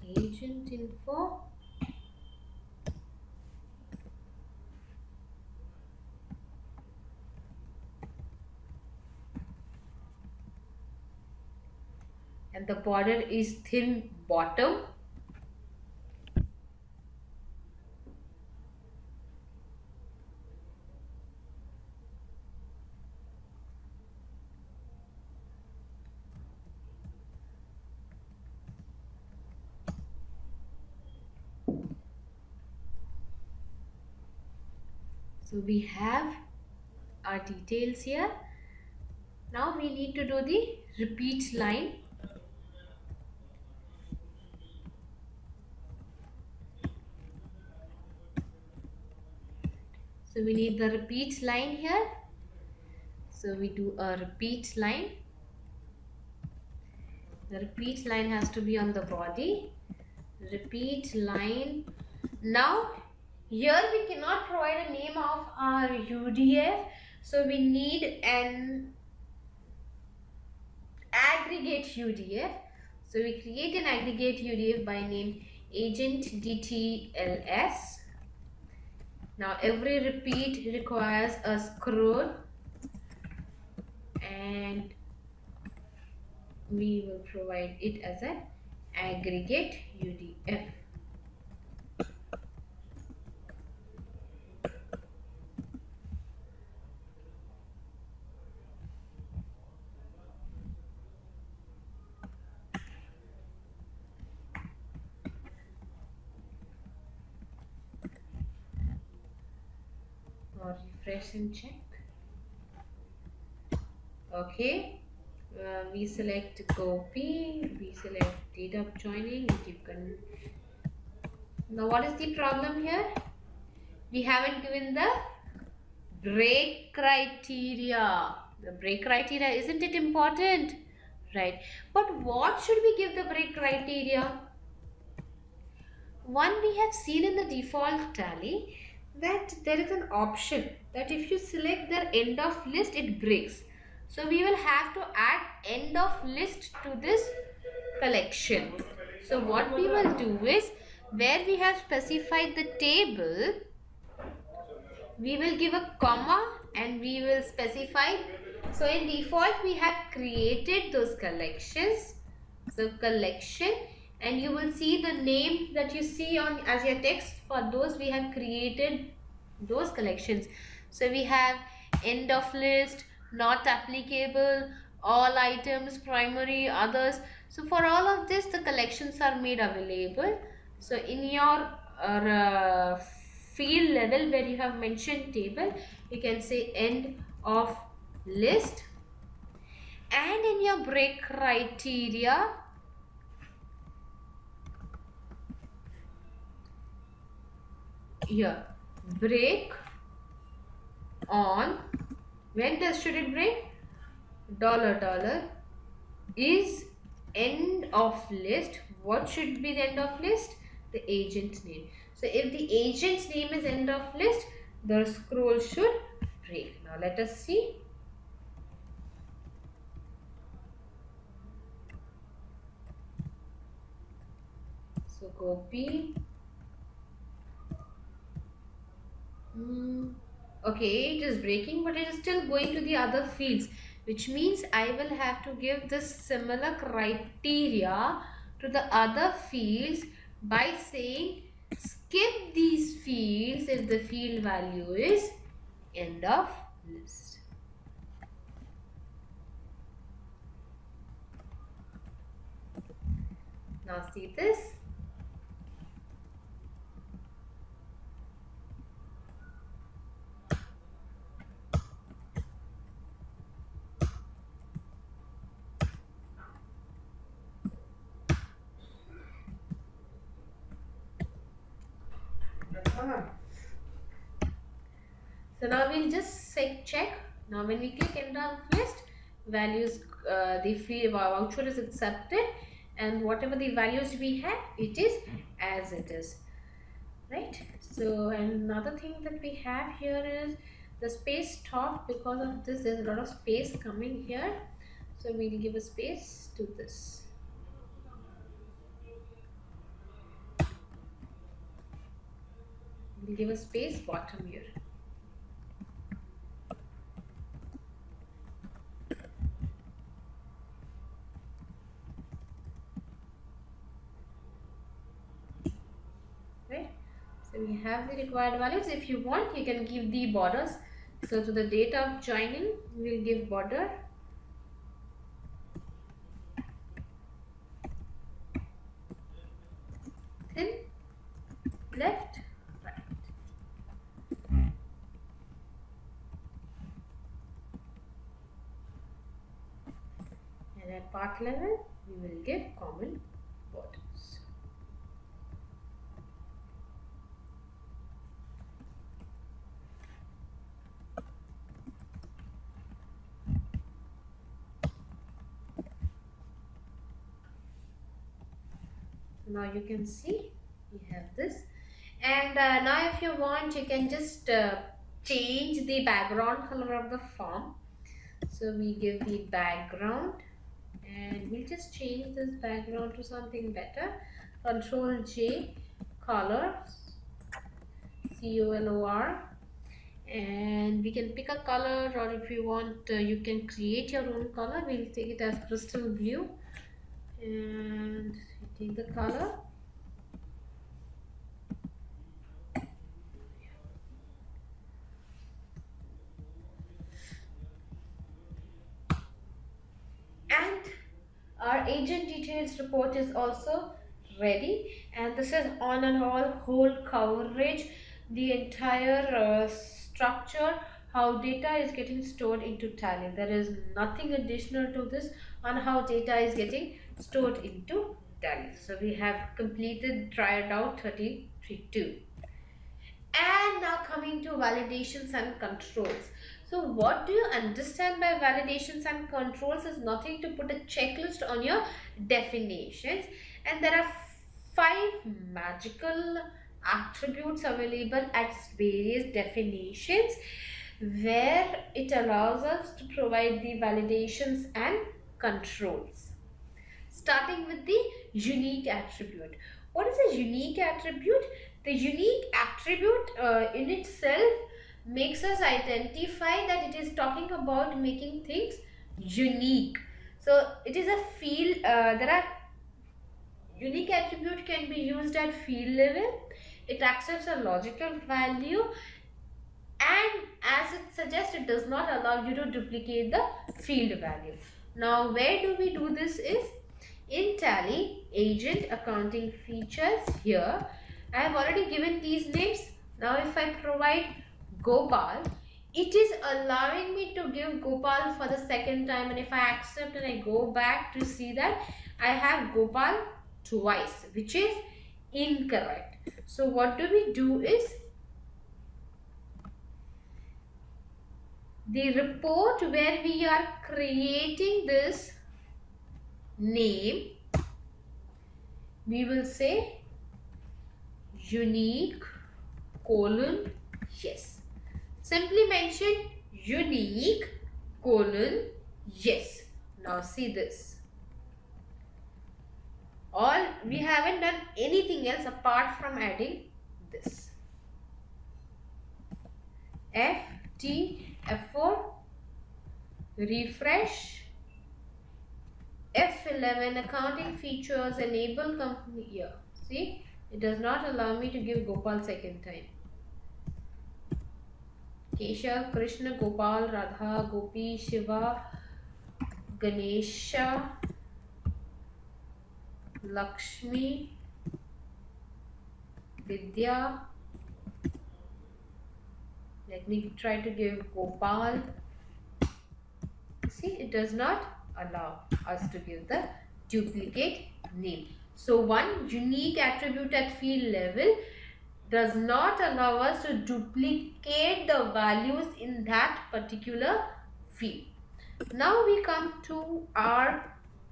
And agent info. And the border is thin bottom. So we have our details here. Now we need to do the repeat line. So we need the repeat line here. So we do a repeat line. The repeat line has to be on the body. Repeat line. Now here we cannot provide a name of our UDF. So we need an aggregate UDF. So we create an aggregate UDF by name agent DTLS. Now every repeat requires a scroll, and we will provide it as an aggregate UDF. Or refresh and check. Okay, we select copy, we select date of joining. Now what is the problem here? We haven't given the break criteria. The break criteria, isn't it important? Right. But what should we give the break criteria? One, we have seen in the default tally that there is an option that if you select the end of list, it breaks. So we will have to add end of list to this collection. So what we will do is, where we have specified the table, we will give a comma and we will specify. So in default we have created those collections. So collection, and you will see the name that you see on as your text. For those we have created those collections. So we have end of list, not applicable, all items, primary, others. So for all of this, the collections are made available. So in your field level where you have mentioned table, you can say end of list. And in your break criteria, here break on, when should it break? $, is end of list. What should be the end of list? The agent's name. So if the agent's name is end of list, the scroll should break. Now let us see. So copy. Okay, it is breaking, but it is still going to the other fields, which means I will have to give this similar criteria to the other fields by saying skip these fields if the field value is end of list. Now see this. So now we'll just check. Now when we click end of list, values, the field voucher is accepted, and whatever the values we have, it is as it is, right? So another thing that we have here is the space top. Because of this, there's a lot of space coming here, so we'll give a space to this. We'll give a space bottom here. Right, so we have the required values. If you want, you can give the borders. So to the date of joining, we'll give border. Thin, left, right. And at part level, we will give common borders. Now you can see we have this, and now if you want, you can just change the background color of the form. So we give the background, and we'll just change this background to something better. Control J, color, COLOR, and we can pick a color, or if you want, you can create your own color. We'll take it as crystal blue, and take the color. And our agent details report is also ready, and this is on and all whole coverage, the entire structure, how data is getting stored into Tally. There is nothing additional to this on how data is getting stored into Tally. So we have completed, tried out 33.2. And now coming to validations and controls. So what do you understand by validations and controls is nothing to put a checklist on your definitions, and there are 5 magical attributes available at various definitions where it allows us to provide the validations and controls. Starting with the unique attribute. What is a unique attribute? The unique attribute in itself makes us identify that it is talking about making things unique. So it is a field, there are unique attribute can be used at field level. It accepts a logical value and as it suggests, it does not allow you to duplicate the field value. Now where do we do this is in Tally agent accounting features. Here I have already given these names. Now if I provide Gopal, it is allowing me to give Gopal for the second time, and if I accept and I go back to see that I have Gopal twice, which is incorrect. So what do we do is the report where we are creating this name, we will say unique colon yes. Simply mention unique colon yes. Now see this. All we haven't done anything else apart from adding this. F4 refresh. F11 accounting features enable company here. See, it does not allow me to give Gopal second time. Keshav, Krishna, Gopal, Radha, Gopi, Shiva, Ganesha, Lakshmi, Vidya. Let me try to give Gopal. See, it does not allow us to give the duplicate name. So one unique attribute at field level does not allow us to duplicate the values in that particular field. Now we come to our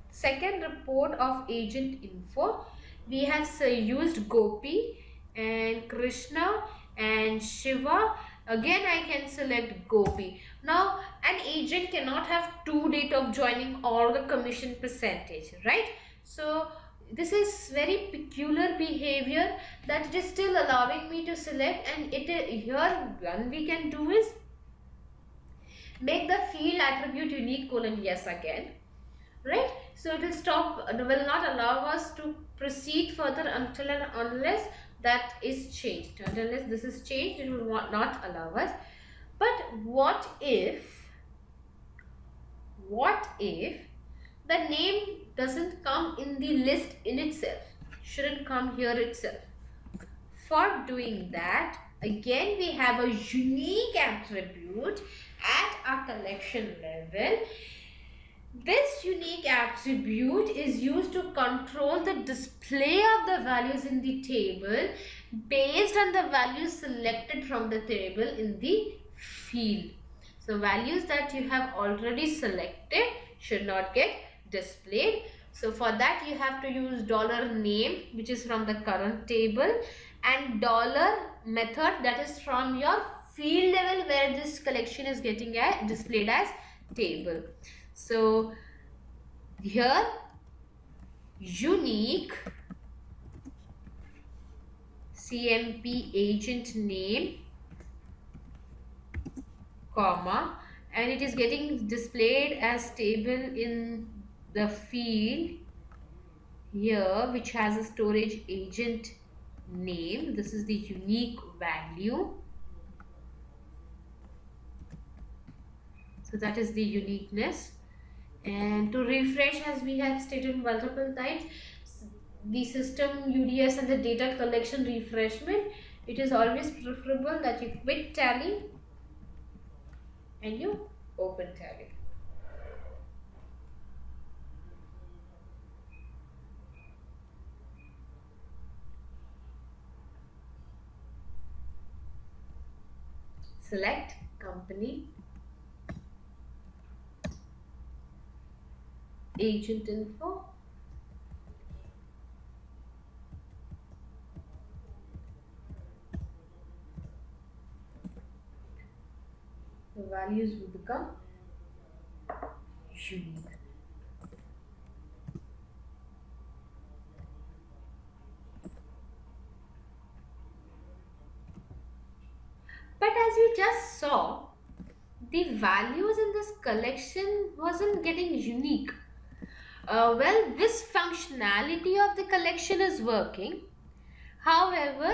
second report of agent info. We have used Gopi and Krishna and Shiva. Again I can select Gopi. Now an agent cannot have two date of joining or the commission percentage, right? So this is very peculiar behavior that it is still allowing me to select, and it here one we can do is make the field attribute unique colon yes again, right? So it will stop, will not allow us to proceed further until and unless that is changed. Unless this is changed, it will not allow us. But what if the name doesn't come in the list in itself, shouldn't come here itself? For doing that, again we have a unique attribute at our collection level. This unique attribute is used to control the display of the values in the table based on the values selected from the table in the field. So values that you have already selected should not get displayed. So for that you have to use $name, which is from the current table, and $method, that is from your field level where this collection is getting displayed as table. So here unique CMP agent name, comma, and it is getting displayed as table in the field here, which has a storage agent name. This is the unique value. So that is the uniqueness. And to refresh, as we have stated multiple times, the system UDS and the data collection refreshment, it is always preferable that you quit Tally and you open Tally. Select company, agent info, the values will become unique. But as you just saw, the values in this collection wasn't getting unique. Well, this functionality of the collection is working. However,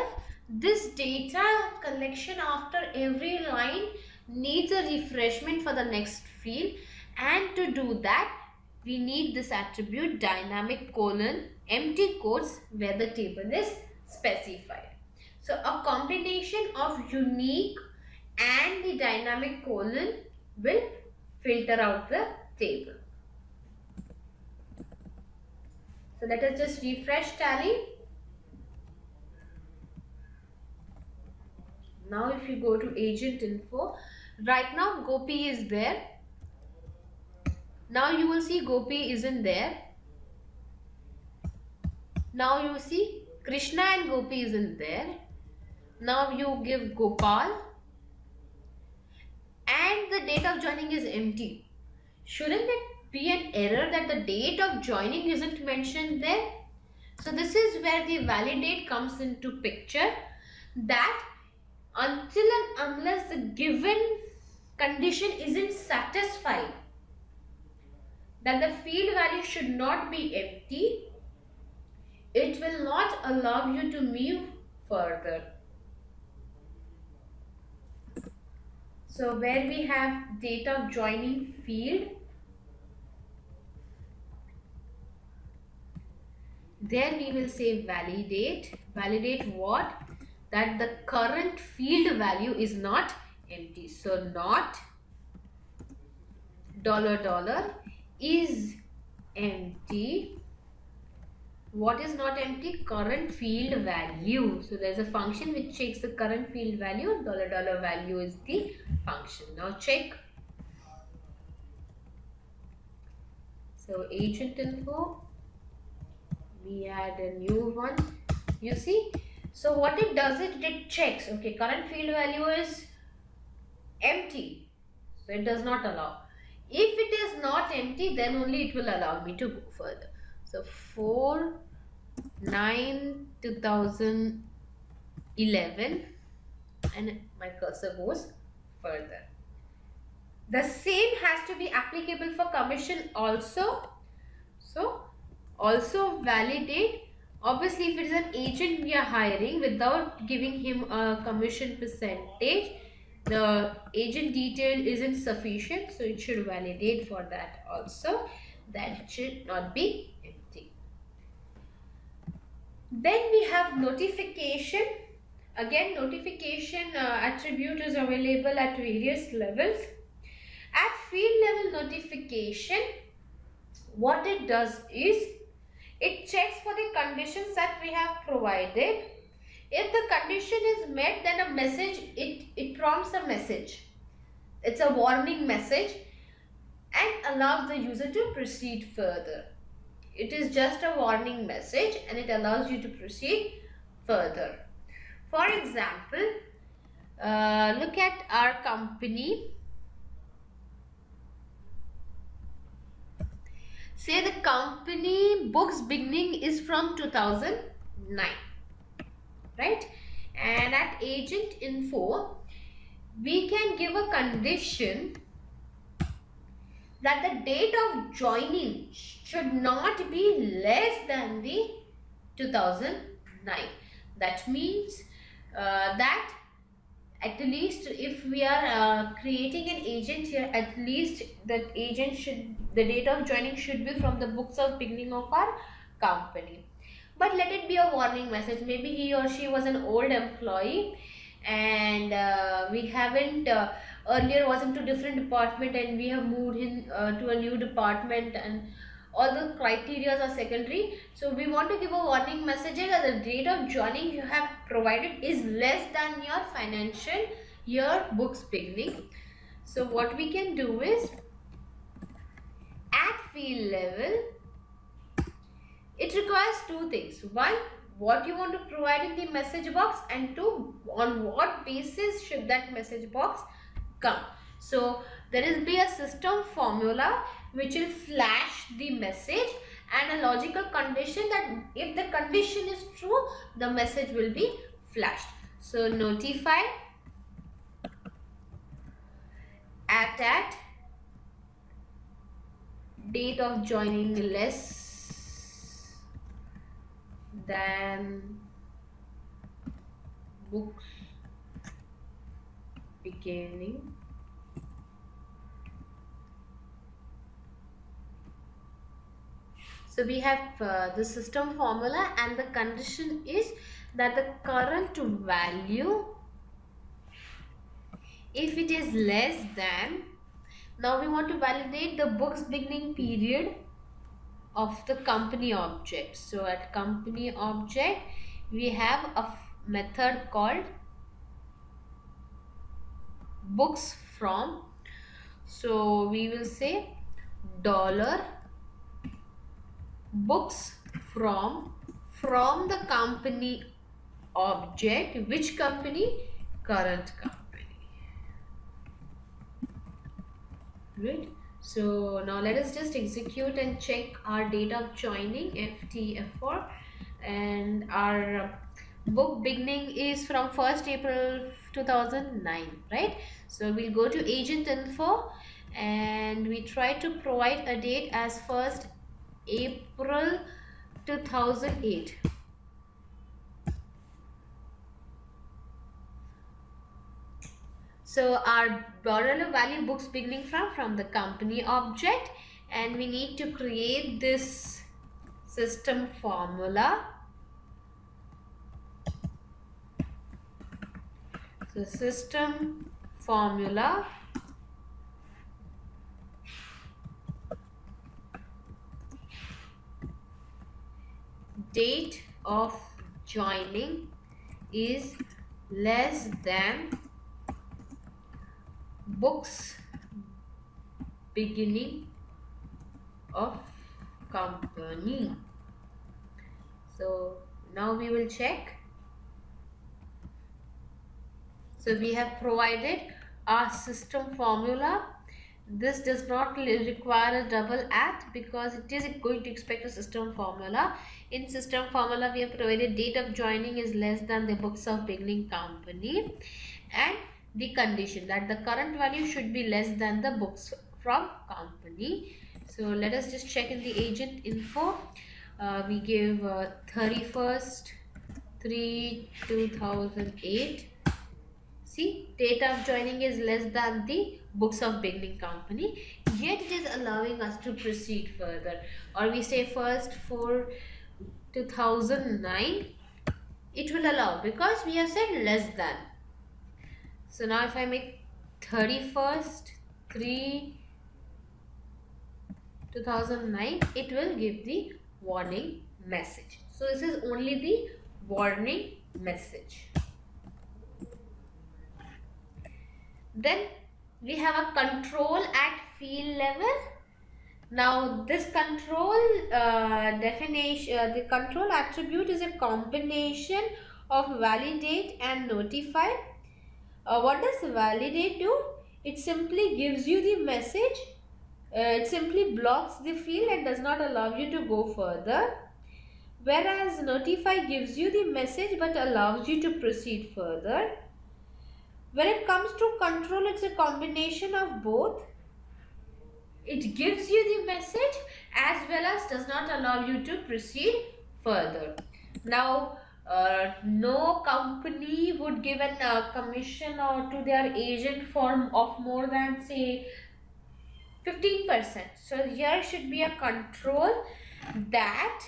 this data collection after every line needs a refreshment for the next field, and to do that we need this attribute dynamic colon empty quotes where the table is specified. So a combination of unique and the dynamic colon will filter out the table. So let us just refresh Tally. Now if you go to agent info, right now Gopi is there. Now you will see Gopi isn't there. Now you see Krishna and Gopi isn't there. Now you give Gopal and the date of joining is empty. Shouldn't it be an error that the date of joining isn't mentioned there? So this is where the validate comes into picture, that until and unless the given condition isn't satisfied, that the field value should not be empty, it will not allow you to move further. So where we have date of joining field, there we will say validate. Validate what? That the current field value is not empty. So not $$ is empty. What is not empty? Current field value. So there's a function which checks the current field value. $$ value is the function. Now check. So agent info, we add a new one. You see, so what it does, it checks, okay, current field value is empty, so it does not allow. If it is not empty, then only it will allow me to go further. So 4/9/2011, and my cursor goes further. The same has to be applicable for commission also. So also validate. Obviously, if it is an agent we are hiring, without giving him a commission percentage, the agent detail isn't sufficient, so it should validate for that also, that it should not be empty. Then we have notification. Again, notification attribute is available at various levels. At field level notification, what it does is, it checks for the conditions that we have provided. If the condition is met, then a message, it prompts a message. It's a warning message and allows the user to proceed further. It is just a warning message and it allows you to proceed further. For example, look at our company. Say the company books beginning is from 2009, right? And at agent info, we can give a condition that the date of joining should not be less than the 2009. That means that at least if we are creating an agent here, at least the date of joining should be from the books of beginning of our company. But let it be a warning message. Maybe he or she was an old employee and we haven't earlier was into different department and we have moved in to a new department, and all the criteria are secondary. So we want to give a warning message that the date of joining you have provided is less than your financial year books beginning. So what we can do is, at field level, it requires two things. One, what you want to provide in the message box, and two, on what basis should that message box come. So there will be a system formula which will flash the message and a logical condition that if the condition is true, the message will be flashed. So notify at date of joining less than books beginning so we have the system formula, and the condition is that the current value, if it is less than, now we want to validate the books beginning period of the company object. So at company object we have a method called books from. So we will say dollar books from the company object. Which company? Current company. Right. So now let us just execute and check our date of joining FTF4, and our book beginning is from 1st April 2009, right? So we'll go to agent info and we try to provide a date as 1st April 2008. So our dollar value books beginning from the company object, and we need to create this system formula. So system formula date of joining is less than books beginning of company. So now we will check. So we have provided our system formula. This does not require a double at because it is going to expect a system formula. In system formula we have provided date of joining is less than the books of beginning company, and the condition that the current value should be less than the books from company. So let us just check in the agent info. We give 31st 3/2008. See, date of joining is less than the books of beginning company, yet it is allowing us to proceed further. Or we say 1st 4/2009, it will allow because we have said less than. So now if I make 31st 3/2009, it will give the warning message. So this is only the warning message. Then we have a control at field level. Now this control definition, the control attribute is a combination of validate and notify. What does validate do? It simply gives you the message. It simply blocks the field and does not allow you to go further. Whereas notify gives you the message but allows you to proceed further. When it comes to control, it's a combination of both. It gives you the message as well as does not allow you to proceed further. Now, no company would give a commission or to their agent form of more than say 15%. So here should be a control that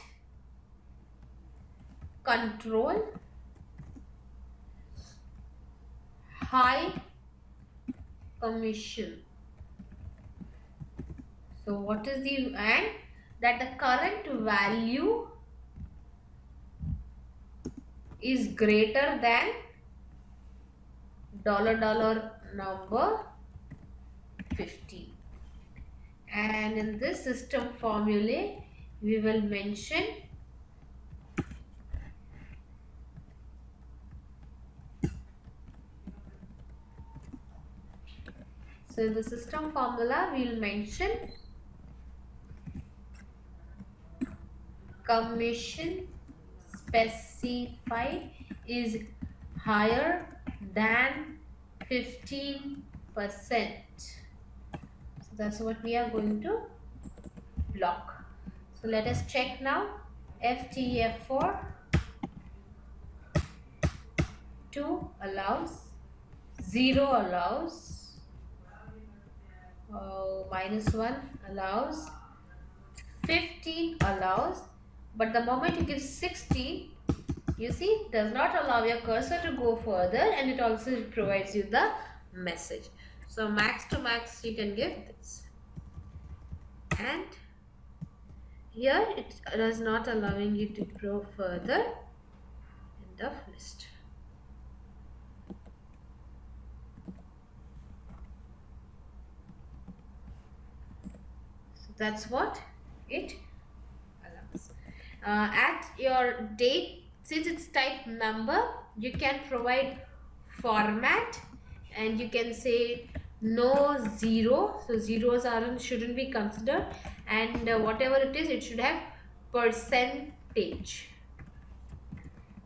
control high commission. So what is the, and that the current value is greater than dollar number 50. And in this system formula we will mention so in the system formula we will mention commission specified is higher than 15%. So that's what we are going to block. So let us check now. FTF4 2 allows, 0 allows, -1 allows, 15 allows, but the moment you give 16, you see, it does not allow your cursor to go further, and it also provides you the message. So max to max you can give this, and here it is not allowing you to go further. End of list. So that's what it allows. At your date, since it's type number, you can provide format, and you can say no zero, so zeros shouldn't be considered, and whatever it is, it should have percentage.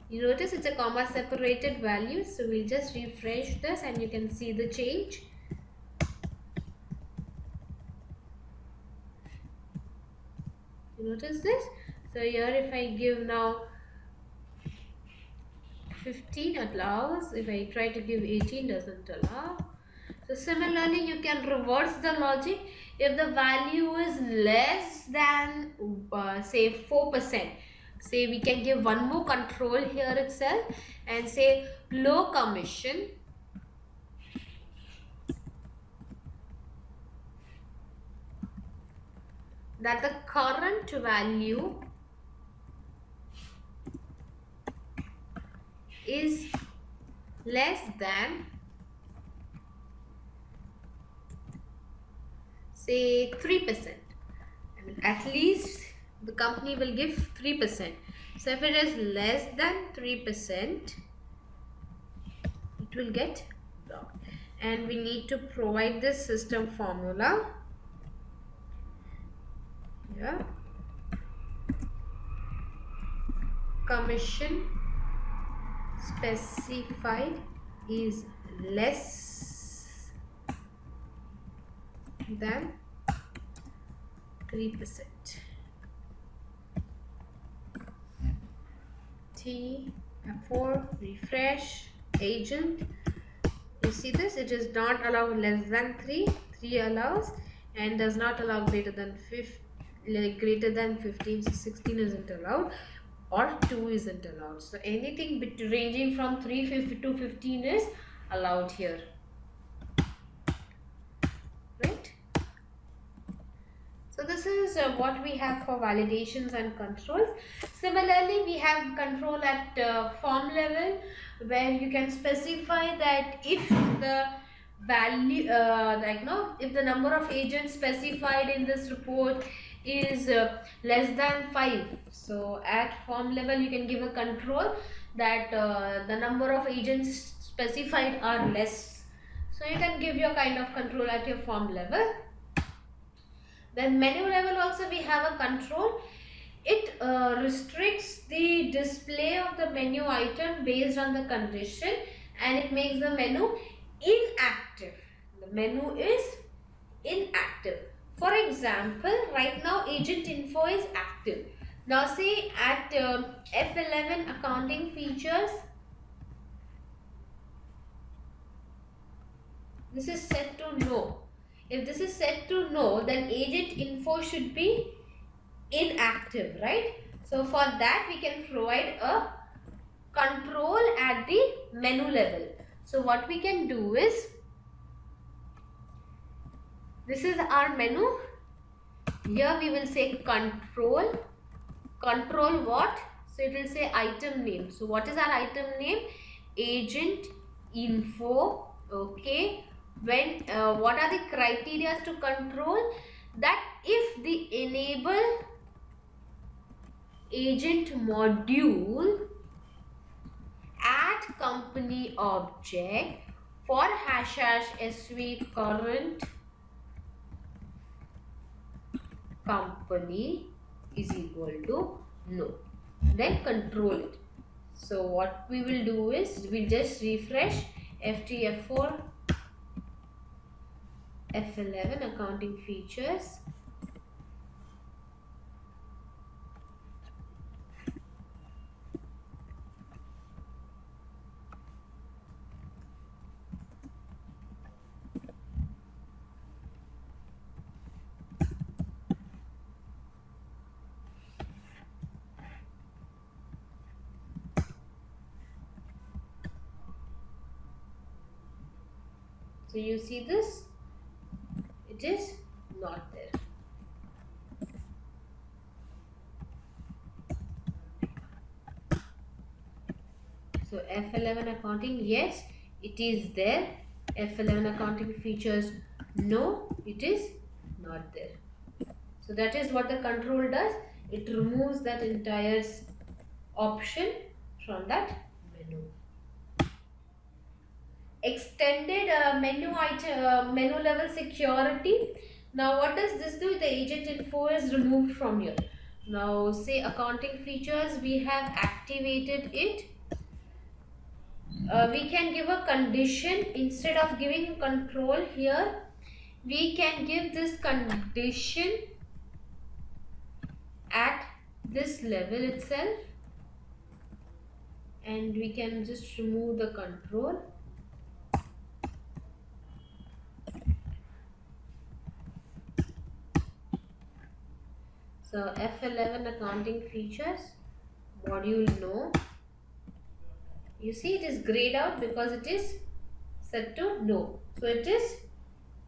You notice it's a comma separated value, so we'll just refresh this and you can see the change. You notice this? So here if I give now 15 allows, if I try to give 18 doesn't allow. So similarly you can reverse the logic. If the value is less than say 4%, say we can give one more control here itself and say low commission that the current value is less than say 3%. I mean, at least the company will give 3%. So if it is less than 3%, it will get blocked. And we need to provide this system formula. Yeah. Commission specified is less than 3%. F4 refresh agent. You see this? It is not allow less than 3. 3 allows and does not allow greater than 15. So 16 isn't allowed, or 2 isn't allowed. So anything ranging from 3 to 15 is allowed here. Right? So this is what we have for validations and controls. Similarly, we have control at form level, where you can specify that if the value, if the number of agents specified in this report is less than 5. So at form level, you can give a control that the number of agents specified are less. So you can give your kind of control at your form level. Then menu level also we have a control. It restricts the display of the menu item based on the condition, and it makes the menu inactive. The menu is inactive. For example, right now agent info is active. Now say at F11 accounting features, this is set to no. If this is set to no, then agent info should be inactive, right? So for that we can provide a control at the menu level. So what we can do is, this is our menu. Here we will say control. Control what? So it will say item name. So what is our item name? Agent info. Okay. When what are the criteria to control? That if the enable agent module at company object for #sv current company is equal to no, then control it. So what we will do is, we'll just refresh F4 F11 accounting features. So you see this, it is not there. So F11 accounting, yes, it is there. F11 accounting features, no, it is not there. So that is what the control does. It removes that entire option from that menu. Extended menu level security. Now what does this do? The agent info is removed from here. Now say accounting features, we have activated it. We can give a condition instead of giving control here. We can give this condition at this level itself, and we can just remove the control. So F11 accounting features, module no. You see it is grayed out because it is set to no. So it is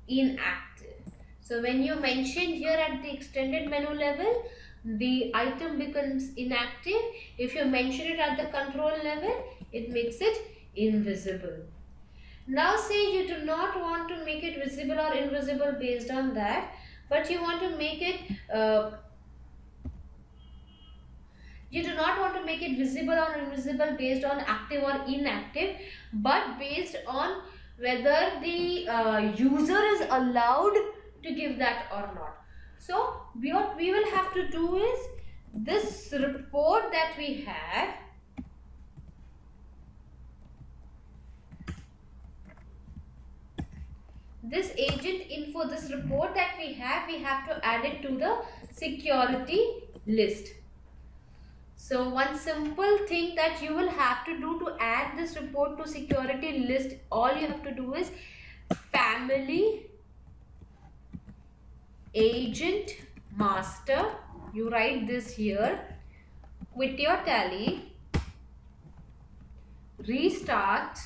inactive. So when you mention here at the extended menu level, the item becomes inactive. If you mention it at the control level, it makes it invisible. Now say you do not want to make it visible or invisible based on that, but you want to make it you do not want to make it visible or invisible based on active or inactive, but based on whether the user is allowed to give that or not. So what we will have to do is, this report that we have, this agent info, this report that we have to add it to the security list. So one simple thing that you will have to do to add this report to security list, all you have to do is family agent master. You write this here, quit your tally, restart,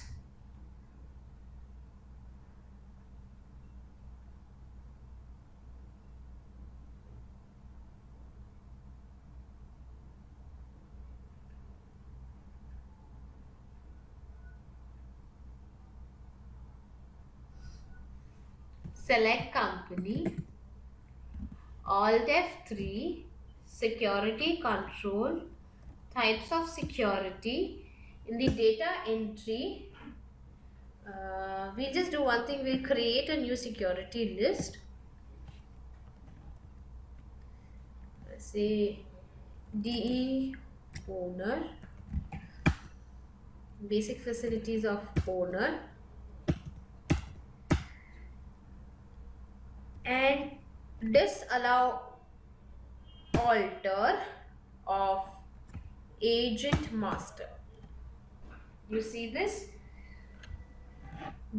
select company, Alt F3, security control, types of security. In the data entry, we just do one thing, we'll create a new security list. Let's say DE owner, basic facilities of owner, and disallow alter of agent master. You see this?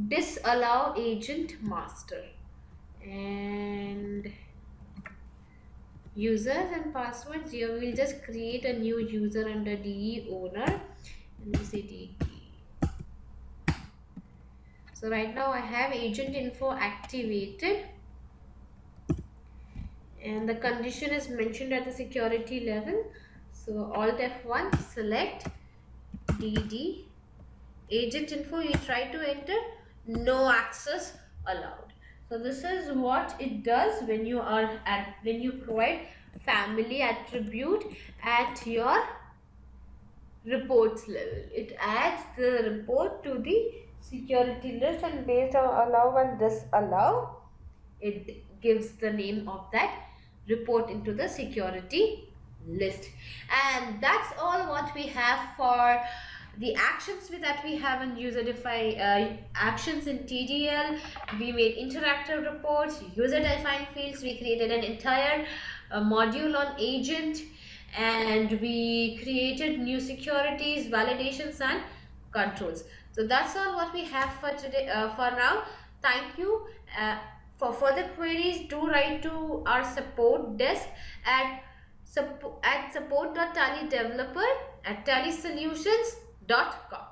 Disallow agent master. And users and passwords, here we will just create a new user under DE owner, and we say DE. So right now I have agent info activated, and the condition is mentioned at the security level. So Alt F1, select DD, agent info, you try to enter, no access allowed. So this is what it does when you provide family attribute at your reports level. It adds the report to the security list, and based on allow and disallow, it gives the name of that report into the security list. And that's all what we have for the actions that we have in user-defined actions in TDL. We made interactive reports, user-defined fields, we created an entire module on agent, and we created new securities, validations and controls. So that's all what we have for today, for now. Thank you. For further queries, do write to our support desk at support.tallydeveloper@tallysolutions.com.